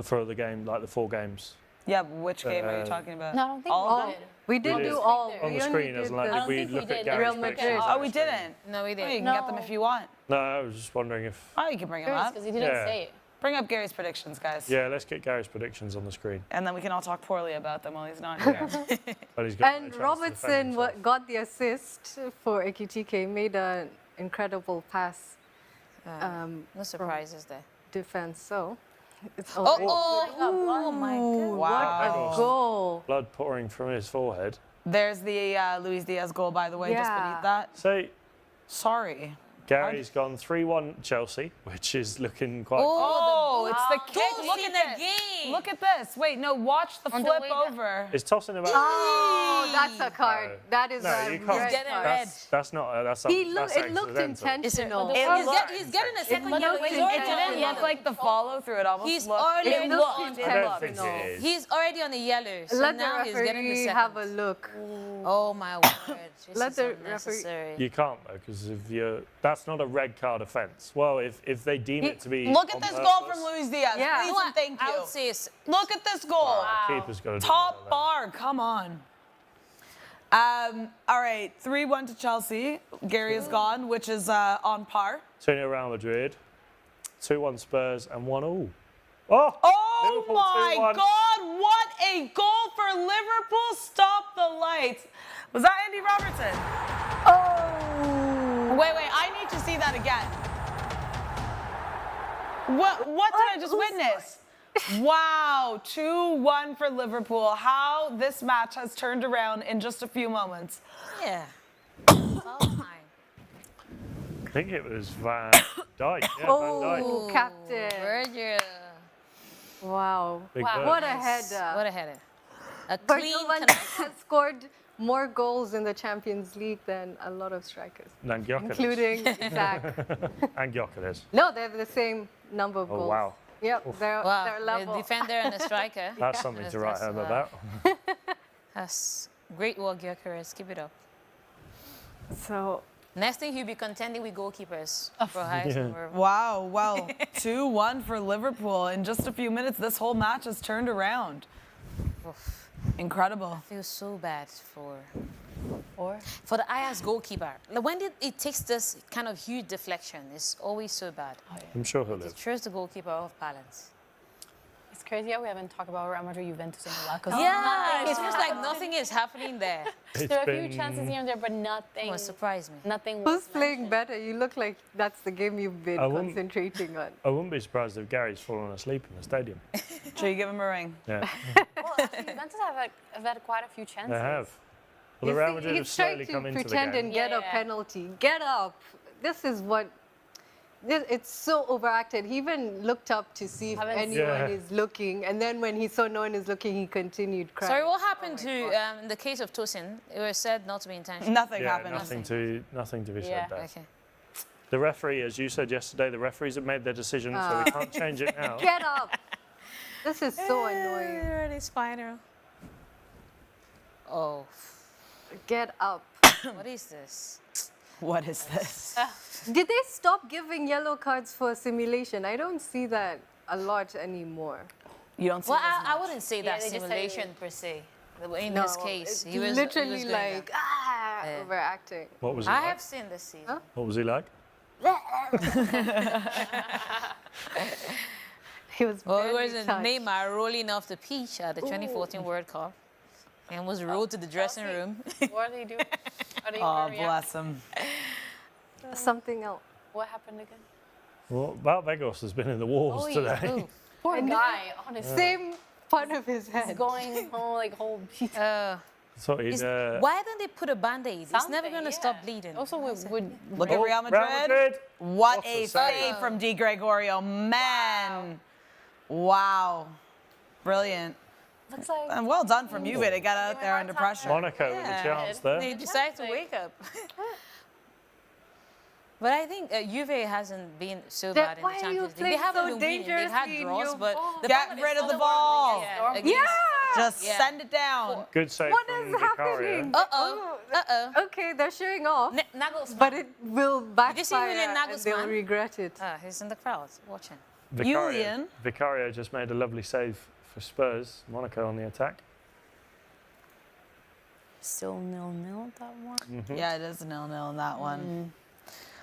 For the game, like the 4 games. Yeah, which game are you talking about? No, I don't think All of we them? did. We did did. do all. On we the only screen, as did like, the- did we think we look did. at Gary's Real Madrid. predictions? Oh, on we the screen? didn't. No, we Oh, did. you can get them if you want. No, I was just wondering if... Oh, you can bring them up. Because he didn't Yeah. say it. Bring up Gary's predictions, guys. Yeah, let's get Gary's predictions on the screen. And then we can all talk poorly about them while he's not here. But he's got no And chance to Robertson defend himself. got the assist for Ekitike, made an incredible pass No surprises there. defense. So it's Oh my God. Wow. a goal. Blood pouring from his forehead. There's the Luis Diaz goal, by the way, just Yeah. beneath that. So Sorry. Gary's gone 3-1 Chelsea, which is looking quite... Oh, it's the kick. Goals Look in at the this. game. Look at this. Wait, no, watch the On the flip way down. over. It's tossing about... Oh, that's a card. No. That is No, a you can't. red Getting card. red. That's not... That's He that's it looked accidental. intentional. He's getting a second yellow. It He's already on didn't a look yellow. like the follow through. It almost He's looked. already It on looked the I don't think intentional. it is. He's already on the yellow. So Let the now he's getting the referee second. have a look. Oh my word. This Let is the unnecessary. You can't, though, because if you're... That's not a red card offence. Well, if they deem it to be... Look at on this purpose, goal from Luis Diaz. Yeah. Please You know and what? thank I you. would say it's Look at this goal. The keeper's got to do Top better bar. Come on. All right, 3-1 to Chelsea. Gary is gone, which is on par. there. 2-0 Real Madrid, 2-1 Spurs, and 1-1. Oh! Oh Liverpool my 2-1. God, what a goal for Liverpool. Stop the lights. Was that Andy Robertson? Oh. Wait, I need to see that again. What did I just witness? Wow, 2-1 for Liverpool. How this match has turned around in just a few moments. yeah. Oh my. I think it was Van Dijk. Yeah, Van Dijk. Oh, captain. Virgil. Wow. Big Wow. bird. What a header. What a header. A Virgil clean van connect. Dijk has scored more goals in the Champions League than a lot of strikers, And Gyökeres. including Isaac. And Gyökeres. No, they have the same number of Oh, goals. wow. Yep, they're Wow. level. A defender and a striker. That's something to write home about. That's great work, Gyökeres. Keep it up. So Next thing, he'll be contending with goalkeepers for highest score. Wow, well, 2-1 for Liverpool. In just a few minutes, this whole match has turned around. Incredible. I feel so bad for the Ajax goalkeeper. Like, when it takes this kind of huge deflection, it's always so bad. I'm sure he'll It live. throws the goalkeeper off balance. It's crazy how we haven't talked about Real Madrid, Juventus, and Monaco. Yeah, it feels like nothing is happening there. There are a few chances here and there, but nothing. What surprised me? Nothing. Who's was playing mentioned. better? You look like that's the game you've been I wouldn't- concentrating on. I wouldn't be surprised if Gary's fallen asleep in the stadium. Should you give him a ring? Yeah, Well, actually, Juventus have had quite a few chances. they have. Well, the You Real see, Madrid have he's trying slowly to come into the pretend game. and get a Yeah. penalty. Get up. This is what. It's so overacted. He even looked up to see if Haven't seen anyone it. is looking, and then when he saw no one is looking, he continued crying. Sorry, what happened to in the case of Tosin? It was said not to be intentional. Nothing Yeah, happened. nothing to be said Yeah. there. Okay. The referee, as you said yesterday, the referees have made their decision, so we can't change it now. Get up. This is so annoying. Really spiral. Oh, Get up. what is this? What is this? Did they stop giving yellow cards for simulation? I don't see that a lot anymore. You don't see Well, it as I much. wouldn't say Yeah, that they just said simulation per se. In No, this case, it's he was literally he was going like there. overacting. What was he I like? have seen this season. Huh? What was he like? He was Well, it barely was touched. Neymar rolling off the pitch at the 2014 World Cup and was rolled to the dressing room. What are they doing? Are they Oh, react- bless him. Something else. What happened again? Well, Valvegos has been in the walls today. Ooh. Poor guy, honestly. Same part of his He's head. going home like whole beat. So he's, Why don't they put a band-aid? It's never Something, going to yeah. stop bleeding. Also, would Look at Real Madrid. What What a a save. save from Di Gregorio. Man. Wow. Brilliant. looks like And well done from Juve to get out there under pressure. Monaco with a chance there. They decide to wake up. But I think Juve hasn't been so bad in the why are you Champions League. They playing haven't so been winning. They've had dangerously in draws, your but ball? the Get problem is rid of the other ball. ones, Yeah. against- Just Yeah. send it down. Good save What from is Vicario. happening? Uh-oh. Okay, they're showing off, Nagelsmann. but it will you see backfire Julian and they'll Nagelsmann? regret it. He's in the crowd watching. Julian. Vicario just made a lovely save for Spurs. Monaco on the attack. still 0-0 that one. Yeah, it is 0-0 in that one.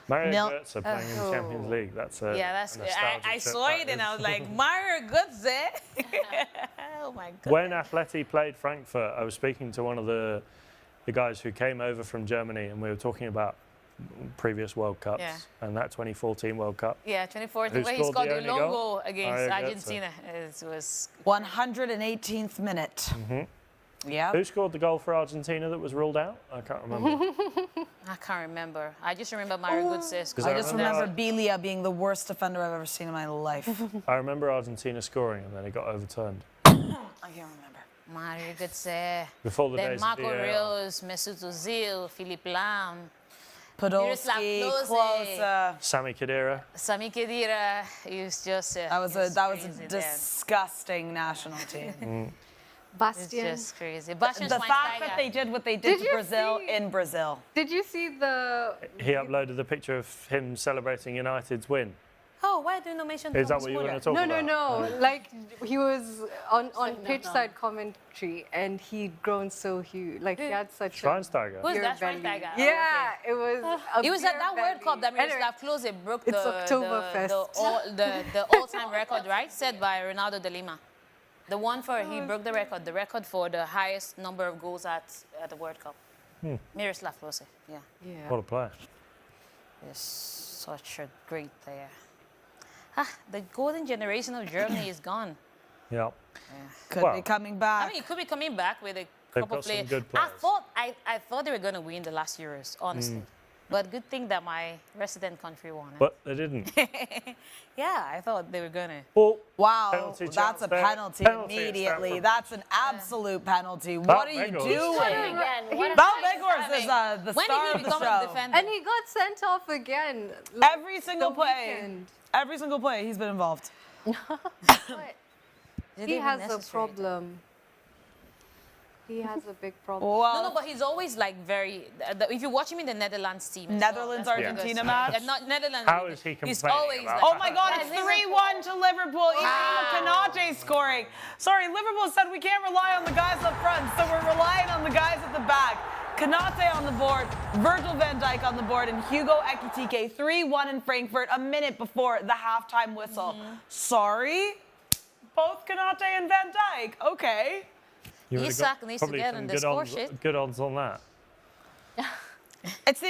Mario Nil- Götze playing in the Champions League. That's a Yeah, that's a good. nostalgic I trip saw back. it and I was like, Mario Götze. Oh my god. When Atleti played Frankfurt, I was speaking to one of the guys who came over from Germany, and we were talking about previous World Cups Yeah. and that 2014 World Cup. Yeah, 2014, Who where he scored scored the the only long goal? goal against Mario Götze. Argentina. It was 118th minute. Yeah. Who scored the goal for Argentina that was ruled out? I can't remember. I can't remember. I just remember Mario Götze. Because I just remember remember- Bilia being the worst defender I've ever seen in my life. I remember Argentina scoring and then it got overturned. I can't remember. Mario Götze. Before the Then days Marco of VAR. Reus, Mesut Ozil, Philippe Lam, Podolski, Miroslav Klose. Klose. Sami Khedira. Sami Khedira. He was just. That was he a crazy then. disgusting national team. It's Bastian, just crazy. Bastian The fact that Schweinsteiger. they did what they did Did to you Brazil see- in Brazil. did you see the? He uploaded the picture of him celebrating United's win. Oh, why do you not mention Is that Thomas what you were Muller? going to talk No, about? no, no. Like he was on no, pitch no. side commentary, and he'd grown so huge. Like he had such a Schweinsteiger. Who's beer that belly. Schweinsteiger? Oh, Yeah, it was. A It was at beer that World Cup that belly. Miroslav Klose broke It's the Oktoberfest. the all-time record, right? Set by Ronaldo de Lima. The one for he broke the record for the highest number of goals at the World Cup. Miroslav Klose, yeah. Yeah. What a player. Is such a great player. The golden generation of Germany is gone. Yeah. Could Well, be coming I back. mean, he could be coming back with a They've couple got some players. good I players. thought they were going to win the last Euros, honestly. But good thing that my resident country won it. But they didn't. Yeah, I thought they were going to. Well, Wow, penalty that's chance a there. penalty Penalty at immediately. Stamford. That's an absolute penalty. What are you Valvegos. doing? Again, what Valvegos is the When star did of he the become a show. defender? And he got sent off again. like, Every single the play, weekend. every single play, he's been involved. Did He even has a necessary? problem. He has a big problem. Well, No, but he's always like very. If you watch him in the Netherlands team, as well, Netherlands that's Argentina because- match. Not Netherlands. How is he He's complaining always about like, Oh my God, it's 3-1 to Liverpool. Ibrahima Konate scoring. Sorry, Liverpool said we can't rely on the guys up front, so we're relying on the guys at the back. Konate on the board, Virgil van Dijk on the board, and Hugo Ekitike 3-1 in Frankfurt a minute before the halftime whistle. Sorry? Both Konate and Van Dijk. Okay. You would've Isak got needs to probably get some in the good score odds- sheet. Good odds on that. It's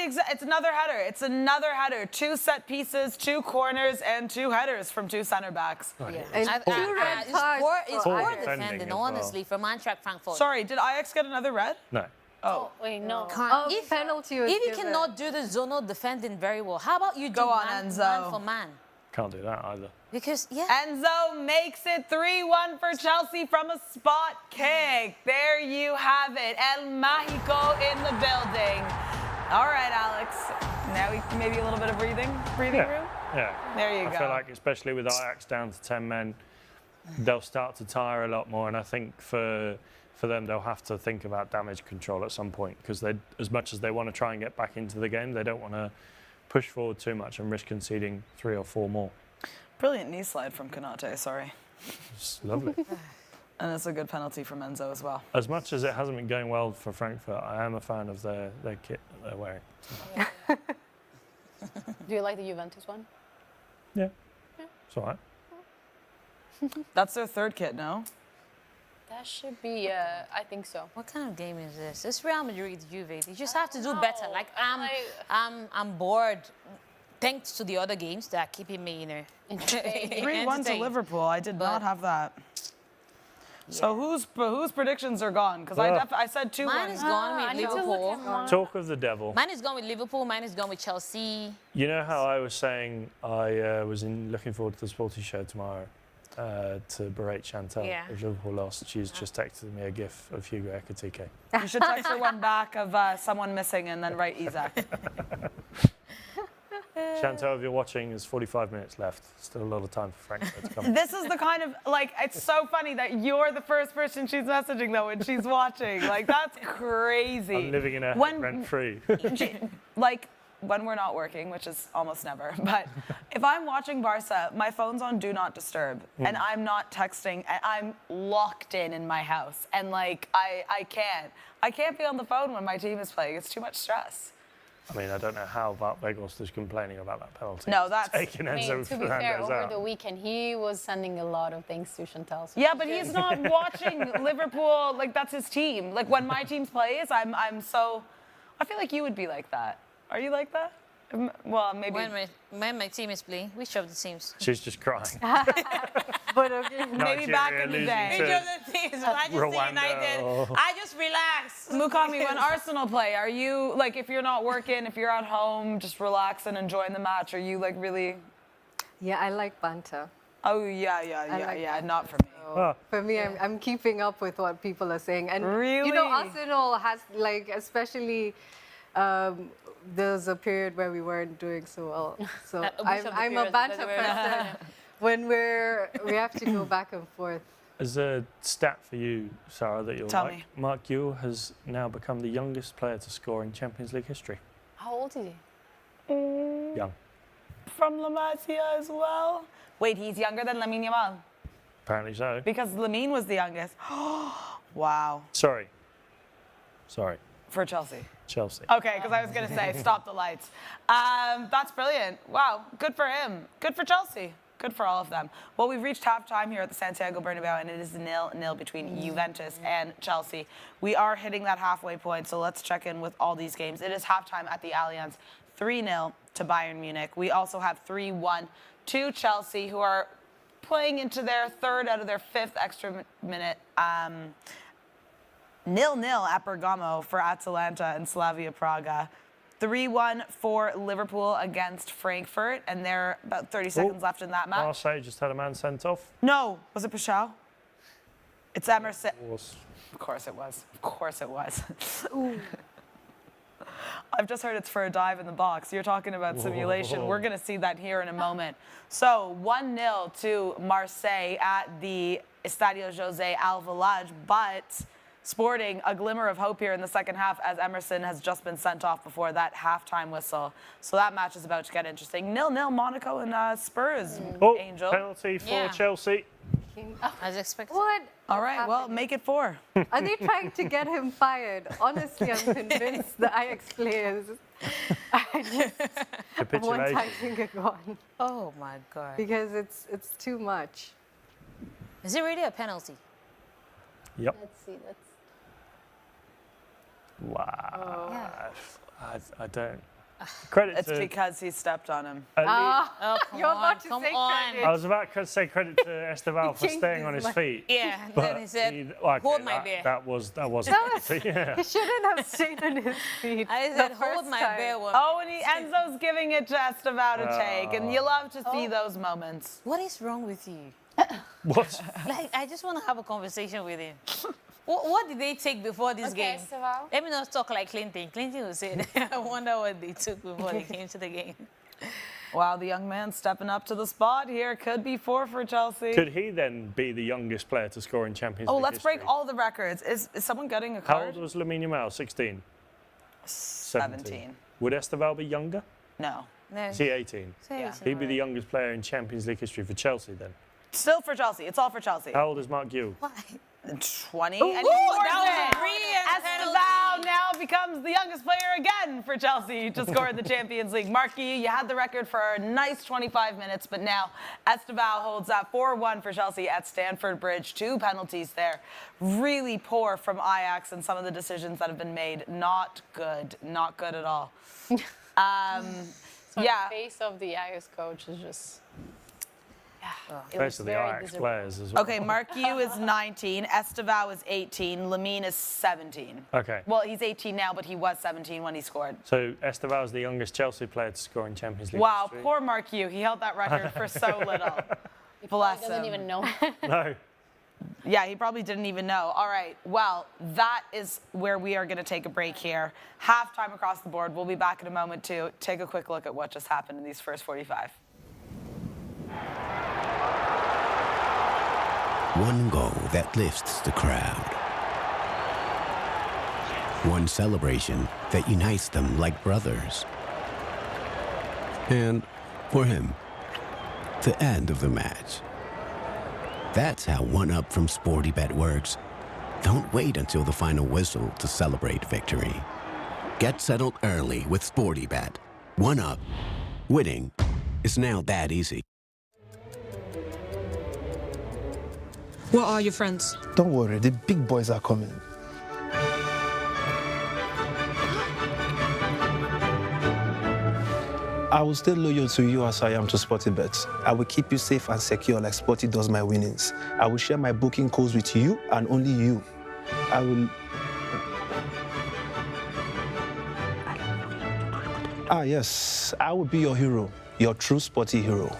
another header. It's another header. 2 set pieces, 2 corners, and 2 headers from 2 center backs. And I- 2 I- red it's cards. it's for poor Ajax. defending defending, as well. honestly, from Eintracht Frankfurt. Sorry, did Ajax get another red? No. Oh. Wait, no. If penalty was If you given. cannot do the zonal defending very well, how about you do Go on, man Enzo. for man? Can't do that either. Because Enzo makes it 3-1 for Chelsea from a spot kick. There you have it. El Mágico in the building. All right, Alex. Now we maybe a little bit of breathing room. Yeah. There you I go. feel like, especially with Ajax down to 10 men, they'll start to tire a lot more. And I think for them, they'll have to think about damage control at some point, because they, as much as they want to try and get back into the game, they don't want to push forward too much and risk conceding 3 or 4 more. Brilliant knee slide from Konate, sorry. It's lovely. And it's a good penalty from Enzo as well. As much as it hasn't been going well for Frankfurt, I am a fan of their kit that they're wearing. Do you like the Juventus one? Yeah. It's all right. That's their 3rd kit, no? That should be, I think so. what kind of game is this? It's Real Madrid, Juve. You just have to do better. Like I'm bored. Thanks to the other games that are keeping me, 3-1 to entertained. Liverpool. I did not But- have that. So whose predictions are gone? Because I said 2-1. Mine is gone I with need to look Liverpool. at mine. Talk of the devil. Mine is gone with Liverpool. Mine is gone with Chelsea. You know how I was saying I was looking forward to the Sporty Show tomorrow to berate Chantal Yeah. if Liverpool lost. She's just texted me a gif of Hugo Ekitike. You should text her one back of someone missing and then write Isaac. Chantal, if you're watching, there's 45 minutes left. Still a lot of time for Frankfurt to come. This is the kind of, like, it's so funny that you're the first person she's messaging, though, when she's watching. Like, that's crazy. I'm living in a When- rent-free. Like, when we're not working, which is almost never, but if I'm watching Barca, my phone's on Do Not Disturb, and I'm not texting, and I'm locked in my house, and, like, I can't be on the phone when my team is playing. It's too much stress. I mean, I don't know how Weghorst is complaining about that penalty. No, that's- taking I mean, Enzo to be fair, Fernandez over out. the weekend, he was sending a lot of things to Chantal. So Yeah, but he's not watching Liverpool. Like, that's his team. Like, when my team plays, I'm so... I feel like you would be like that. Are you like that? Well, maybe... When my team is playing, which of the teams? She's just crying. But okay. Maybe back in the Nigeria day. losing to the teams? Rwanda or- I just relax. Mukami, when Arsenal play, are you, like, if you're not working, if you're at home, just relaxing, enjoying the match, are you, like, really... Yeah, I like banter. Oh, yeah, like that. not for me. Ah, For me, I'm keeping up with what people are saying. And, you Really? know, Arsenal has, like, especially... there's a period where we weren't doing so well. So Which of the I'm a periods banter that we were person. When we have to go back and forth. As a stat for you, Sara, that you'll Tell like, me. Mark Yule has now become the youngest player to score in Champions League history. how old is he? Young. From La Masia as well. Wait, he's younger than Lamine Yamal? Apparently so. Because Lamine was the youngest. Wow. Sorry. For Chelsea. Chelsea. Okay, because I was going to say, stop the lights. That's brilliant. Wow, good for him. Good for Chelsea. Good for all of them. Well, we've reached halftime here at the Santiago Bernabéu, and it is 0-0 between Juventus and Chelsea. We are hitting that halfway point, so let's check in with all these games. It is halftime at the Allianz, 3-0 to Bayern Munich. We also have 3-1 to Chelsea, who are playing into their 3rd out of their 5th extra minute. 0-0 at Bergamo for Atalanta and Slavia Praga. 3-1 for Liverpool against Frankfurt, and there are about 30 seconds left in that match. Marseille just had a man sent off. No, was it Pichau? It's Emerson. Was Of course it was. Of course it was. I've just heard it's for a dive in the box. You're talking about simulation. Whoa. We're going to see that here in a moment. So 1-0 to Marseille at the Estadio José Alvalade, but sporting a glimmer of hope here in the second half as Emerson has just been sent off before that halftime whistle. So that match is about to get interesting. 0-0 Monaco and Spurs, Angel. Penalty for Chelsea. As expected. What? All right, well, make it 4. Are they trying to get him fired? Honestly, I'm convinced the Ajax players are just one time finger gone. Oh my God. Because it's too much. Is it really a penalty? Yep. Let's see. Wow. Yeah. I don't. Credit It's to. because he stepped on him. At least, Oh, come You're on, about to come say on. credit. I was about to say credit to Esteval for changed staying on his his mind. feet. Yeah, But then he said, okay, hold my beer. That was That was- yeah. He shouldn't have stayed on his feet. I the said, hold first my time. beer. Oh, and Enzo's giving it to Esteval to take, and you love to see those moments. What is wrong with you? What? Like, I just want to have a conversation with him. What did they take before this Okay, game? Esteval. Let me not talk like Clinton. Clinton will say, I wonder what they took before they came to the game. Wow, the young man stepping up to the spot here. Could be 4 for Chelsea. Could he then be the youngest player to score in Champions League let's break history? all the records. Is someone getting a How card? old was Lamine Yamal? 16? 17. Would Esteval be younger? No. No. Is he 18? Yeah. He'd be the youngest player in Champions League history for Chelsea then. Still for Chelsea. It's all for Chelsea. How old is Mark Gill? Why? 20. Ooh, and that was a brilliant Esteval now becomes the youngest player again for Chelsea to score in the Champions League. Marky, you had the record for a nice 25 minutes, but now Esteval holds that 4-1 for Chelsea at Stamford Bridge. 2 penalties there. Really poor from Ajax and some of the decisions that have been made. Not good. Not good at all. So the face of the Ajax coach is just... Face of the Ajax players as well. Okay, Mark Yu is 19, Esteval is 18, Lamine is 17. Okay. Well, he's 18 now, but he was 17 when he scored. So Esteval is the youngest Chelsea player to score in Champions League Wow, history. poor Mark Yu. He held that record for so little. Bless He doesn't him. even know. No. Yeah, he probably didn't even know. All right, well, that is where we are going to take a break here. Halftime across the board. We'll be back in a moment to take a quick look at what just happened in these first 45. One goal that lifts the crowd. One celebration that unites them like brothers. And for him, the end of the match. That's how one-up from SportyBet works. Don't wait until the final whistle to celebrate victory. Get settled early with SportyBet. One-up. Winning is now that easy. What are your friends? Don't worry, the big boys are coming. I will stay loyal to you as I am to SportyBet. I will keep you safe and secure like Sporty does my winnings. I will share my booking codes with you and only you. I will... Ah, yes, I will be your hero, your true Sporty hero.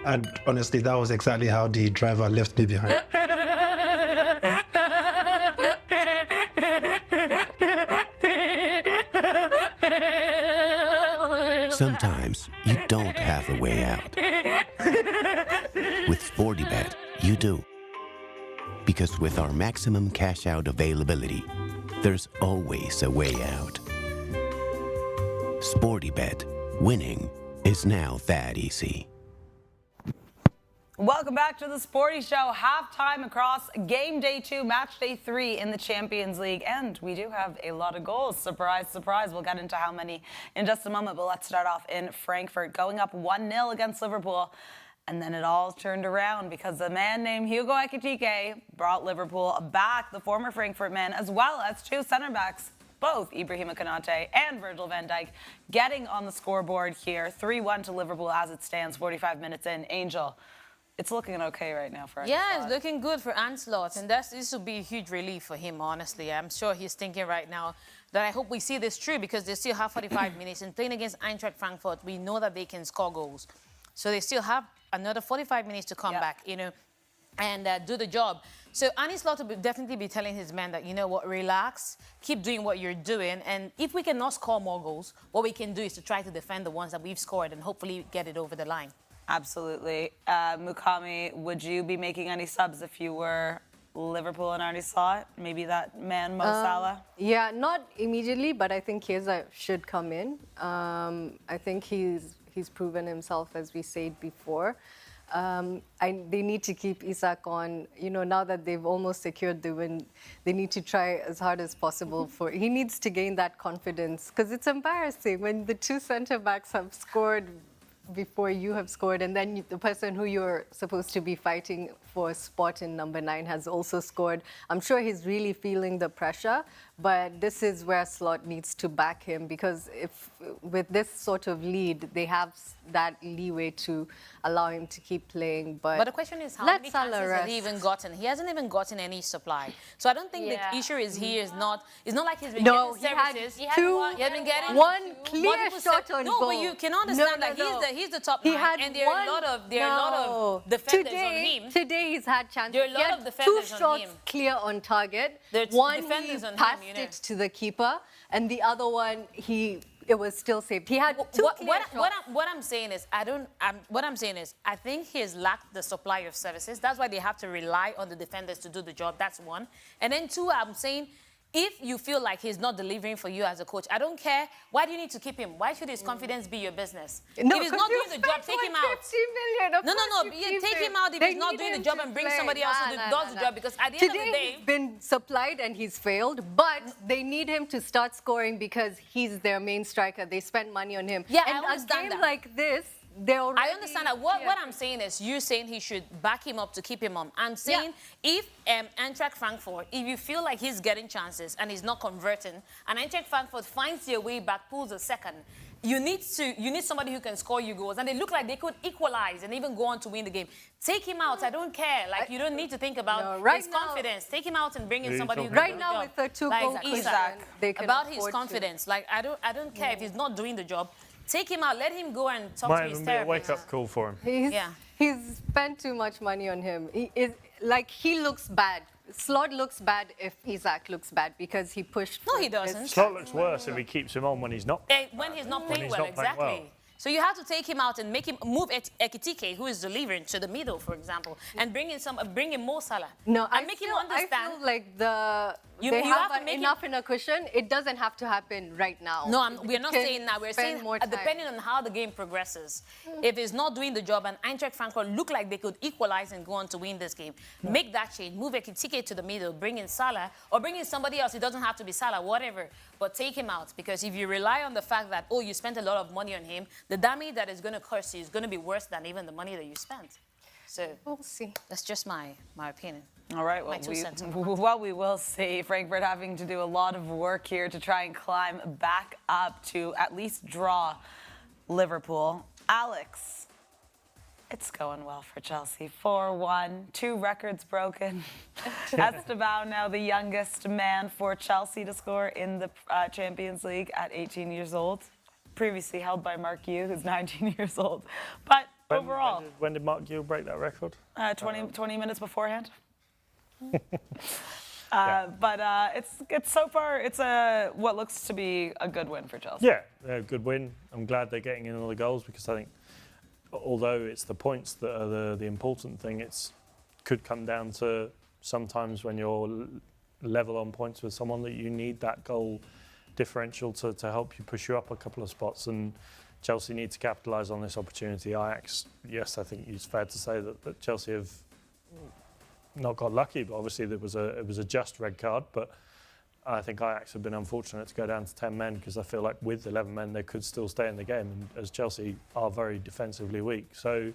And honestly, that was exactly how the driver left me behind. Sometimes you don't have a way out. With SportyBet, you do. Because with our maximum cash out availability, there's always a way out. SportyBet, winning is now that easy. Welcome back to the Sporty Show. Halftime across game day 2, match day 3 in the Champions League. And we do have a lot of goals. Surprise, surprise. We'll get into how many in just a moment. But let's start off in Frankfurt, going up 1-0 against Liverpool. And then it all turned around because a man named Hugo Ekitike brought Liverpool back, the former Frankfurt man, as well as 2 center backs, both Ibrahima Konate and Virgil van Dijk, getting on the scoreboard here. 3-1 to Liverpool as it stands, 45 minutes in. Angel, it's looking okay right now for Yeah, Anslot. it's looking good for Anslot, and this will be a huge relief for him, honestly. I'm sure he's thinking right now that I hope we see this through because they still have 45 minutes. And playing against Eintracht Frankfurt, we know that they can score goals. So they still have another 45 minutes to come back, you know, and do the job. So Anslot will definitely be telling his men that, you know what, relax, keep doing what you're doing. And if we cannot score more goals, what we can do is to try to defend the ones that we've scored and hopefully get it over the line. Absolutely. Mukami, would you be making any subs if you were Liverpool and already saw it? Maybe that man, Mo Salah? Yeah, not immediately, but I think Chiesa should come in. I think he's proven himself, as we said before. They need to keep Isak on. You know, now that they've almost secured the win, they need to try as hard as possible he needs to gain that confidence, because it's embarrassing when the two centre-backs have scored before you have scored, and then the person who you're supposed to be fighting for a spot in number 9 has also scored. I'm sure he's really feeling the pressure, but this is where Slot needs to back him, because if with this sort of lead, they have that leeway to allow him to keep playing. But the question is, how many chances has he even gotten? He hasn't even gotten any supply. So I don't think the issue is it's not like he's been getting services. He had one clear shot on goal. No, but you can understand that he's the top man, and there are a lot of defenders on him. Today he's had chances. There are a lot of defenders two on shots him. Clear on target. There's one defenders he on him, passed you know. it to the keeper, and the other one it was still saved. He had two clear shots. What I'm saying is, I think he has lacked the supply of services. That's why they have to rely on the defenders to do the job. That's one. And then two, I'm saying, if you feel like he's not delivering for you as a coach, I don't care. Why do you need to keep him? Why should his confidence be your business? No, if he's not doing the job, take him out. 50 million, No. Take him out if he's not doing the job and bring somebody else who does the job. Because at the end of the day, he's been supplied and he's failed, but they need him to start scoring because he's their main striker. They spend money on him. Yeah, and I understand a game that. like this, I understand that. What I'm saying is, you're saying he should back him up to keep him on. I'm saying if Eintracht Frankfurt, if you feel like he's getting chances and he's not converting, and Eintracht Frankfurt finds their way back, pulls a second, you need somebody who can score you goals, and they look like they could equalize and even go on to win the game. Take him out. I don't care. Like, you don't need to think about his confidence. Take him out and bring in somebody who can right do now the with job. the two-goal Isak, they can about his afford confidence. Like, I don't care if he's not doing the job. Take him out. Let him go and talk Might to his even be a therapist. wake-up call for him. He's spent too much money on him. He looks bad. Slot looks bad if Isak looks bad because he pushed. No, he doesn't. Slot looks worse if he keeps him on when he's not. When he's not playing he's well, not playing exactly. well. So you have to take him out and make him move Ekitike, who is delivering, to the middle, for example, and bring in Mo Salah. No, and make him understand. I feel like they have enough in a cushion. It doesn't have to happen right now. No, we're not saying that. We're saying more time. depending on how the game progresses. If it's not doing the job and Eintracht Frankfurt look like they could equalize and go on to win this game, make that change. Move Ekitike to the middle, bring in Salah, or bring in somebody else. It doesn't have to be Salah, whatever. But take him out, because if you rely on the fact that, oh, you spent a lot of money on him, the damage that is going to curse you is going to be worse than even the money that you spent. So we'll see. That's just my opinion. All right, well, we will see. Frankfurt having to do a lot of work here to try and climb back up to at least draw Liverpool. Alex, it's going well for Chelsea. 4-1, 2 records broken. Esteban now the youngest man for Chelsea to score in the Champions League at 18 years old. Previously held by Mark Yu, who's 19 years old. But overall... When did Mark Yu break that record? 20 minutes beforehand. But it's so far, it's what looks to be a good win for Chelsea. Yeah, a good win. I'm glad they're getting in all the goals, because I think although it's the points that are the important thing, it's could come down to sometimes when you're level on points with someone that you need that goal differential to help you push you up a couple of spots, and Chelsea need to capitalise on this opportunity. Ajax, yes, I think it's fair to say that Chelsea have not got lucky, but obviously it was a just red card. But I think Ajax have been unfortunate to go down to 10 men, because I feel like with 11 men they could still stay in the game, and as Chelsea are very defensively weak. So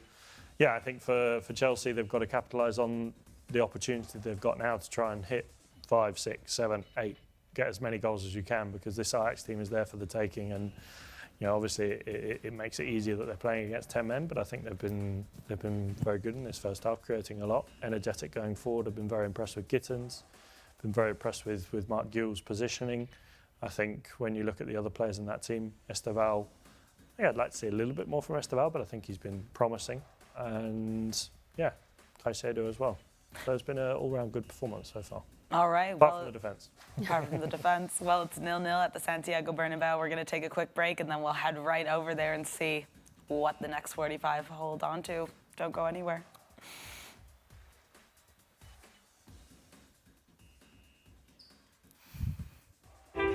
yeah, I think for Chelsea they've got to capitalise on the opportunity they've got now to try and hit 5, 6, 7, 8, get as many goals as you can, because this Ajax team is there for the taking. And obviously it makes it easier that they're playing against 10 men, but I think they've been very good in this first half, creating a lot, energetic going forward. I've been very impressed with Gittins, been very impressed with Mark Gill's positioning. I think when you look at the other players in that team, Esteval, I'd like to see a little bit more from Esteval, but I think he's been promising. And yeah, Caicedo as well. So it's been an all-round good performance so far. All right. Apart from the defence. Apart from the defence. Well, it's 0-0 at the Santiago Bernabéu. We're going to take a quick break, and then we'll head right over there and see what the next 45 hold on to. Don't go anywhere.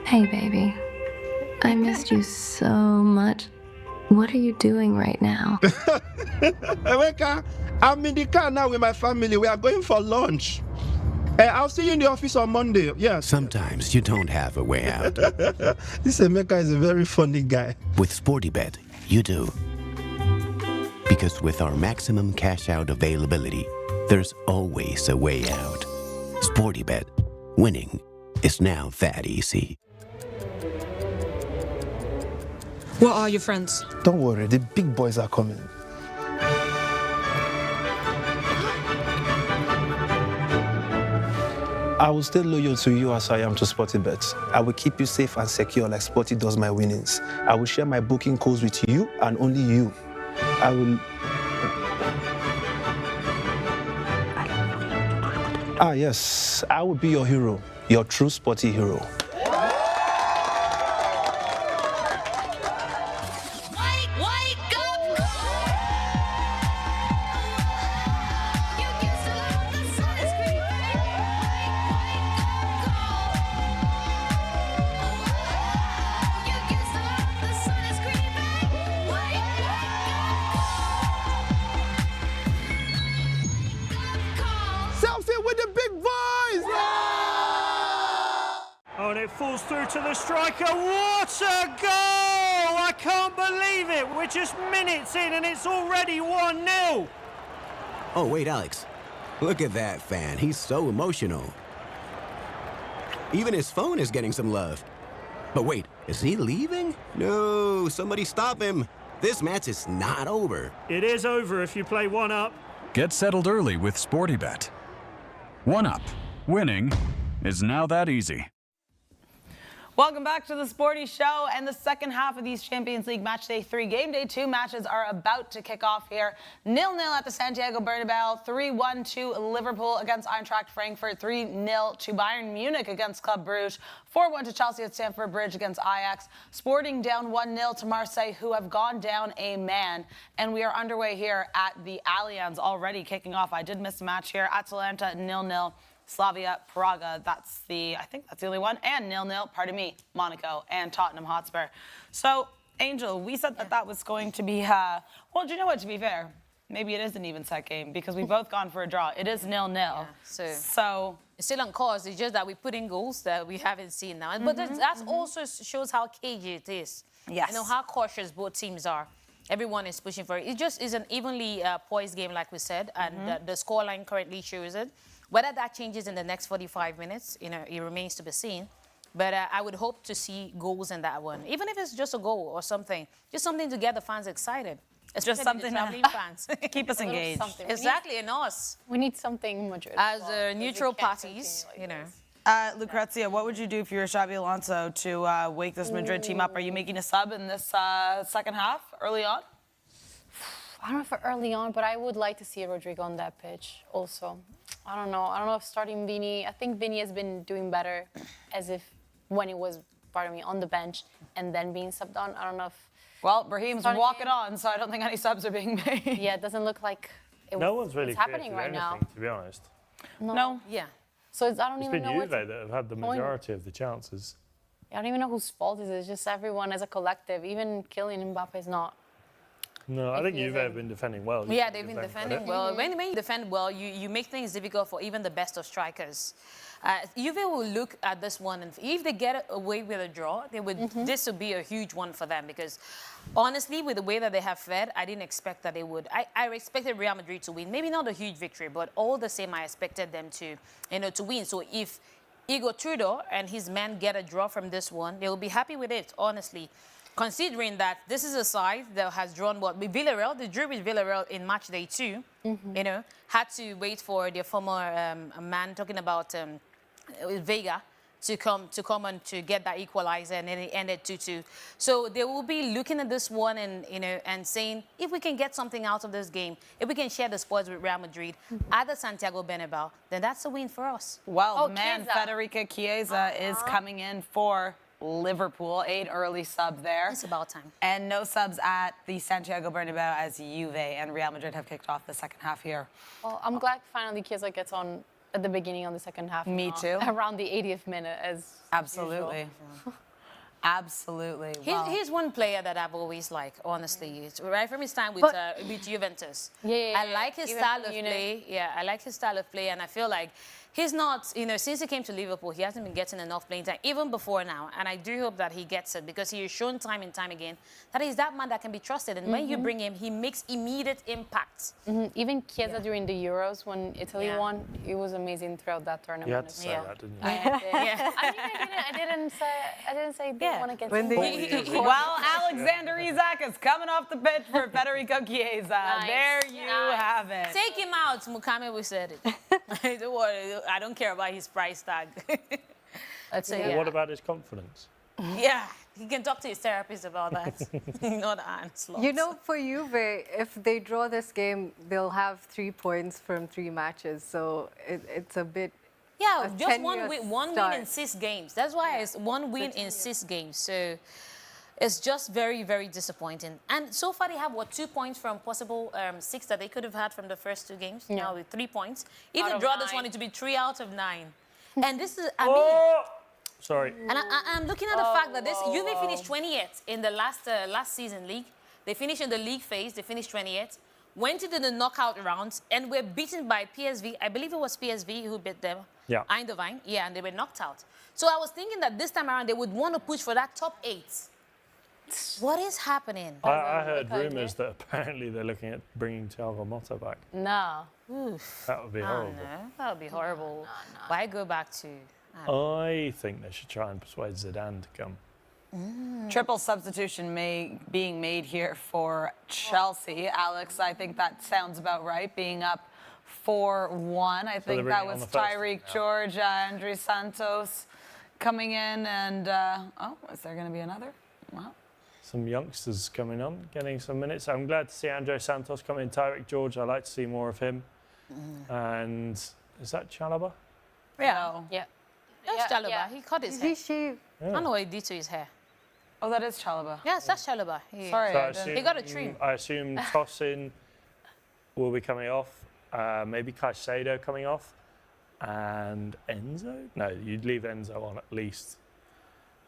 Hey, baby. I missed you so much. What are you doing right now? Emeka, I'm in the car now with my family. We are going for lunch. I'll see you in the office on Monday. Yes. Sometimes you don't have a way out. This Emeka is a very funny guy. With SportyBet, you do. Because with our maximum cash out availability, there's always a way out. SportyBet, winning is now that easy. What are your friends? Don't worry, the big boys are coming. I will stay loyal to you as I am to SportyBet. I will keep you safe and secure like Sporty does my winnings. I will share my booking codes with you and only you. I will... yes, I will be your hero, your true sporty hero. And it falls through to the striker. What a goal! I can't believe it. We're just minutes in and it's already 1-0. Oh, wait, Alex. Look at that fan. He's so emotional. Even his phone is getting some love. But wait, is he leaving? No, somebody stop him. This match is not over. It is over if you play 1-up. Get settled early with SportyBet. 1-up. Winning is now that easy. Welcome back to the Sporty Show and the second half of these Champions League Matchday 3 Game Day 2 matches are about to kick off here. 0-0 at the Santiago Bernabéu, 3-1 to Liverpool against Eintracht Frankfurt, 3-0 to Bayern Munich against Club Brugge, 4-1 to Chelsea at Stamford Bridge against Ajax, Sporting down 1-0 to Marseille, who have gone down a man. And we are underway here at the Allianz, already kicking off. I did miss a match here. Atalanta 0-0. Slavia, Praga, I think that's the only one, and 0-0, pardon me, Monaco and Tottenham Hotspur. So, Angel, we said that was going to be, well, do you know what, to be fair, maybe it is an even set game because we've both gone for a draw. It is 0-0. Yeah, so it's still on course. It's just that we put in goals that we haven't seen now. But that also shows how cagey it is. Yes. You know, how cautious both teams are. Everyone is pushing for it. It just is an evenly poised game, like we said, and the scoreline currently shows it. Whether that changes in the next 45 minutes, you know, it remains to be seen. But I would hope to see goals in that one, even if it's just a goal or something, just something to get the fans excited. Just something the traveling fans. Keep us engaged. Exactly, and us. We need something in Madrid. As neutral parties, you know. Lucrezia, what would you do if you were Xabi Alonso to wake this Madrid team up? Are you making a sub in this second half, early on? I don't know for early on, but I would like to see Rodrigo on that pitch also. I don't know. I don't know if starting Vini. I think Vini has been doing better as if when he was, on the bench and then being subbed on. I don't know if... Well, Brahim's walking on, so I don't think any subs are being made. Yeah, it doesn't look like no one's really happening right anything, now. To be honest. No. Yeah. So I don't even know It's been Juve that have had the majority of the chances. I don't even know whose fault it is. It's just everyone as a collective. Even Kylian Mbappe is not. No, I think Juve have been defending well. Yeah, they've been defending well. When you defend well, you make things difficult for even the best of strikers. Juve will look at this one, and if they get away with a draw, they would. This would be a huge one for them because, honestly, with the way that they have fed, I didn't expect that they would. I expected Real Madrid to win. Maybe not a huge victory, but all the same, I expected them to, to win. So if Igor Tudor and his men get a draw from this one, they will be happy with it, honestly. considering that this is a side that has drawn what with Villarreal, they drew with Villarreal in Matchday 2, you know, had to wait for their former man talking about Vega to come and to get that equalizer, and then it ended 2-2. So they will be looking at this one and, you know, and saying, if we can get something out of this game, if we can share the spoils with Real Madrid at the Santiago Bernabéu, then that's a win for us. Well, the man, Federica Chiesa, is coming in for Liverpool. 8 early sub there. It's about time. And no subs at the Santiago Bernabéu as Juve and Real Madrid have kicked off the second half here. Well, I'm glad finally Chiesa gets on at the beginning of the second half. Me too. Around the 80th minute, as absolutely. Absolutely. He's one player that I've always liked, honestly. It's right from his time with Juventus. I like his style of play. Yeah, I like his style of play, and I feel like he's not, you know, since he came to Liverpool, he hasn't been getting enough playing time, even before now. And I do hope that he gets it, because he has shown time and time again that he's that man that can be trusted. And when you bring him, he makes immediate impact. Even Chiesa during the Euros, when Italy won, he was amazing throughout that tournament. You had to say that, didn't you? I didn't say they want to get Well, Alexander Isak is coming off the pitch for Federico Chiesa. Nice. There you have it. Take him out, Mukami, we said it. Don't worry, I don't care about his price tag. Let's say, Well, what about his confidence? Yeah, he can talk to his therapist about that. Not onslaught. You know, for Juve, if they draw this game, they'll have 3 points from 3 matches. So it's a bit. Yeah, just one win in 6 games. That's why it's 1 win in 6 games. So it's just very, very disappointing. And so far they have, 2 points from possible 6 that they could have had from the first 2 games. Yeah. Now with 3 points. If they draw this one, it would be 3 out of 9. And this is, Sorry. And I'm looking at the fact that this Juve finished 28th in the last season league. They finished in the league phase. They finished 28th. Went into the knockout rounds and were beaten by PSV. I believe it was PSV who beat them. Yeah. Eindhoven. Yeah, and they were knocked out. So I was thinking that this time around they would want to push for that top 8. What is happening? I heard rumours that apparently they're looking at bringing Thiago Motta back. No. That would be horrible. No, that would be horrible. Why go back to... I think they should try and persuade Zidane to come. Triple substitution being made here for Chelsea. Alex, I think that sounds about right, being up 4-1. I think that was Tyreek George, Andres Santos coming in, and is there going to be another? Well. Some youngsters coming on, getting some minutes. I'm glad to see Andres Santos come in. Tyreek George, I'd like to see more of him. And is that Chalobah? Yeah. Yeah. That's Chalobah. He cut his hair. I don't know what he did to his hair. Oh, that is Chalobah. Yes, that's Chalobah. Sorry, he got a trim. I assume Tosin will be coming off. Maybe Caicedo coming off. And Enzo? No, you'd leave Enzo on at least.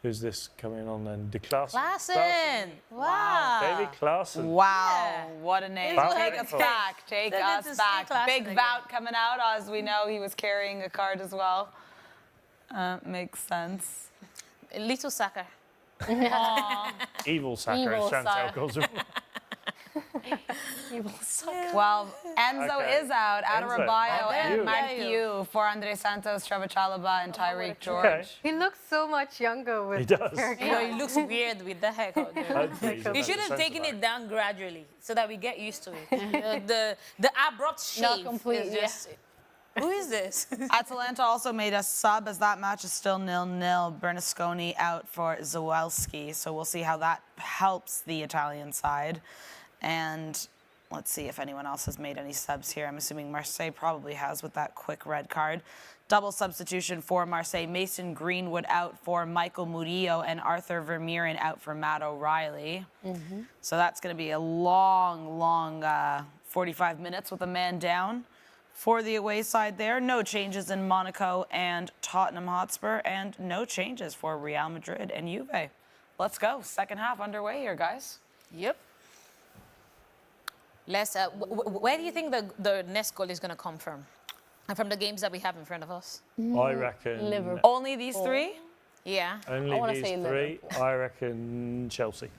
Who's this coming on then? De Klaassen. Klaassen. Wow. David Klaassen. Wow, what a name. Take us back. Take us back. Big again. Vout coming out. As we know, he was carrying a card as well. Makes sense. Little Saka. Evil Saka, Evil as Chantal Saka. calls him. Well, Enzo is out. Adebayo and you. Martiu for Andres Santos, Trevor Chalobah, and Tyreek George. Okay. He looks so much younger with He does. You know, he looks weird with the haircut. Hopefully he's You about should the have centre taken back. it down gradually so that we get used to it. The abrupt shave complete, is just... Who is this? Atalanta also made a sub as that match is still 0-0. Bernasconi out for Zawelski. So we'll see how that helps the Italian side. And let's see if anyone else has made any subs here. I'm assuming Marseille probably has with that quick red card. Double substitution for Marseille. Mason Greenwood out for Michael Murillo and Arthur Vermeeren out for Matt O'Reilly. So that's going to be a long 45 minutes with a man down for the away side there. No changes in Monaco and Tottenham Hotspur, and no changes for Real Madrid and Juve. Let's go. Second half underway here, guys. Yep. Let's. Where do you think the next goal is going to come from? And from the games that we have in front of us? I reckon Liverpool. Only these 3? Yeah. only wanna these say 3. I reckon Chelsea.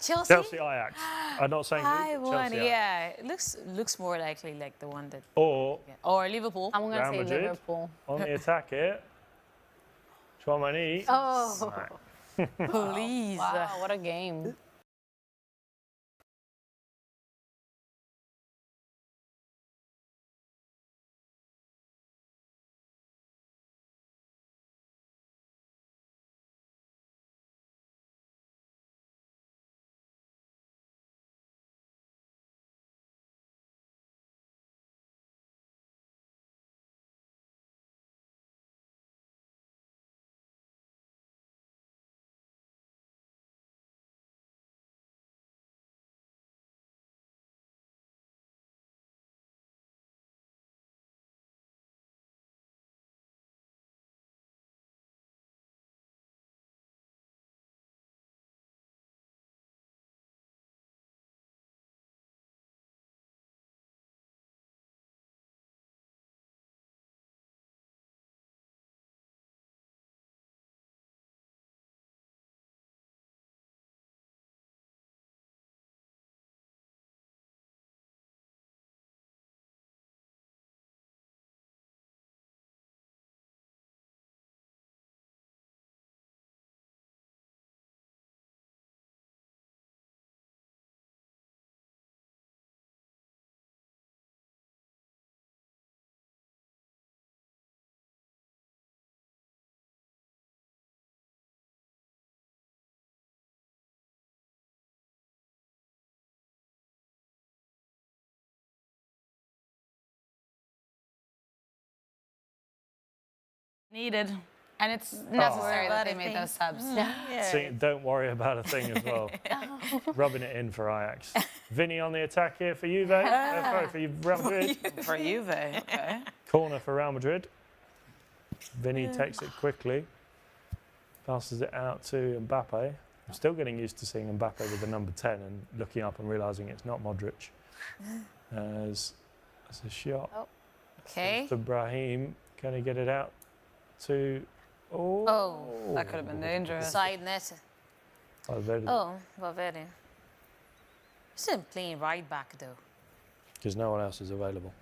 Chelsea? Chelsea Ajax. I'm not saying I who, want. Chelsea Ajax. Yeah. It looks more likely like the one that. Or Or Liverpool. I'm going to Real say Madrid. Liverpool. on the attack here. Chouamani. Oh. Right. Please. Wow, what a game. Needed. And it's necessary that they made those subs. See, don't worry about a thing as well. Rubbing it in for Ajax. Vinny on the attack here for Juve. Sorry, for Real Madrid. For Juve, okay. Corner for Real Madrid. Vinny takes it quickly. Passes it out to Mbappe. I'm still getting used to seeing Mbappe with the number 10 and looking up and realising it's not Modric. As a shot. Oh. Okay. To Brahim. Can he get it out to... Oh. That could have been dangerous. Side net. Valverde. Oh, Valverde. Still playing right back though. Because no one else is available.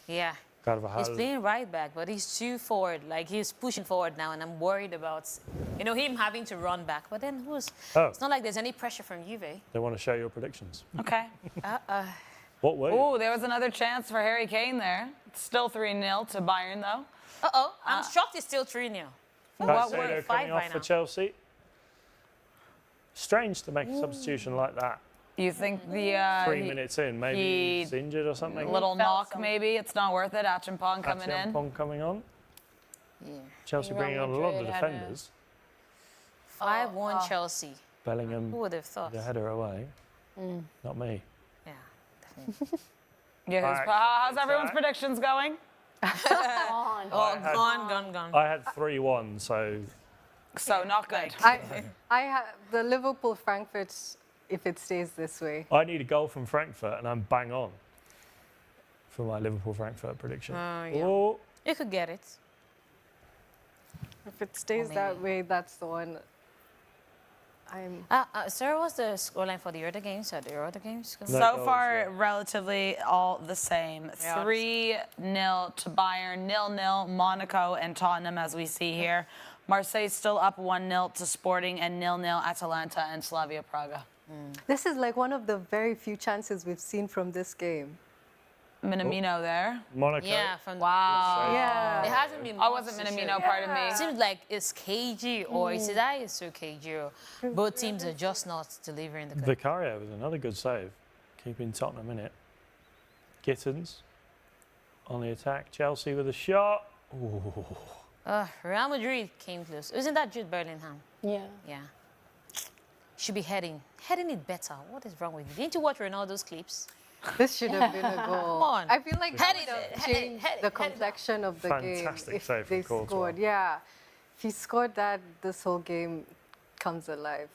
Yeah. Carvajal. He's playing right back, but he's too forward. Like he's pushing forward now, and I'm worried about, him having to run back. But then who's? Oh. It's not like there's any pressure from Juve. They want to show your predictions. Okay. What were you? Oh, there was another chance for Harry Kane there. It's still 3-0 to Bayern, though. I'm shocked it's still 3-0. What were Caicedo coming off for Chelsea. Strange to make a substitution like that. You think the 3 minutes in, maybe he's injured or something? Little knock, maybe. It's not worth it. Achampong coming in. Achampong coming on. Yeah. Chelsea bringing on a lot of defenders. 5-1 Chelsea. Bellingham. Who would have thought? The header away. Not me. Yeah, definitely. How's everyone's predictions going? Gone. I had 3-1, so not good. I have the Liverpool Frankfurt. If it stays this way, I need a goal from Frankfurt, and I'm bang on for my Liverpool Frankfurt prediction. You could get it. if it stays that way, that's the one. Sarah, what's the scoreline for the other games? Are there other games? So far, relatively all the same. 3-0 to Bayern, 0-0 Monaco and Tottenham, as we see here. Marseille still up 1-0 to Sporting, and 0-0 Atalanta and Slavia Praga. This is like one of the very few chances we've seen from this game. Minamino there. Monaco. Yeah, from Wow. Yeah. It hasn't been. I wasn't Minamino, pardon me. It seems like it's cagey, or is it that it's so cagey? Or both teams are just not delivering the. Vicario was another good save, keeping Tottenham in it. Gittins on the attack. Chelsea with a shot. Ooh. Real Madrid came close. Isn't that Jude Bellingham? Yeah. Yeah. Should be heading it better. What is wrong with you? Didn't you watch Ronaldo's clips? This should have been a goal. Come on. I feel like that would have changed the complexion of the game Fantastic if save they from Courtois. scored. Yeah, if he scored that, this whole game comes alive.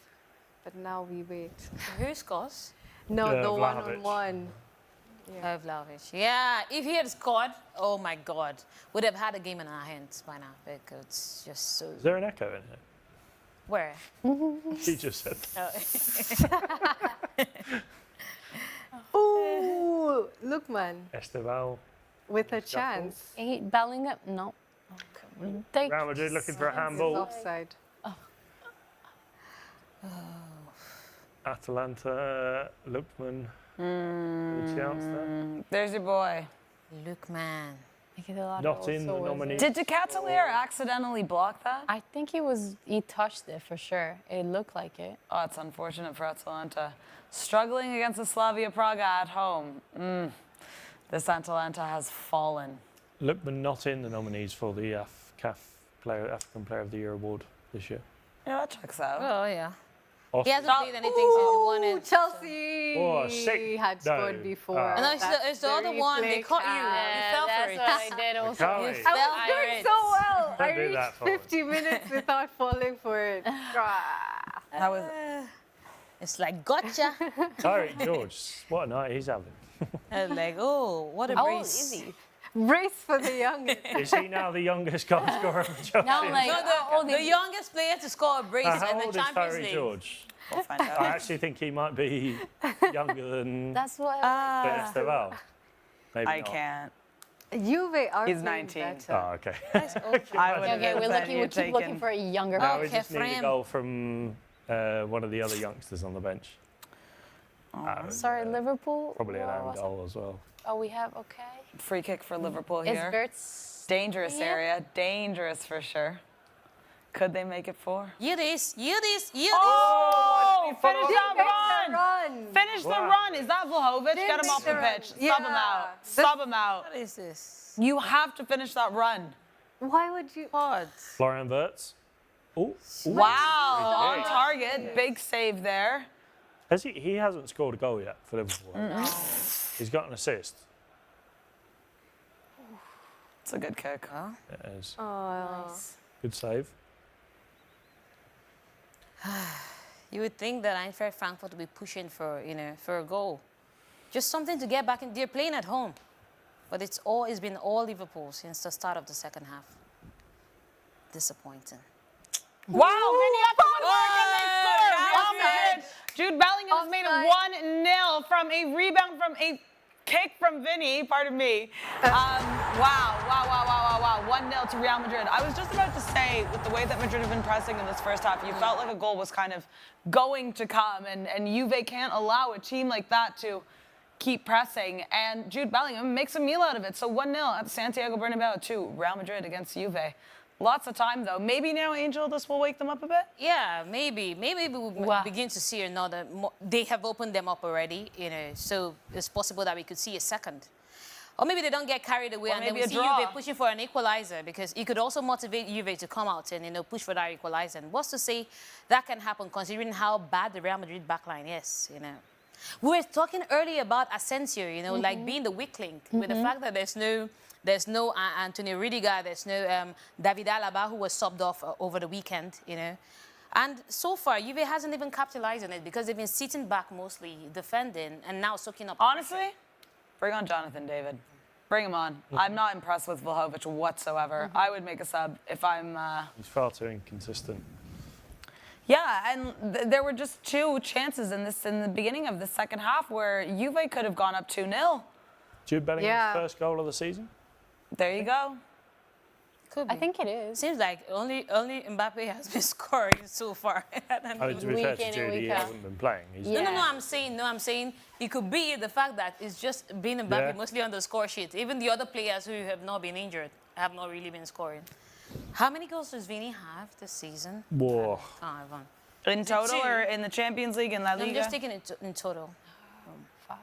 But now we wait. Who scores? No, the Vlahovic. one-on-one. Yeah. Vlahovic. Yeah, if he had scored, oh my God, we'd have had a game in our hands by now because it's just so. Is there an echo in here? Where? He just said. Ooh, look, man, Esteval. with a chance. Bellingham, no. Real Madrid looking for a handball. Offside. Atalanta, Lookman. Any chance there? There's your boy. Lookman. Not in the nominee. Did De Ketelaere accidentally block that? I think he touched it for sure. It looked like it. Oh, it's unfortunate for Atalanta. Struggling against the Slavia Praga at home. This Atalanta has fallen. Lookman not in the nominees for the African Player of the Year award this year. Yeah, that checks out. Oh, yeah. Austin. He hasn't played anything since he won it. Chelsea Oh, sick. had scored No. before. And it's the other one. They caught you. You fell for it. That's what I did also. Mukami. You I fell was for doing it. so well. Don't I do that reached for us. 50 minutes without falling for it. That was It's like, gotcha. Tyreek George, what a night he's having. I was like, oh, what a How old breeze. is he? Race for the youngest. Is he now the youngest goal scorer for Chelsea? Now, like, No, the youngest player to score a brace How in the old is Champions Tyreek League. George? we'll find I out. actually think he might be younger than that's what. Esteval. Maybe I not. can't. Juve are He's playing 19. better. Oh, okay. I would Okay, we keep looking for a younger. Now Oh, we just need a Kefrem. goal from one of the other youngsters on the bench. Sorry, Liverpool. Probably an What own was it? goal as well. Oh, we have okay. Free kick for Liverpool Is here. Verts? Dangerous Yeah. area. Dangerous for sure. Could they make it 4? You this. Oh! Finish that run! Run. Finish the Wow. run. Is that Vlahovic? Get him off the pitch. Sub him out. Sub him out. What is this? You have to finish that run. Why would you? Florian Wirtz. Oh, Wow. On target. Big save there. has he hasn't scored a goal yet for Liverpool. He's got an assist. It's a good kick. It is. Oh, Good save. You would think that Eintracht Frankfurt would be pushing for, for a goal. Just something to get back in. They're playing at home. But it's been all Liverpool since the start of the second half. Disappointing. Wow, Vinny up to one and they score. Real Madrid. Jude Bellingham has made it 1-0 from a rebound from a kick from Vinny, pardon me. Wow. 1-0 to Real Madrid. I was just about to say, with the way that Madrid have been pressing in this first half, you felt like a goal was kind of going to come, and Juve can't allow a team like that to keep pressing, and Jude Bellingham makes a meal out of it. So 1-0 at Santiago Bernabéu to Real Madrid against Juve. Lots of time, though. Maybe now, Angel, this will wake them up a bit? Yeah, maybe. Maybe we will begin to see another. They have opened them up already, so it's possible that we could see a second. Or maybe they don't get carried away and then we see Juve pushing for an equalizer, because it could also motivate Juve to come out and push for that equalizer. And what's to say that can happen considering how bad the Real Madrid backline is, We were talking earlier about Asensio, like being the weak link, with the fact that there's no Antonio Rudiger, there's no David Alaba, who was subbed off over the weekend, And so far, Juve hasn't even capitalized on it because they've been sitting back mostly, defending, and now soaking up. Honestly, bring on Jonathan David. Bring him on. I'm not impressed with Vlahovic whatsoever. I would make a sub if I'm... He's far too inconsistent. Yeah, and there were just 2 chances in the beginning of the second half where Juve could have gone up 2-0. Jude Bellingham's first goal of the season? There you go. Could be. I think it is. Seems like only Mbappe has been scoring so far. To be fair to Jude, he hasn't been playing. No, I'm saying it could be the fact that it's just been Mbappe mostly on the score sheet. Even the other players who have not been injured have not really been scoring. How many goals does Vini have this season? Whoa. In total or in the Champions League and La Liga? I'm just taking it in total. 5?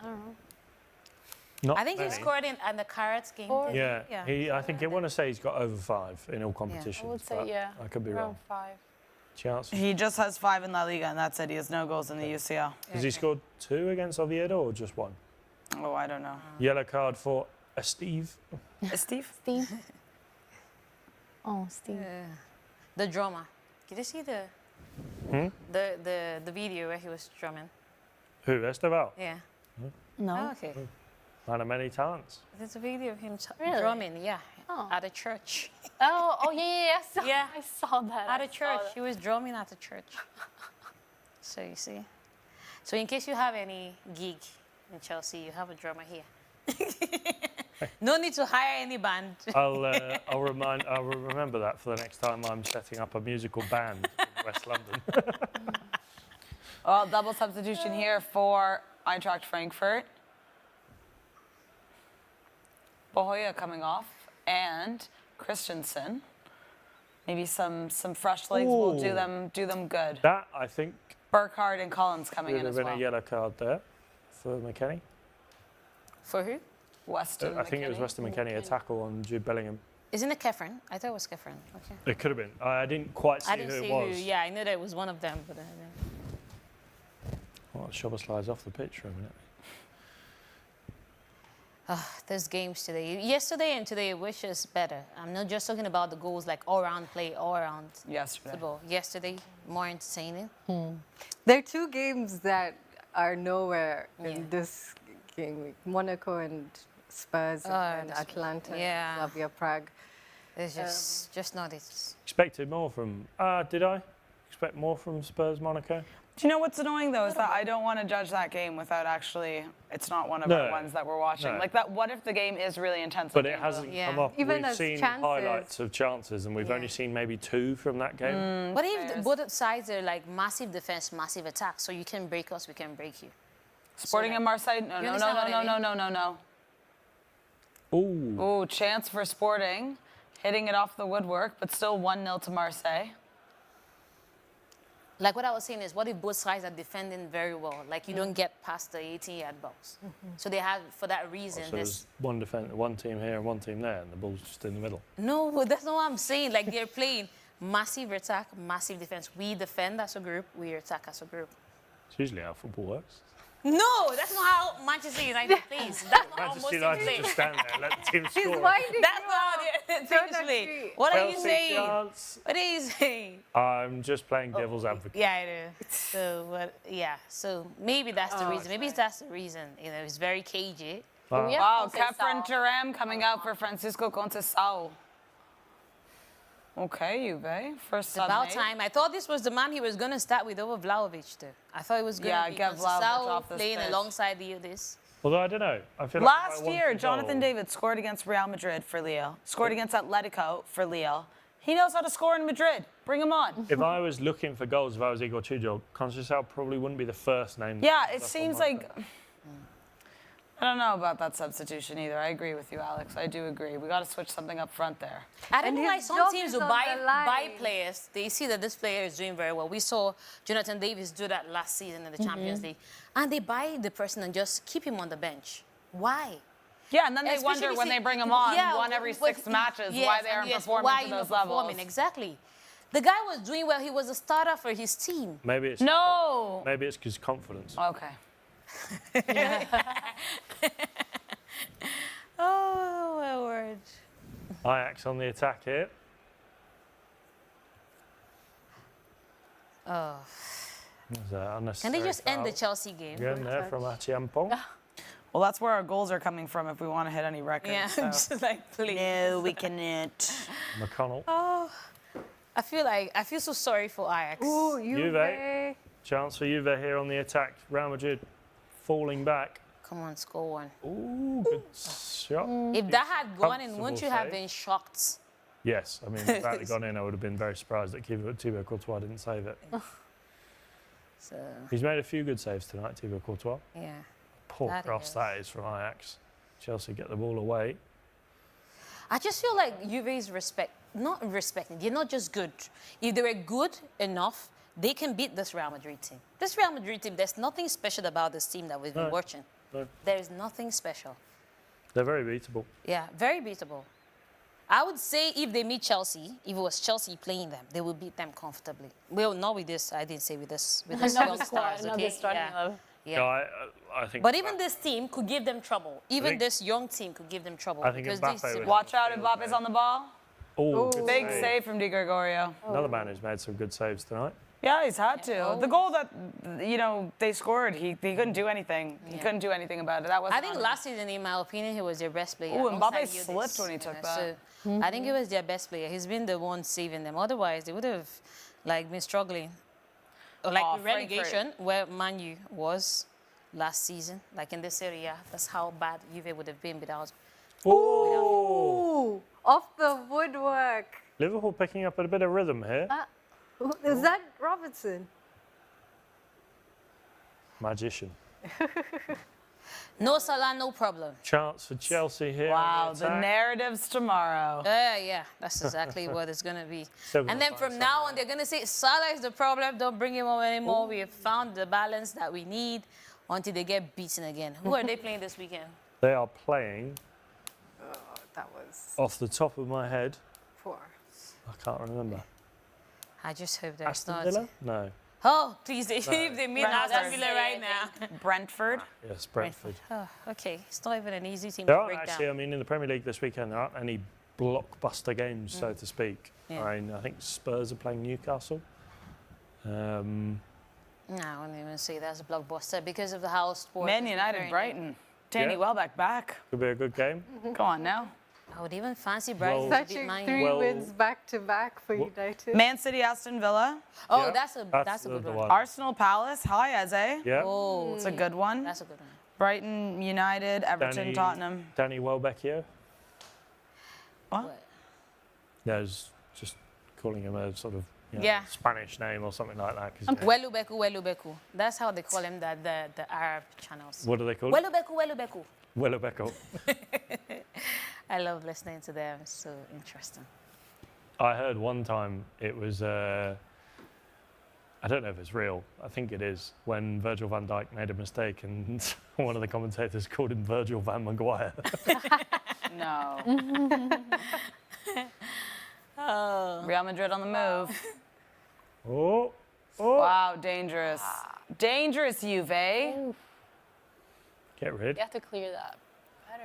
I don't know. I think he scored in the Carrots game. Yeah. I think I want to say he's got over 5 in all competitions. I would say, I could be around wrong. 5. Chance. He just has 5 in La Liga, and that's it. He has no goals in the UCL. Has he scored 2 against Oviedo or just 1? Oh, I don't know. Yellow card for Steve. Steve? Oh, Steve. The drummer. Did you see the video where he was drumming? Who? Esteval? Yeah. No. Oh, okay. Man of many talents. There's a video of him Really? drumming, Oh. at a church. Yeah. I saw that. At a church. He was drumming at a church. So you see. So in case you have any gig in Chelsea, you have a drummer here. No need to hire any band. I'll remember that for the next time I'm setting up a musical band in West London. Well, double substitution here for Eintracht Frankfurt. Bohoya coming off, and Christensen. Maybe some fresh legs will do them good. That, I think, Burkhardt and Collins coming in would as have been well. a yellow card there for McKennie. For who? Weston I think it was McKennie. Weston McKennie, a tackle on Jude Bellingham. Isn't it Kefren? I thought it was Kefren. Okay. It could have been. I didn't quite see I didn't who see it was. who. Yeah, I knew that it was one of them, but Well, Shobber slides off the pitch for a minute. there's games today. Yesterday and today, which is better? I'm not just talking about the goals, like all-round play, all-round Yesterday. football. Yesterday, more entertaining. There are two games that are nowhere in this game week. Monaco and Spurs and Atlanta yeah. and Slavia Prague. It's just not it. Expected more from... did I expect more from Spurs Monaco? Do you know what's annoying though is that I don't want to judge that game without actually. It's not one of our ones that we're watching. No. Like that. What if the game is really intense? But it hasn't come up. Even We've as seen chances. highlights of chances, and we've only seen maybe 2 from that game. What if both sides are like massive defense, massive attack? So you can break us, we can break you. Sporting and Marseille. No. You understand what I mean? Ooh, chance for Sporting, hitting it off the woodwork, but still 1-0 to Marseille. Like what I was saying is, what if both sides are defending very well? Like you don't get past the 18-yard box. So they have, for that reason, So there's one team here and one team there, and the ball's just in the middle. No, that's not what I'm saying. Like they're playing massive attack, massive defense. We defend as a group, we attack as a group. It's usually how football works. No, that's not how Manchester United plays. That's not how most Manchester teams United play. just stand there and let the team He's score. winding That's you not how up. the Don't teams play. agree. What are you Chelsea saying? chance. What are you saying? I'm just playing devil's advocate. Yeah, I do. So, so maybe that's the reason. Maybe that's the reason. You know, it's very cagey. Wow. Wow, Kefren Turam coming out for Francisco Conceição. Okay, Juve. First It's sub about made. time. I thought this was the man he was going to start with over Vlahovic, too. I thought it was going to be get Vlahovic Conceição off this playing pitch. alongside this. Although I don't know. I feel like Last if I year, want to Jonathan goal- David scored against Real Madrid for Lille, scored against Atletico for Lille. He knows how to score in Madrid. Bring him on. If I was looking for goals, if I was Igor Tudor, Conceição probably wouldn't be the first name. Yeah, that it comes up seems on my like. I don't know about that substitution either. I agree with you, Alex. I do agree. We got to switch something up front there. I don't And know why his some job teams is will on buy the line. players. They see that this player is doing very well. We saw Jonathan Davis do that last season in the Champions League. And they buy the person and just keep him on the bench. Why? Yeah, and then they Especially wonder when see- they bring him on, yeah, one every but- 6 matches, yes, why they and aren't yes, performing why to you're those not levels. performing. Exactly. The guy was doing well. He was a starter for his team. Maybe it's No. Maybe it's because confidence. Okay. Oh, my word. Ajax on the attack here. Oh. There's an Can unnecessary they just end the foul Chelsea game? Again there from Achiampong. Well, that's where our goals are coming from if we want to hit any records. Yeah, so. just like, please. No, we cannot. McConnell. Oh, I feel so sorry for Ajax. Ooh, Juve. Chance for Juve here on the attack. Real Madrid falling back. Come on, score one. Ooh, good shot. If that had gone in, wouldn't you Comfortable have save. been shocked? Yes, I mean, if that had gone in, I would have been very surprised that Thibaut Courtois didn't save it. So, He's made a few good saves tonight, Thibaut Courtois. yeah. Poor That cross is. that is from Ajax. Chelsea get the ball away. I just feel like Juve is not respecting. They're not just good. If they were good enough, they can beat this Real Madrid team. This Real Madrid team, there's nothing special about this team that we've been No. watching. No. There is nothing special. They're very beatable. Yeah, very beatable. I would say if they meet Chelsea, if it was Chelsea playing them, they would beat them comfortably. Well, not with this. I didn't say with this. With this young stars, okay? Yeah. Yeah. No, I think. But even this team could give them trouble. Even think- this young team could give them trouble. I think because Mbappe these- would- Watch out, Mbappe's on the ball. Oh, good Big save from Di Gregorio. Another man who's made some good saves tonight. Yeah, he's had to. The goal that, they scored, he couldn't do anything. He couldn't do anything about it. That was. I think last season, in my opinion, he was their best player. Ooh, alongside Mbappe Yildiz, slipped when he took that. So I think he was their best player. He's been the one saving them. Otherwise, they would have been struggling. Or like Oh, relegation, where Man U was last season, like in this area. That's how bad Juve would have been without. Ooh, off the woodwork. Liverpool picking up a bit of rhythm here. Is that Robertson? Magician. No Salah, no problem. Chance for Chelsea here. Wow, on the attack. narratives tomorrow. Yeah, that's exactly what it's going to be. Still gonna And then find from now on, they're going to say, Salah is the problem, don't bring him on anymore. We have found the balance that we need until they get beaten again. Who are they playing this weekend? They are playing, That was off the top of my head, 4. I can't remember. I just hope there's Aston not. Villa? No. Oh, please, if they meet Aston Villa right now. Brentford. Yes, Brentford. Oh, okay, it's not even an easy team There to aren't break actually, down. I mean, in the Premier League this weekend, there aren't any blockbuster games, so to speak. Yeah. I mean, I think Spurs are playing Newcastle. No, I wouldn't even say that's a blockbuster because of the house sport. Man United, Brighton. Danny Yeah. Welbeck back. Could be a good game. Go on now. I would even fancy Brighton to beat Such Man 3 United. wins back to back for United. Man City, Aston Villa. Oh, Yeah, that's a good the one. Arsenal, Palace. Hi, Eze. Yeah. Oh, It's a good one. that's a good one. Brighton, United, Everton, Tottenham. Danny Welbeckio. What? Yeah, I was just calling him a sort of Yeah. Spanish name or something like that. 'Cause, Welubeku, Welubeku. That's how they call him, the Arab channels. what do they call it? Welubeku, Welubeku. Welbeckio. I love listening to them. It's so interesting. I heard one time it was, I don't know if it's real, I think it is, when Virgil van Dijk made a mistake and one of the commentators called him Virgil van Maguire. No. Real Madrid on the move. Oh, Wow, dangerous. Dangerous, Juve. get rid. You have to clear that.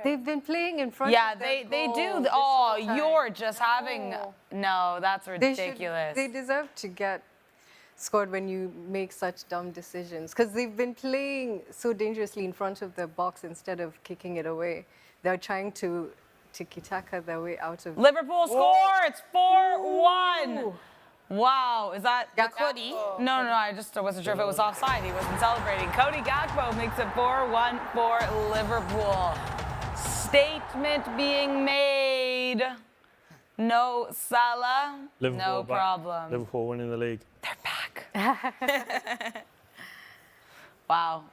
They've been playing in front Yeah, of their they goal do. this Oh, whole time. you're just having. No, that's They ridiculous. They deserve to get scored when you make such dumb decisions because they've been playing so dangerously in front of the box instead of kicking it away. They're trying to tiki-taka their way out of. Liverpool score. It's 4-1. Wow, is that Cody? No, I wasn't sure if it was offside. He wasn't celebrating. Cody Gakpo makes it 4-1 for Liverpool. Statement being made. No Salah. Liverpool No back. problem. Liverpool winning the league. They're back. Wow.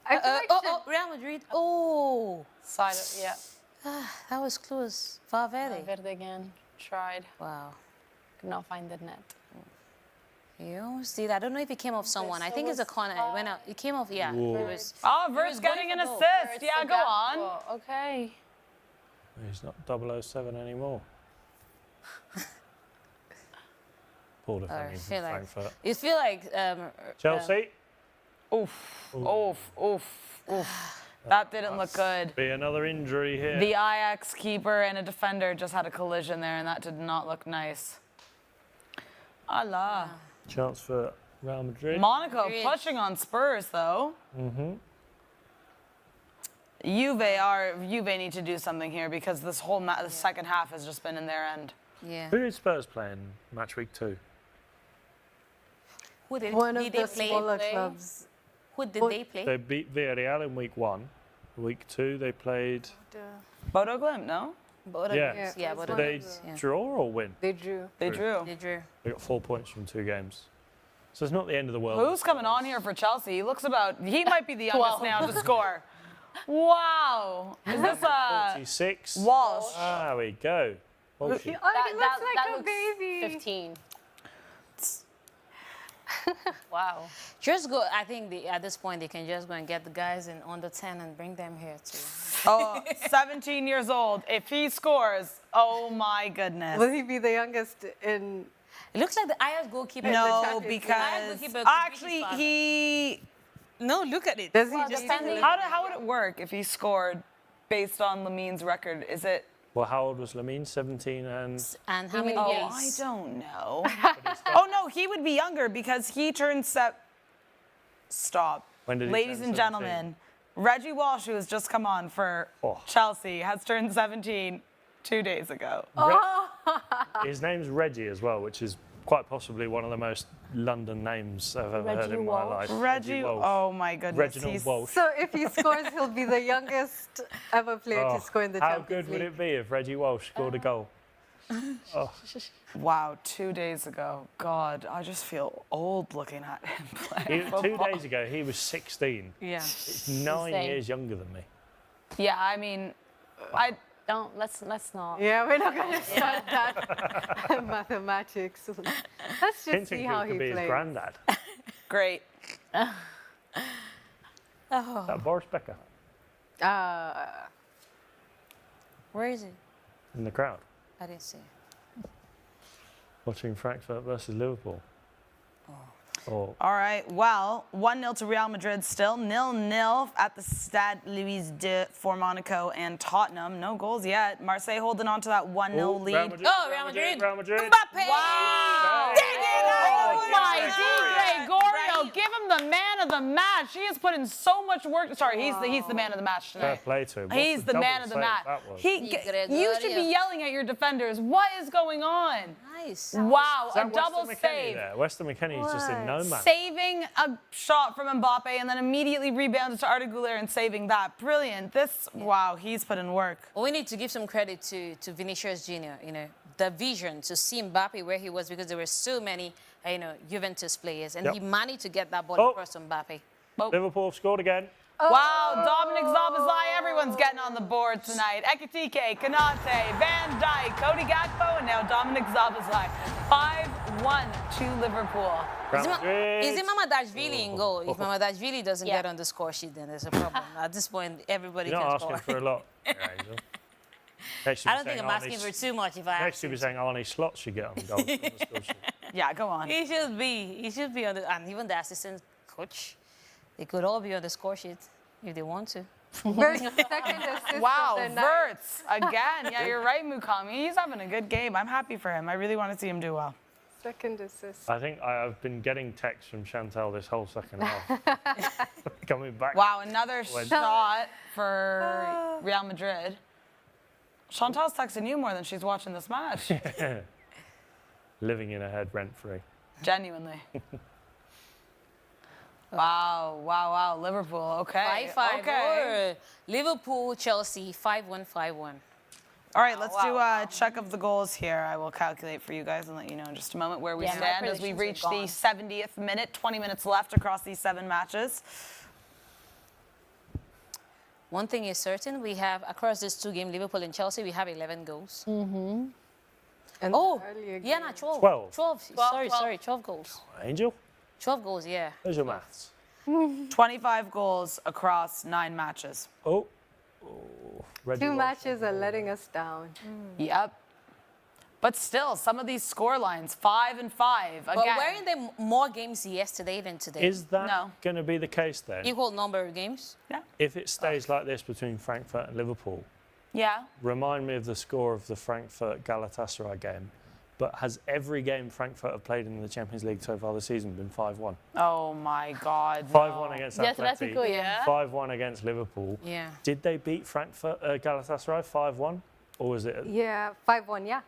I feel like Real Madrid. Oh, Side, yeah. that was close. Valverde. Valverde again. Tried. Wow. Could not find the net. You almost did. I don't know if it came off someone. I think it's a corner. It went out. It came off. Yeah. It was. Oh, was Vert's getting going an for goal. assist. Yeah, go on. Oh, okay. He's not 007 anymore. Poor I defending feel from like. Frankfurt. You feel like. Chelsea. Oof. That didn't look good. Be another injury here. The Ajax keeper and a defender just had a collision there, and that did not look nice. Allah. Chance for Real Madrid. Monaco Madrid. pushing on Spurs, though. Juve need to do something here because this whole the second half has just been in their end. Yeah. Who is Spurs playing match week 2? Who did, one did of they the play? smaller clubs. Who did they play? They beat Villarreal in week 1. Week 2 they played. Bodo Glimt, no? Yeah. Yeah, Did but Did they yeah. draw or win? They drew. They drew. They drew. They got 4 points from 2 games. So it's not the end of the world. Who's coming on here for Chelsea? He looks about. He might be the youngest now to score. Wow. Is this 46. Walsh? Ah, there we go. Walshy. He looks that like a looks baby. 15. Wow. Just go. I think at this point they can just go and get the guys in under 10 and bring them here too. Oh, 17 years old. If he scores, oh my goodness. Will he be the youngest in? It looks like the Ajax goalkeeper. No, Ajax because goalkeeper could be actually his father. he. No, look at it. Does he Well, just? depending- How would it work if he scored based on Lamin's record? Is it? Well, how old was Lamine? 17 and... And how many Oh, years? I don't know. Oh no, he would be younger because he turned Stop. When did he Ladies turn and 17? gentlemen, Reggie Walsh, who has just come on for Oh. Chelsea, has turned 17 2 days ago. His name's Reggie as well, which is quite possibly one of the most London names I've ever heard Reggie in my Walsh. life. Reggie, Walsh. oh my goodness. Reginald he's- Walsh. So if he scores, he'll be the youngest ever player to score in the How Champions good would League. it be if Reggie Walsh scored a goal? Oh. Wow, 2 days ago. God, I just feel old looking at him play. 2 days ago, he was 16. Yeah. It's 9 Insane. years younger than me. Yeah, I mean, Let's not. Yeah, we're not going to start that mathematics. Let's just Hinting see how could he be his plays. granddad. Great. Is that Boris Becker Where is he? in the crowd I didn't see. watching Frankfurt versus Liverpool? Or All right, well, 1-0 to Real Madrid still, 0-0 at the Stade Louis II for Monaco and Tottenham. No goals yet. Marseille holding on to that 1-0 lead. Real Madrid, Oh, Real Madrid. Real Madrid. Mbappe! Wow! Oh my Right. Gregorio, give him the man of the match. He has put in so much work. Sorry, he's the man of the match Fair tonight. play to him. What's He's the double man of the save match. that was? You should be yelling at your defenders. What is going on? Nice. Wow, Is a that double Weston McKennie save. there? Weston McKennie is just in no man. Saving a shot from Mbappe and then immediately rebounded to Arda Güler and saving that. Brilliant. Wow, he's put in work. Well, we need to give some credit to Vinicius Jr., the vision to see Mbappe where he was because there were so many, Juventus players. And he managed to get that ball across to Mbappe. Liverpool scored again. Wow, Dominic Szoboszlai, everyone's getting on the board tonight. Ekitike, Konate, Van Dijk, Cody Gakpo, and now Dominic Szoboszlai. 5-1 to Liverpool. Is it Mamadashvili in goal? If Mamadashvili doesn't get on the score sheet, then there's a problem. At this point, everybody You're can not score. asking for a lot. Angel. I don't think I'm asking for too much if I Next you'll be saying Arnie Slot should get on the goal. on the score sheet. Yeah, go on. He should be on the, and even the assistant coach, they could all be on the score sheet if they want to. Vert's second assist Wow, of the night. Verts again. Yeah, you're right, Mukami. He's having a good game. I'm happy for him. I really want to see him do well. Second assist. I think I've been getting texts from Chantal this whole second half. Coming back. Wow, another shot for Real Madrid. Chantal's texting you more than she's watching this match. Living in her head rent-free. Genuinely. Wow. Liverpool, okay. 5-5. Okay. Or Liverpool, Chelsea, 5-1, 5-1. All right, let's do a check of the goals here. I will calculate for you guys and let you know in just a moment where we stand as we reach the 70th minute. 20 minutes left across these 7 matches. One thing is certain, we have, across these 2 games, Liverpool and Chelsea, we have 11 goals. And earlier Yeah, game. no, 12. 12. 12 goals. Angel, 12 goals, yeah. there's your maths. 25 goals across 9 matches. Oh. Reggie 2 Watson. matches are letting us down. Yep. But still, some of these score lines, 5 and 5. But Again, weren't there more games yesterday than today? Is that No. going to be the case then? Equal number of games? If it stays like this between Frankfurt and Liverpool, yeah. remind me of the score of the Frankfurt-Galatasaray game. But has every game Frankfurt have played in the Champions League so far this season been 5-1? Oh my God. 5-1 against Atleti, Atletico, yeah. 5-1 against Liverpool. Yeah. Did they beat Frankfurt, Galatasaray 5-1? Or was it? Yeah, 5-1, yeah.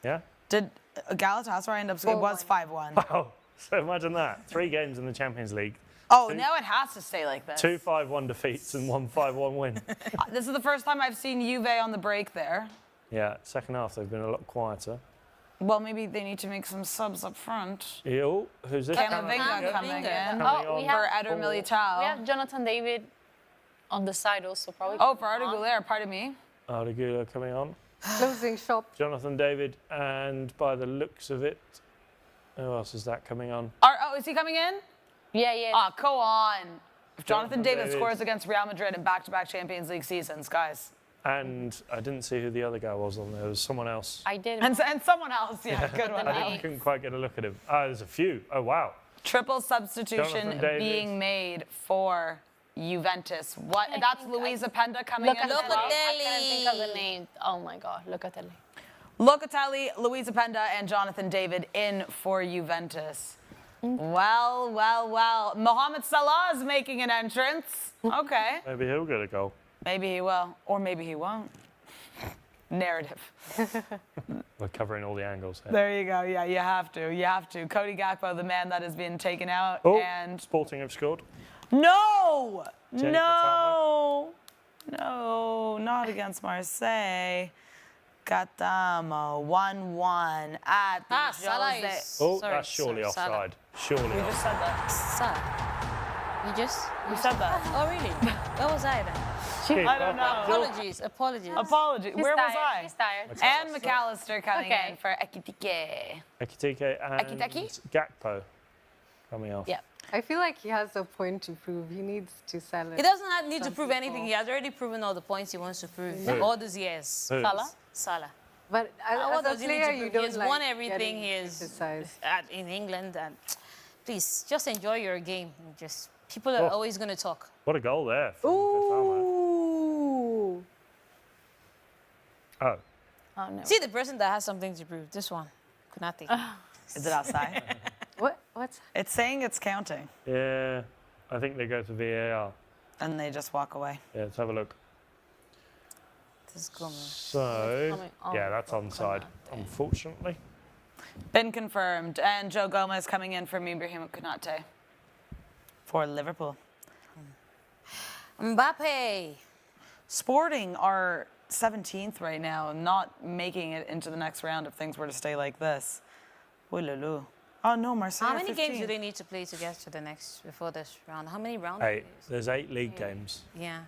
Yeah? Did Galatasaray end up? It was 5-1. Oh, so imagine that. 3 games in the Champions League. Oh, now it has to stay like this. 2 5-1 defeats and 1 5-1 win. This is the first time I've seen Juve on the break there. Yeah, second half they've been a lot quieter. Well, maybe they need to make some subs up front. Oh, who's this? Camavinga coming in. Oh, we For have, Eder Militao. we have Jonathan David on the side also, probably. Oh, for Arda Güler, pardon me. Arda Güler coming on. Closing shop. Jonathan David, and by the looks of it, who else is that coming on? Oh, is he coming in? Yeah. Ah, go on. If Jonathan David David. scores against Real Madrid in back-to-back Champions League seasons, guys. And I didn't see who the other guy was on there. There was someone else. I did. And someone else, yeah, good one. I couldn't quite get a look at him. There's a few. Oh, wow. Triple substitution Jonathan David. being made for Juventus. What? That's Luisa Penda coming in. Locatelli. as well. I can't think of the name. Oh my God, Locatelli. Locatelli, Luisa Penda, and Jonathan David in for Juventus. Well. Mohamed Salah is making an entrance. Okay. Maybe he'll get a goal. Maybe he will, or maybe he won't. Narrative. We're covering all the angles here. There you go. Yeah, you have to. Cody Gakpo, the man that has been taken out. Oh, and Sporting have scored. No, Jenny not against Marseille. Got them 1-1 at the Sara Jose. is... Oh, sorry, that's surely sorry, Sara. offside. Surely We just offside. said that. Sara. We said that. Oh, really? Where was I then? I don't know. Apologies. Apology. Where was I? She's tired. And McAllister coming Okay. in for Ekitike. Ekitike and Ekitike? Gakpo coming off. Yep. I feel like he has a point to prove. He needs to sell it. He doesn't need to prove anything. He has already proven all the points he wants to prove Who? all these years. Who? Salah. But What as does a he need player, to you prove? don't He has like won everything. getting He is criticized. in England, and please just enjoy your game. Just people are always going to talk. What a goal there from Fafama. Ooh. Oh, Oh, no. See the person that has something to prove. This one, Konate. Is it outside? What's It's saying it's counting. yeah. I think they go to VAR. And they just walk away. Yeah, let's have a look. This is coming. So, coming on yeah, that's onside, unfortunately. Been confirmed. And Joe Gomez coming in for Ibrahim Konate for Liverpool. Mbappe. Sporting are 17th right now, not making it into the next round if things were to stay like this. Ooh-la-loo. Oh no, Marseille. How are many games do 15th. they need to play to get to the next before this round? How many rounds? 8. There's 8 league games. Yeah.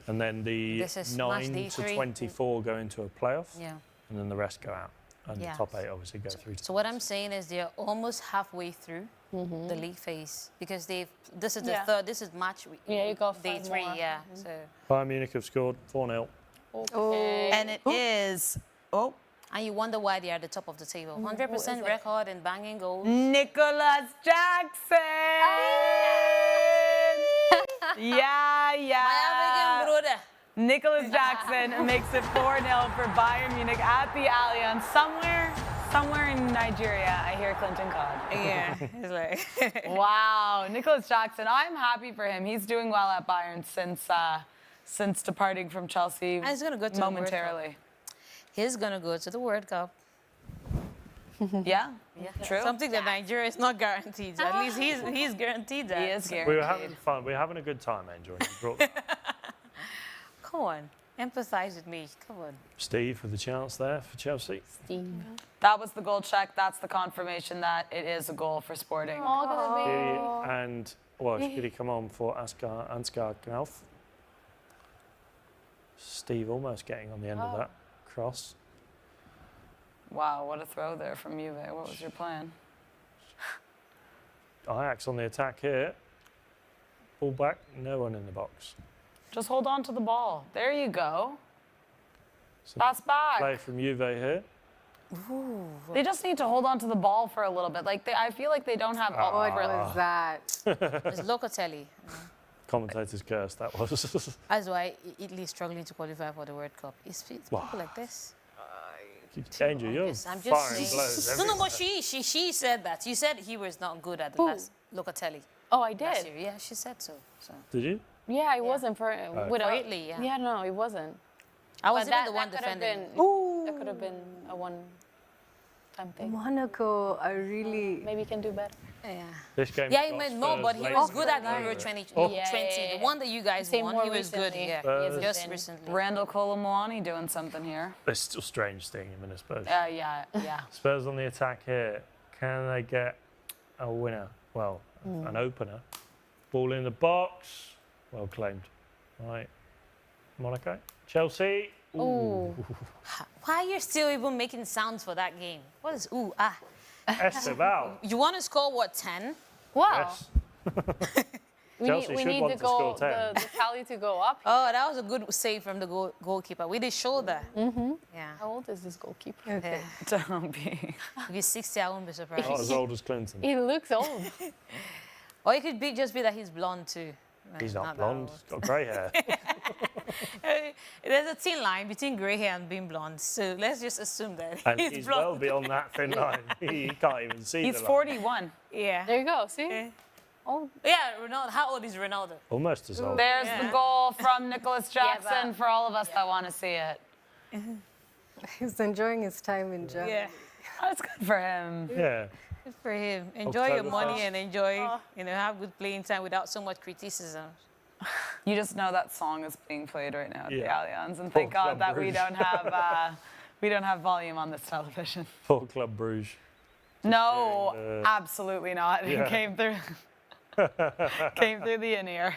And then the This is 9 Matchday to 3. 24 go into a playoff. Yeah. And then the rest go out. And Yeah. the top 8 obviously go through. So what I'm saying is they're almost halfway through the league phase because this is the Yeah. third. This is match. Yeah, you got day 5 3. more. Yeah. So Bayern Munich have scored 4-0. Okay. And it is, and you wonder why they are at the top of the table. 100% record in banging goals. Nicholas Jackson. My African brother. Nicholas Jackson makes it 4-0 for Bayern Munich at the Allianz. Somewhere in Nigeria, I hear Clinton Codd. Yeah. It's like. Wow, Nicholas Jackson. I'm happy for him. He's doing well at Bayern since departing from Chelsea And he's gonna go to the World momentarily. He's gonna go to the World Cup. Yeah, true. Something that Nigeria is not guaranteed. At least he's guaranteed that. He is We were guaranteed. having fun. We were having a good time, Angel. You brought that. Come on, empathize with me. Come on. Steve with the chance there for Chelsea. That was the goal check. That's the confirmation that it is a goal for Sporting. And, well, should he come on for Ansgar Knauf? Steve almost getting on the end of that cross. Wow, what a throw there from Juve. What was your plan? Ajax on the attack here. Ball back, no one in the box. Just hold on to the ball. There you go. So Pass back. play from Juve here. They just need to hold on to the ball for a little bit. Like I feel like they don't have. What was that? It's Locatelli. Commentator's curse, that was. That's why Italy is struggling to qualify for the World Cup. It's people like this. Angel, you're I'm firing just. blows. No, but everywhere. she said that. You said he was not good at the last Locatelli. Oh, I last did. year. Yeah, she said so. Did you? Yeah, it wasn't for For Italy, yeah. Yeah, no, it wasn't. I was But even the one could have defending. been- That could have been a one-time thing. Monaco are really. Maybe he can do better. Yeah. This game. Yeah, he got meant more, Spurs but he late was in good the at game. Euro 2020. Oh. The one that you guys Say won, more he was good. recently. Yeah, He hasn't just been. recently. Randall Colomwani doing something here. It's still strange seeing him in a Spurs. Yeah. Spurs on the attack here. Can they get a winner? Well, an opener. Ball in the box. Well claimed. Right. Monaco. Chelsea. Ooh. Why are you still even making sounds for that game? What is ooh ah? Esteval. You want to score what 10? Wow. Yes. We Chelsea need should the want to score goal, 10. the tally to go up. Oh, that was a good save from the goalkeeper with his shoulder. Yeah. How old is this goalkeeper? Okay. Don't be. If he's 60, I won't be surprised. Not as old as Clinton. He looks old. Or it could be just be that he's blonde too. He's not that blonde. He's got grey hair. There's a thin line between grey hair and being blonde, so let's just assume that And he's he's blonde. well beyond that thin line. He can't even see He's the line. 41. Yeah. There you go. See? Oh, Yeah, Ronaldo. How old is Ronaldo? Almost as old. There's the goal from Nicholas Jackson but- for all of us that want to see it. He's enjoying his time in Germany. Yeah. That's good for him. Yeah. Good for him. Enjoy your October money 1st. and enjoy, have good playing time without so much criticism. You just know that song is being played right now at Yeah. the Allianz, and thank Paul God that we Bruges. don't have We don't have volume on this television. For Club Bruges. No, hearing absolutely not. Yeah. It came through the in-ear.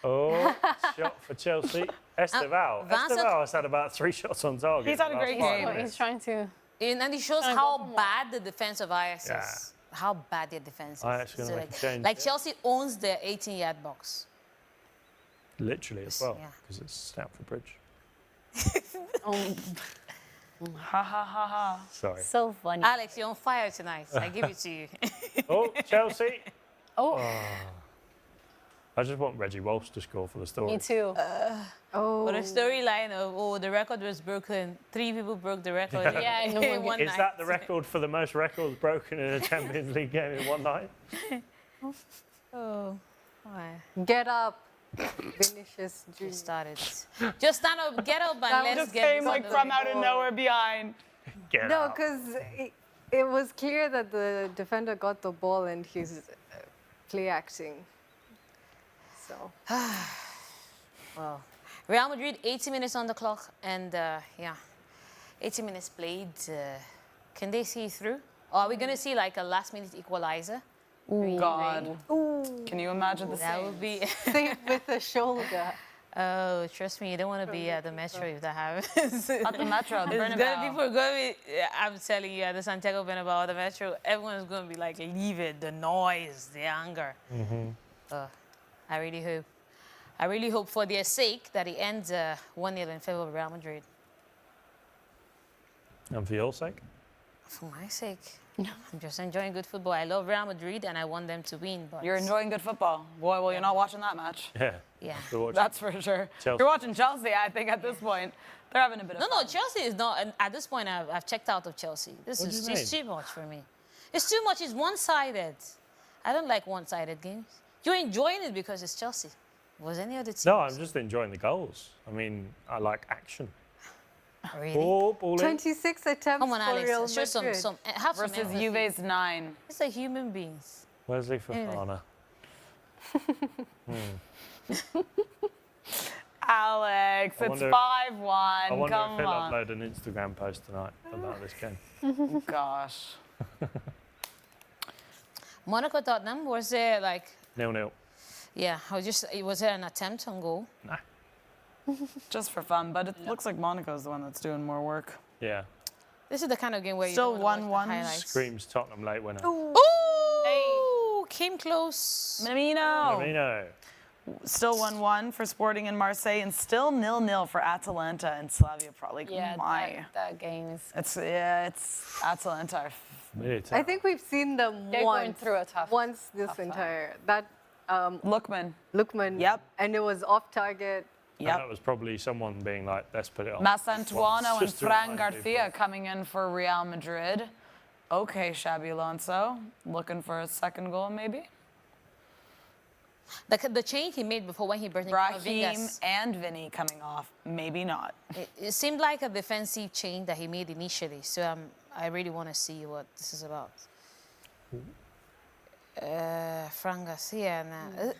Oh, shot for Chelsea. Esteval. Vincent- Esteval has had about 3 shots on target. He's had a in the great last 5 game. minutes. He's trying to. And it shows how bad the defense of Ajax is. Yeah. How bad their defense is. Ajax gonna make a change, like yeah. Chelsea owns their 18-yard box. Literally as well, Yeah. because it's Stamford Bridge. Ha ha ha ha. Sorry. So funny. Alex, you're on fire tonight. I give it to you. Oh, Chelsea. Oh, I just want Reggie Walsh to score for the story. me too. But the storyline of, the record was broken. 3 people broke the record. Yeah, I know. in one Is night. that the record for the most records broken in a Champions League game in one night? Oh, why? Get up, Vinicius Jr. Just started. Just stand up, get up, and let's Just get came this like on from the out of nowhere behind. Get No, out. because it was clear that the defender got the ball and he's play acting. So, Well, Real Madrid, 80 minutes on the clock, and 80 minutes played. Can they see through? Or are we going to see like a last-minute equalizer? God. Can you imagine the That scene? would be. save with the shoulder. Oh, trust me, you don't want to be at the Metro if that happens. At the Metro, the Bernabéu. People are going to be, I'm telling you, at the Santiago Bernabéu or the Metro, everyone's going to be like livid, the noise, the anger. I really hope for their sake that it ends 1-0 in favor of Real Madrid. And for your sake? For my sake, I'm just enjoying good football. I love Real Madrid and I want them to win. But You're enjoying good football. Boy, well, you're not watching that match. Yeah. Yeah. We're watching. That's for sure. Chelsea. You're watching Chelsea, I think, at this point. They're having a bit of No, fun. Chelsea is not. And at this point, I've checked out of Chelsea. This What do is you just mean? too much for me. It's too much. It's one-sided. I don't like one-sided games. You're enjoying it because it's Chelsea. Was any other team? No, I'm just enjoying the goals. I mean, I like action. Really? Ball in. 26 attempts Come on, for Real Alex. Show Madrid. have some Versus empathy. Juve's 9. It's like human beings. Wesley Fofana. Alex, I it's wonder- 5-1. I wonder Come if he'll on. upload an Instagram post tonight about this game. Gosh. Monaco Tottenham, was there like, 0-0. yeah, was there an attempt on goal? Nah. Just for fun, but it looks like Monaco's the one that's doing more work. Yeah. This is the kind of game where Still you don't wanna watch 1-1. the highlights. Screams Tottenham late winner. Ooh, came close. Minamino. Firmino. Still 1-1 for Sporting and Marseille, and still 0-0 for Atalanta and Slavia Prague. Like, Yeah, my. that game is. It's Atalanta. I think we've seen them They're once. going through a tough this time. entire that Lookman. Lookman. Yep. And it was off target. And Yep. that was probably someone being like, let's put it on. Massantuono and Just to Fran remind Garcia people. coming in for Real Madrid. Okay, Xabi Alonso looking for a second goal maybe. The change he made before when he brought in Raheem Camavingas, and Vinny coming off, maybe not. it seemed like a defensive change that he made initially. So I really want to see what this is about. Fran Garcia.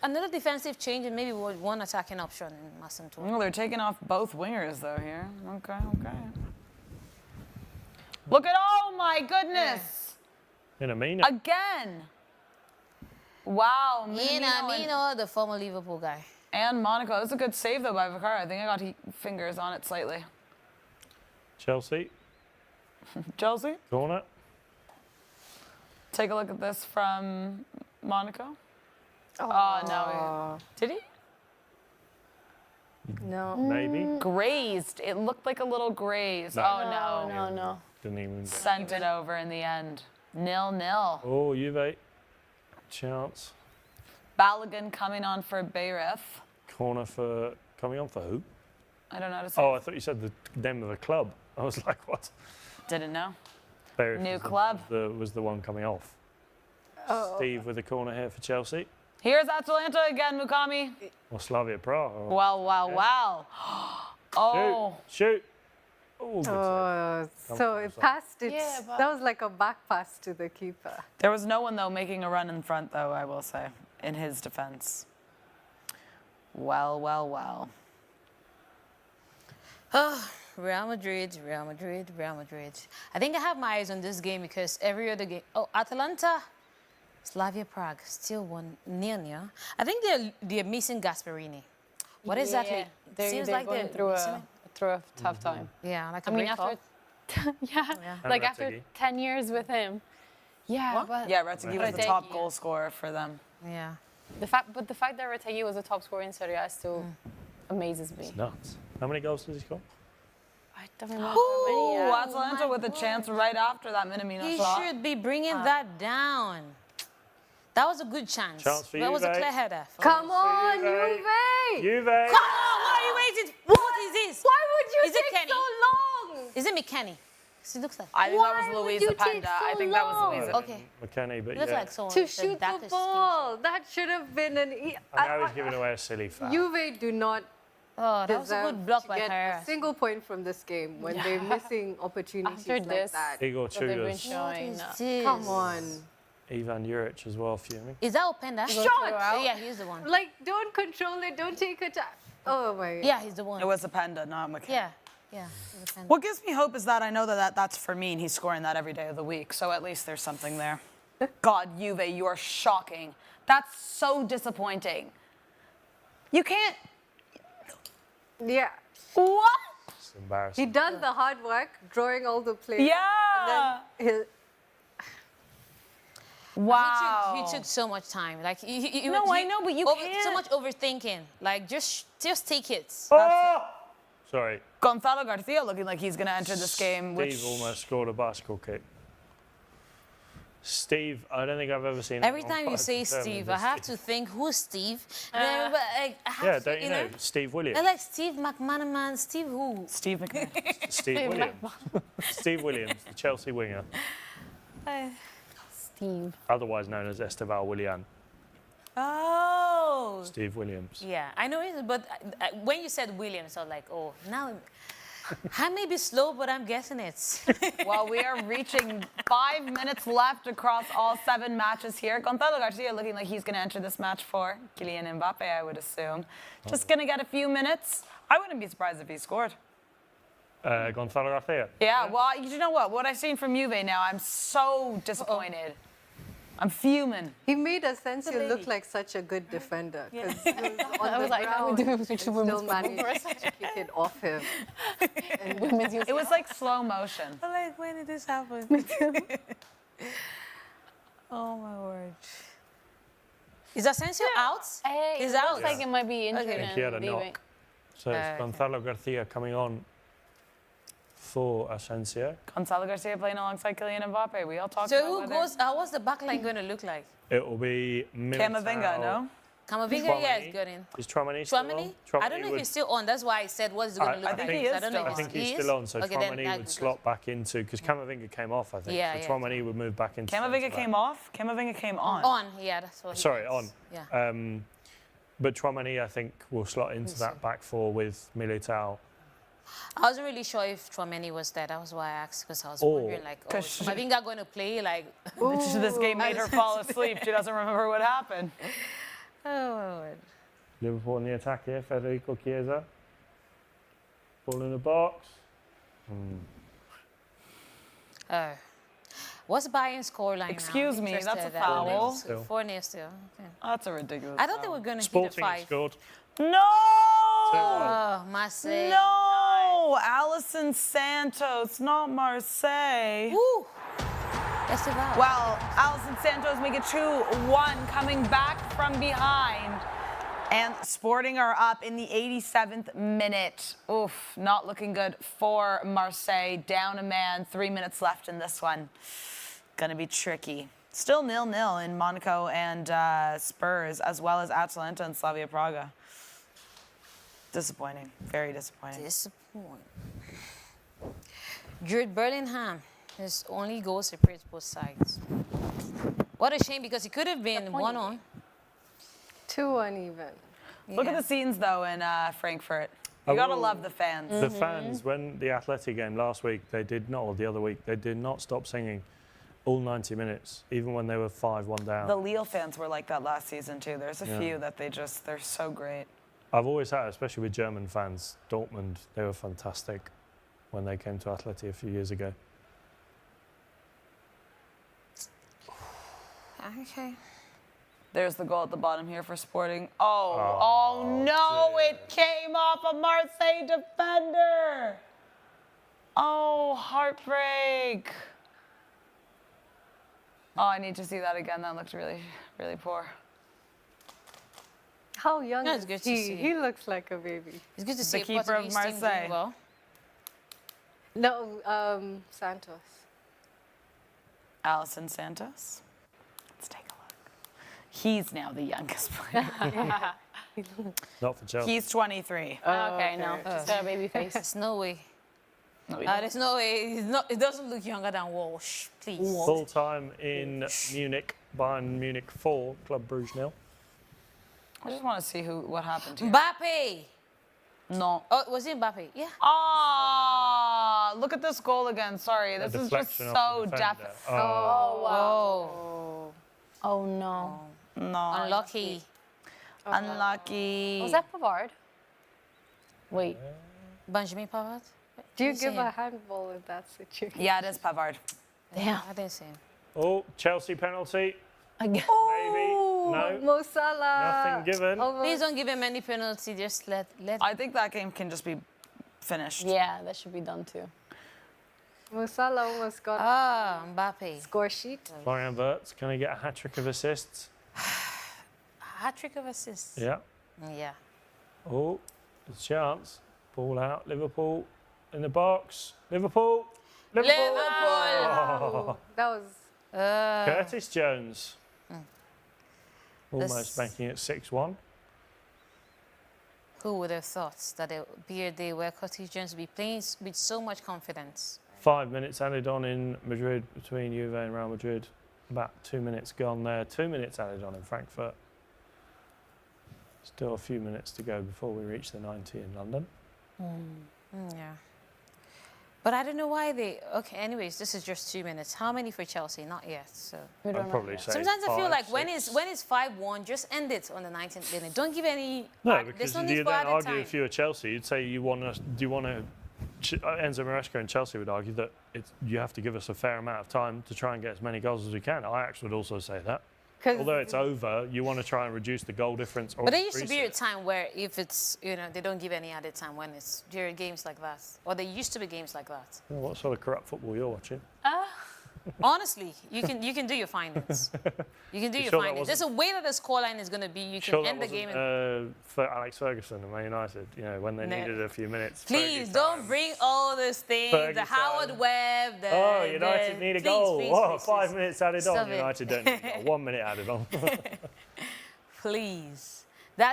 Another defensive change and maybe one attacking option in Massantuono. Well, they're taking off both wingers though here. Okay. Look at, oh my goodness! Minamino. Again! Wow, Minamino, the former Liverpool guy. and Monaco. That was a good save though by Vicara. I think I got fingers on it slightly. Chelsea. Chelsea, Corner. take a look at this from Monaco. Oh, no. Did he? No. Maybe. Grazed. It looked like a little graze. No. Oh, no. No. Didn't even. Sent it over in the end. 0-0. Oh, Juve. Chance. Balogun coming on for Bayreuth. Corner for. Coming on for who? I don't know how to say. Oh, I thought you said the name of the club. I was like, what? Didn't know. Bayreuth New was club. was the one coming off. Steve with the corner here for Chelsea. Here's Atalanta again, Mukami. Or Slavia Prague. Or Wow. Oh. Shoot. Oh, good save. Oh, so it passed it. Yeah, but- That was like a back pass to the keeper. There was no one, though, making a run in front, though, I will say, in his defense. Well. Real Madrid, Real Madrid, Real Madrid. I think I have my eyes on this game because every other game. Oh, Atalanta, Slavia Prague, still 1-0. I think they're missing Gasperini. What exactly? They're going through a tough time. Yeah, like I mean, after like after 10 years with him. Yeah, but yeah, Retegui was the top goal scorer for them. Yeah. the fact that Retegui was the top scorer in Serie A still amazes me. It's nuts. How many goals did he score? I don't remember Ooh, how many. Atalanta with a chance right after that Minamino He shot. should be bringing that down. That was a good chance. Chance for that was a Juve. clear header. Come on, Juve. Juve! Juve! Come on, what are you waiting for? What is this? Why would you Is it take Kenny? so long? Is it McKenny? He looks like. I think Why that was would Louisa you take Penda. so I think that was long? Louisa. Okay. McKenny, but He looks yeah. like someone To with shoot the darkest ball. That should have been an... I know he's giving away a silly foul. Juve do not Oh, that was a deserve good block to by get Herrera. a single point from this game when they're missing opportunities After like this, that. Igor what they've been Chugas, showing. This. Come on. Ivan Juric as well, fuming. Is that Openda? Shot! Yeah, he's the one. Like, don't control it, don't take a time. Oh my. Yeah, he's the one. It was a Penda, not McKenna. Yeah, yeah. It was Openda. What gives me hope is that I know that's Fermin. He's scoring that every day of the week, so at least there's something there. God, Juve, you are shocking. That's so disappointing. You can't... Yeah. What? It's embarrassing. He done the hard work, drawing all the players. Yeah. And then Wow. He took so much time. Like No, I know, but you so can't. much overthinking. Like just take it. Oh! Sorry, Gonzalo Garcia looking like he's going to enter this game. Steve almost scored a bicycle kick. Steve, I don't think I've ever seen. Every anyone time you quite say determined Steve, as I have Steve. to think who's Steve. Then, but, I have Yeah, to, don't you know? Steve Williams. I like Steve McManaman. Steve who? Steve McMahon. Steve Williams. Steve Williams, the Chelsea winger, Steve. otherwise known as Esteval Willian. Oh. Steve Williams. Yeah, I know it, but when you said Williams, I was like, oh, now I may be slow, but I'm guessing it. Well, we are reaching 5 minutes left across all 7 matches here. Gonzalo Garcia looking like he's going to enter this match for Kylian Mbappe, I would assume. Just going to get a few minutes. I wouldn't be surprised if he scored. Gonzalo Garcia. Yeah, well, you know what I've seen from Juve now, I'm so disappointed. I'm fuming. he made Asensio look like such a good defender because he was on I the was like, how we ground do and still managed to kick it off him. It was like slow motion. I'm like, when did this happen? Oh my word. Is Asensio out? Hey, He's it out. looks like it might be injured Okay. I think he had a and leaving. knock. So it's Gonzalo Garcia coming on for Asensio. Gonzalo Garcia playing alongside Kylian Mbappe. We all talked So about who whether... goes? What's the back line going to look like? It will be Militao. Camavinga, no? Camavinga, Tchouaméni. yeah, is good in. Is Tchouaméni still Chouameni? on? I don't know if he's still on. That's why I said what is it going to look I think like. he is I don't know still if I think he he's is. still on, so Okay, then Tchouaméni that would goes. slot back into, because Camavinga came off, I think. Yeah, so yeah. Tchouaméni would move back into. Camavinga centre-back. came off. Camavinga came on. On, yeah, that's what. he Sorry, means. on. Yeah. But Tchouaméni, I think, will slot into that back four with Militao. I wasn't really sure if Chouameni was there. That was why I asked, because I was Oh. wondering, like, oh, is Camavinga going to play? Like, This game made her fall asleep. She doesn't remember what happened. oh my word. Liverpool in the attack here, Federico Chiesa. Ball in the box. Oh. What's Bayern's scoreline? Excuse me, that's a foul. 4-0 Still. 4-0 still. Okay. That's a ridiculous. I thought they were going to hit a Sporting 5. scored. No! Oh, Marseille. No! Alison Santos, not Marseille. Woo! Festival. Well, Alison Santos make it 2-1, coming back from behind. And Sporting are up in the 87th minute. Oof, not looking good for Marseille. Down a man, 3 minutes left in this one. Gonna be tricky. Still 0-0 in Monaco and Spurs, as well as Atalanta and Slavia Praga. Disappointing, very disappointing. Disappointing. Jude Bellingham, his only goal separates both sides. What a shame, because it could have been 1-1. 2-1 even. Look at the scenes, though, in Frankfurt. You gotta love the fans. The fans, when the Athletic game last week, they did not, or the other week, they did not stop singing all 90 minutes, even when they were 5-1 down. The Lille fans were like that last season, too. There's a few that they're so great. I've always had, especially with German fans, Dortmund, they were fantastic. when they came to Atleti a few years ago. Okay. There's the goal at the bottom here for Sporting. Oh no, dear. it came off a Marseille defender. Oh, heartbreak. Oh, I need to see that again. That looked really, really poor. How young No, it's is good to he? see. He looks like a baby. It's good to The see a keeper of Portuguese team doing Marseille. well. No, Santos. Alison Santos. Let's take a look. He's now the youngest player. Not for Chelsea. He's 23. Okay, no. He's got a baby face. There's no way. No, he There's no way. It doesn't look younger than Walsh, please. Full time in Munich. Bayern Munich 4, Club Brugge 0. I just want to see what happened here. Mbappe. No. Oh, was it Mbappe? Yeah. Ah, look at this goal again. Sorry, this is just deflection off so the defender. definite. Oh, wow. Oh. Oh no. No. Unlucky. Unlucky. Was that Pavard? Wait. Benjamin Pavard? Do you Didn't see give a him. handball in that situation? Yeah, it is Pavard. Yeah. I didn't see him. Oh, Chelsea penalty. Again. Maybe. No. Mo Salah. Nothing given. Almost. Please don't give him any penalty. Just let. I think that game can just be finished. Yeah, that should be done too. Mo Salah almost got Ah, Mbappe. score sheet. Florian Wirtz, can he get a hat-trick of assists? Hat trick of assists. Yeah. Yeah. Oh, there's a chance. Ball out. Liverpool in the box. Liverpool. Liverpool. Oh. That was Curtis Jones. Almost This- making it 6-1. Who would have thought that it would be a day where Curtis Jones would be playing with so much confidence? 5 minutes added on in Madrid between Juve and Real Madrid. About 2 minutes gone there. 2 minutes added on in Frankfurt. Still a few minutes to go before we reach the 90 in London. Yeah. But I don't know why they. Okay, anyways, this is just 2 minutes. How many for Chelsea? Not yet. So We don't I'd know. probably say sometimes I feel 5, like 6. when it's 5-1, just end it on the 19th minute. Don't give any. No, there's because no you need then for added argue time. if you were Chelsea, you'd say you want to. Do you want to? Enzo Maresca and Chelsea would argue that you have to give us a fair amount of time to try and get as many goals as we can. Ajax would also say that. Although it's over, you want to try and reduce the goal difference. Or But there used to increase be a it. time where if it's, they don't give any added time when it's during games like that. Or there used to be games like that. What sort of corrupt football you're watching? Honestly, you can do your findings. You can do your sure that findings. There's a way that the scoreline is going to be. You can Sure, that end the game. wasn't, for Alex Ferguson and Man United, when they needed a few minutes. Please Fergie don't time. bring all those things. Fergie The Howard time. Webb. The, Oh, United need a please, goal. Please, Whoa, please, 5 please. minutes added Stop on. it. United don't need a goal. 1 minute added on. Please.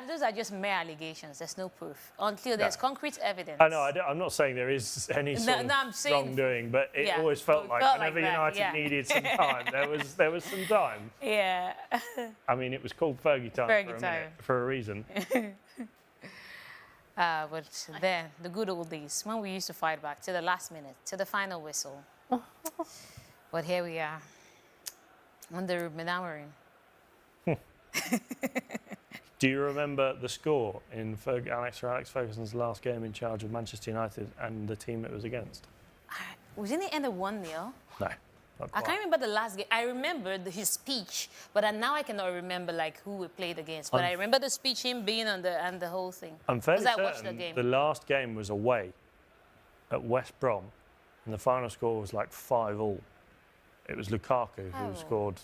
Those are just mere allegations. There's no proof until there's concrete evidence. I know. I'm not saying there is any sort of I'm saying- wrongdoing, but it Yeah, always felt it like felt whenever like that, United yeah. needed some time, there was some time. Yeah. I mean, it was called Fergie time Fergie for a minute, time. for a reason. But then, the good old days, when we used to fight back to the last minute, to the final whistle. But here we are, on the Ruben Amorim. Do you remember the score in Alex Ferguson's last game in charge of Manchester United and the team it was against? Wasn't it end at 1-0? No, not I quite. can't remember the last game. I remember his speech, but now I cannot remember who we played against. But I remember the speech, him being on and the whole thing. I'm fairly Because I watched the certain game. the last game was away at West Brom, and the final score was like 5-5. It was Lukaku who scored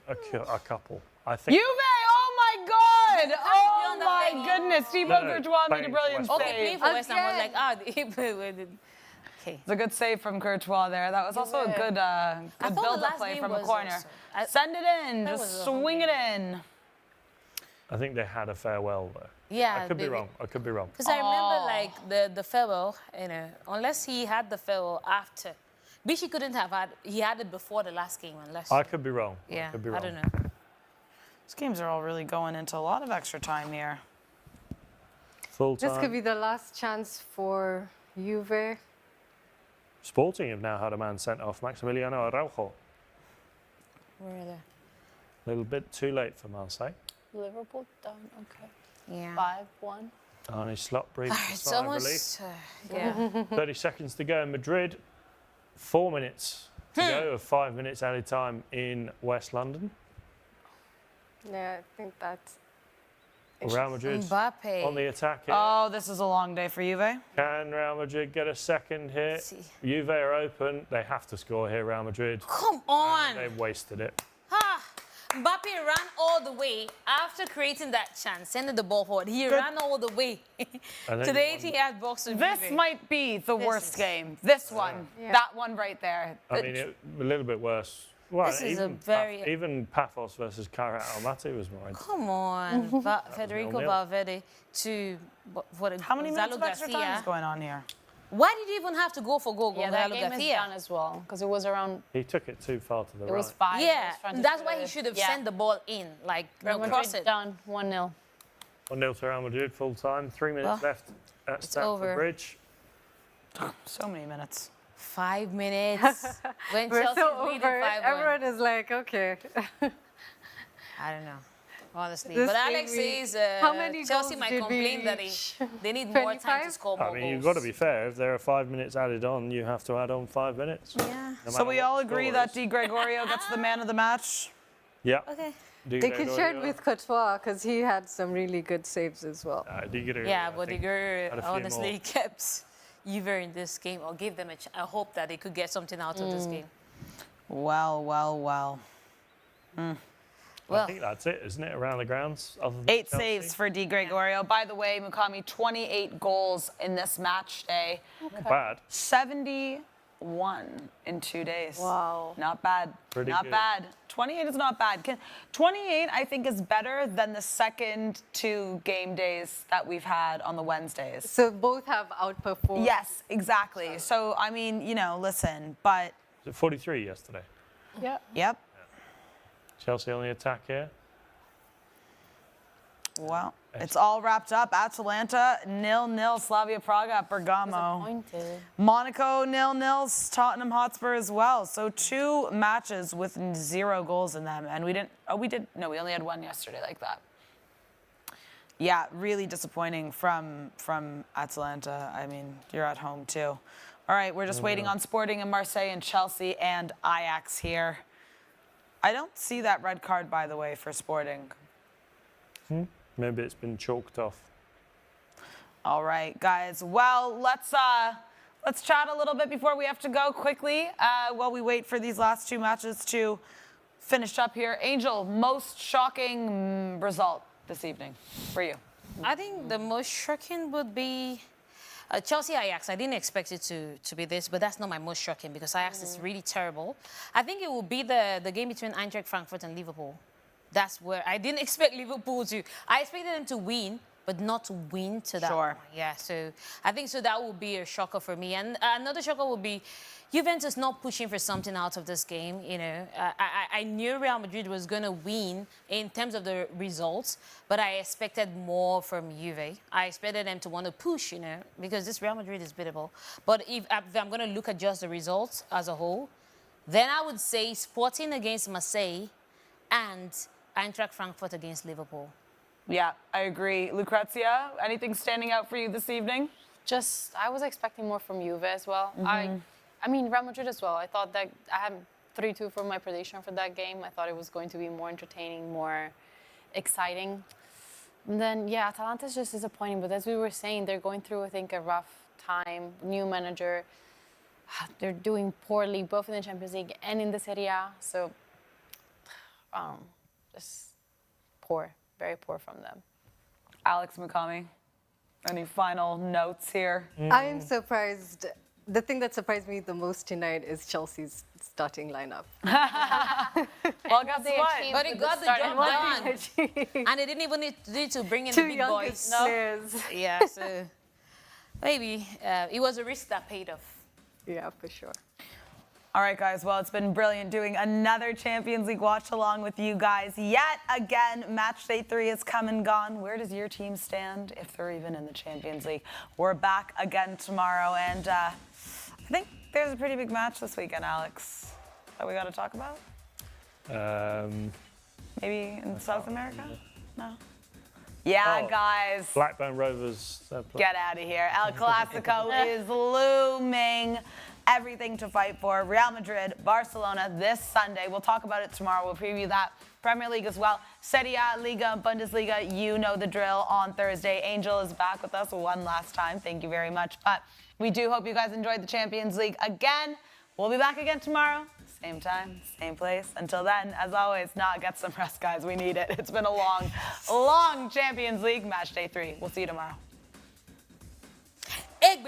a couple. I think. Juve! Oh my God! Oh on the my thing. goodness! Thibaut Courtois made a brilliant West Okay, playing save. for West Ham, I was like, he played with it. Okay. It's a good save from Courtois there. That was also a good, thought the build-up last play game from a was corner. also- Send it in. That Just was a home swing it game. in. I think they had a farewell though. Yeah. I could be wrong. I could be wrong. Because I remember the farewell, unless he had the farewell after. Bishi couldn't have had, he had it before the last game unless. I could be wrong. Yeah, I could be I wrong. don't know. These games are all really going into a lot of extra time here. Full This time. could be the last chance for Juve. Sporting have now had a man sent off, Maximiliano Araujo. Where are they? A little bit too late for Marseille. Liverpool done. Okay. Yeah. 5-1. Arnie Slot breathes a It's sigh of almost, relief. 30 seconds to go in Madrid. 4 minutes to go of 5 minutes added time in West London. Yeah, I think that's. Real Madrid Mbappe. on the attack here. Oh, this is a long day for Juve. Can Real Madrid get a second here? Juve are open. They have to score here, Real Madrid. Come on. They've wasted it. Mbappe ran all the way after creating that chance, sending the ball forward. He ran all the way to the 80-yard box. This might be the worst game. This one. Yeah. That one right there. I mean, a little bit worse. Well, This is a very... even Paphos versus Karat Almaty was more. Come on, Federico 0-0. Valverde to what? How many minutes Gonzalo of extra time is Garcia. going on here? Why did he even have to go for goal? Yeah, that Gonzalo game is Garcia? done as well because it was around. He took it too far to the It right. was 5. Yeah, that's why he should have sent the ball in, like Real cross Madrid it. down 1-0. 1-0 to Real Madrid, full time. 3 minutes left at Stamford over. Bridge. So many minutes. 5 minutes. When We're Chelsea so leading over it. 5-1. Everyone is like, okay. I don't know, honestly. This But game Alex we- says How many Chelsea goals might did we complain that reach? they need more time to 25? score more I mean, goals. you've got to be fair. If there are 5 minutes added on, you have to add on 5 minutes. Yeah. No So matter we what all the agree score that is. Di Gregorio gets the man of the match? Yeah. Okay. Di They can share it Gregorio. with Courtois because he had some really good saves as well. Di Gregorio, Yeah, I but think, Digger had a few honestly more. kept Juve in this game, or gave them a hope that they could get something out of this game. Well. I Well, think that's it, isn't it, around the grounds? Other than 8 Chelsea? saves for Di Gregorio. By the way, Mukami, 28 goals in this match day. Not bad. 71 in 2 days. Wow. Not bad. Pretty not good. bad. 28 is not bad. 28, I think, is better than the second 2 game days that we've had on the Wednesdays. So both have outperformed. Yes, exactly. So, I mean, listen, but, Was it 43 yesterday? Yeah. yep. Chelsea on the attack here. Well, it's all wrapped up. Atalanta 0-0. Slavia Prague at Bergamo. Disappointed. Monaco 0-0. Tottenham Hotspur as well. So 2 matches with 0 goals in them, and we didn't. Oh, we did. No, we only had 1 yesterday like that. Yeah, really disappointing from Atalanta. I mean, you're at home too. All right, we're just waiting on Sporting and Marseille and Chelsea and Ajax here. I don't see that red card, by the way, for Sporting. Maybe it's been chalked off. All right, guys. Well, let's chat a little bit before we have to go quickly while we wait for these last 2 matches to finish up here. Angel, most shocking result this evening for you? I think the most shocking would be Chelsea Ajax. I didn't expect it to be this, but that's not my most shocking because Ajax is really terrible. I think it will be the game between Eintracht Frankfurt and Liverpool. That's where I didn't expect Liverpool to. I expected them to win, but not to win to that Sure. point. Yeah, so I think that will be a shocker for me. And another shocker will be Juventus not pushing for something out of this game. I knew Real Madrid was going to win in terms of the results, but I expected more from Juve. I expected them to want to push, because this Real Madrid is beatable. But if I'm going to look at just the results as a whole, then I would say Sporting against Marseille and Eintracht Frankfurt against Liverpool. Yeah, I agree. Lucrezia, anything standing out for you this evening? I was expecting more from Juve as well. I mean, Real Madrid as well. I thought that I had 3-2 for my prediction for that game. I thought it was going to be more entertaining, more exciting. And then, yeah, Atalanta is just disappointing. But as we were saying, they're going through, I think, a rough time. New manager. They're doing poorly, both in the Champions League and in the Serie A. So, just poor, very poor from them. Alex Mukami, any final notes here? I am surprised. The thing that surprised me the most tonight is Chelsea's starting lineup. Well, guess what? But it got the job done. And they didn't even need to bring in the 2 big youngest boys. players. Yeah, so maybe it was a risk that paid off. Yeah, for sure. All right, guys. Well, it's been brilliant doing another Champions League watch along with you guys. Yet again, Matchday 3 has come and gone. Where does your team stand if they're even in the Champions League? We're back again tomorrow, and I think there's a pretty big match this weekend, Alex, that we got to talk about. Maybe in South America? No. Yeah, Oh. guys. Blackburn Rovers. Get out of here. El Clasico is looming. Everything to fight for. Real Madrid, Barcelona this Sunday. We'll talk about it tomorrow. We'll preview that. Premier League as well. Serie A, Liga, Bundesliga. You know the drill on Thursday. Angel is back with us one last time. Thank you very much. But we do hope you guys enjoyed the Champions League again. We'll be back again tomorrow. Same time, same place. Until then, as always, get some rest, guys. We need it. It's been a long, long Champions League. Match day 3. We'll see you tomorrow. Egg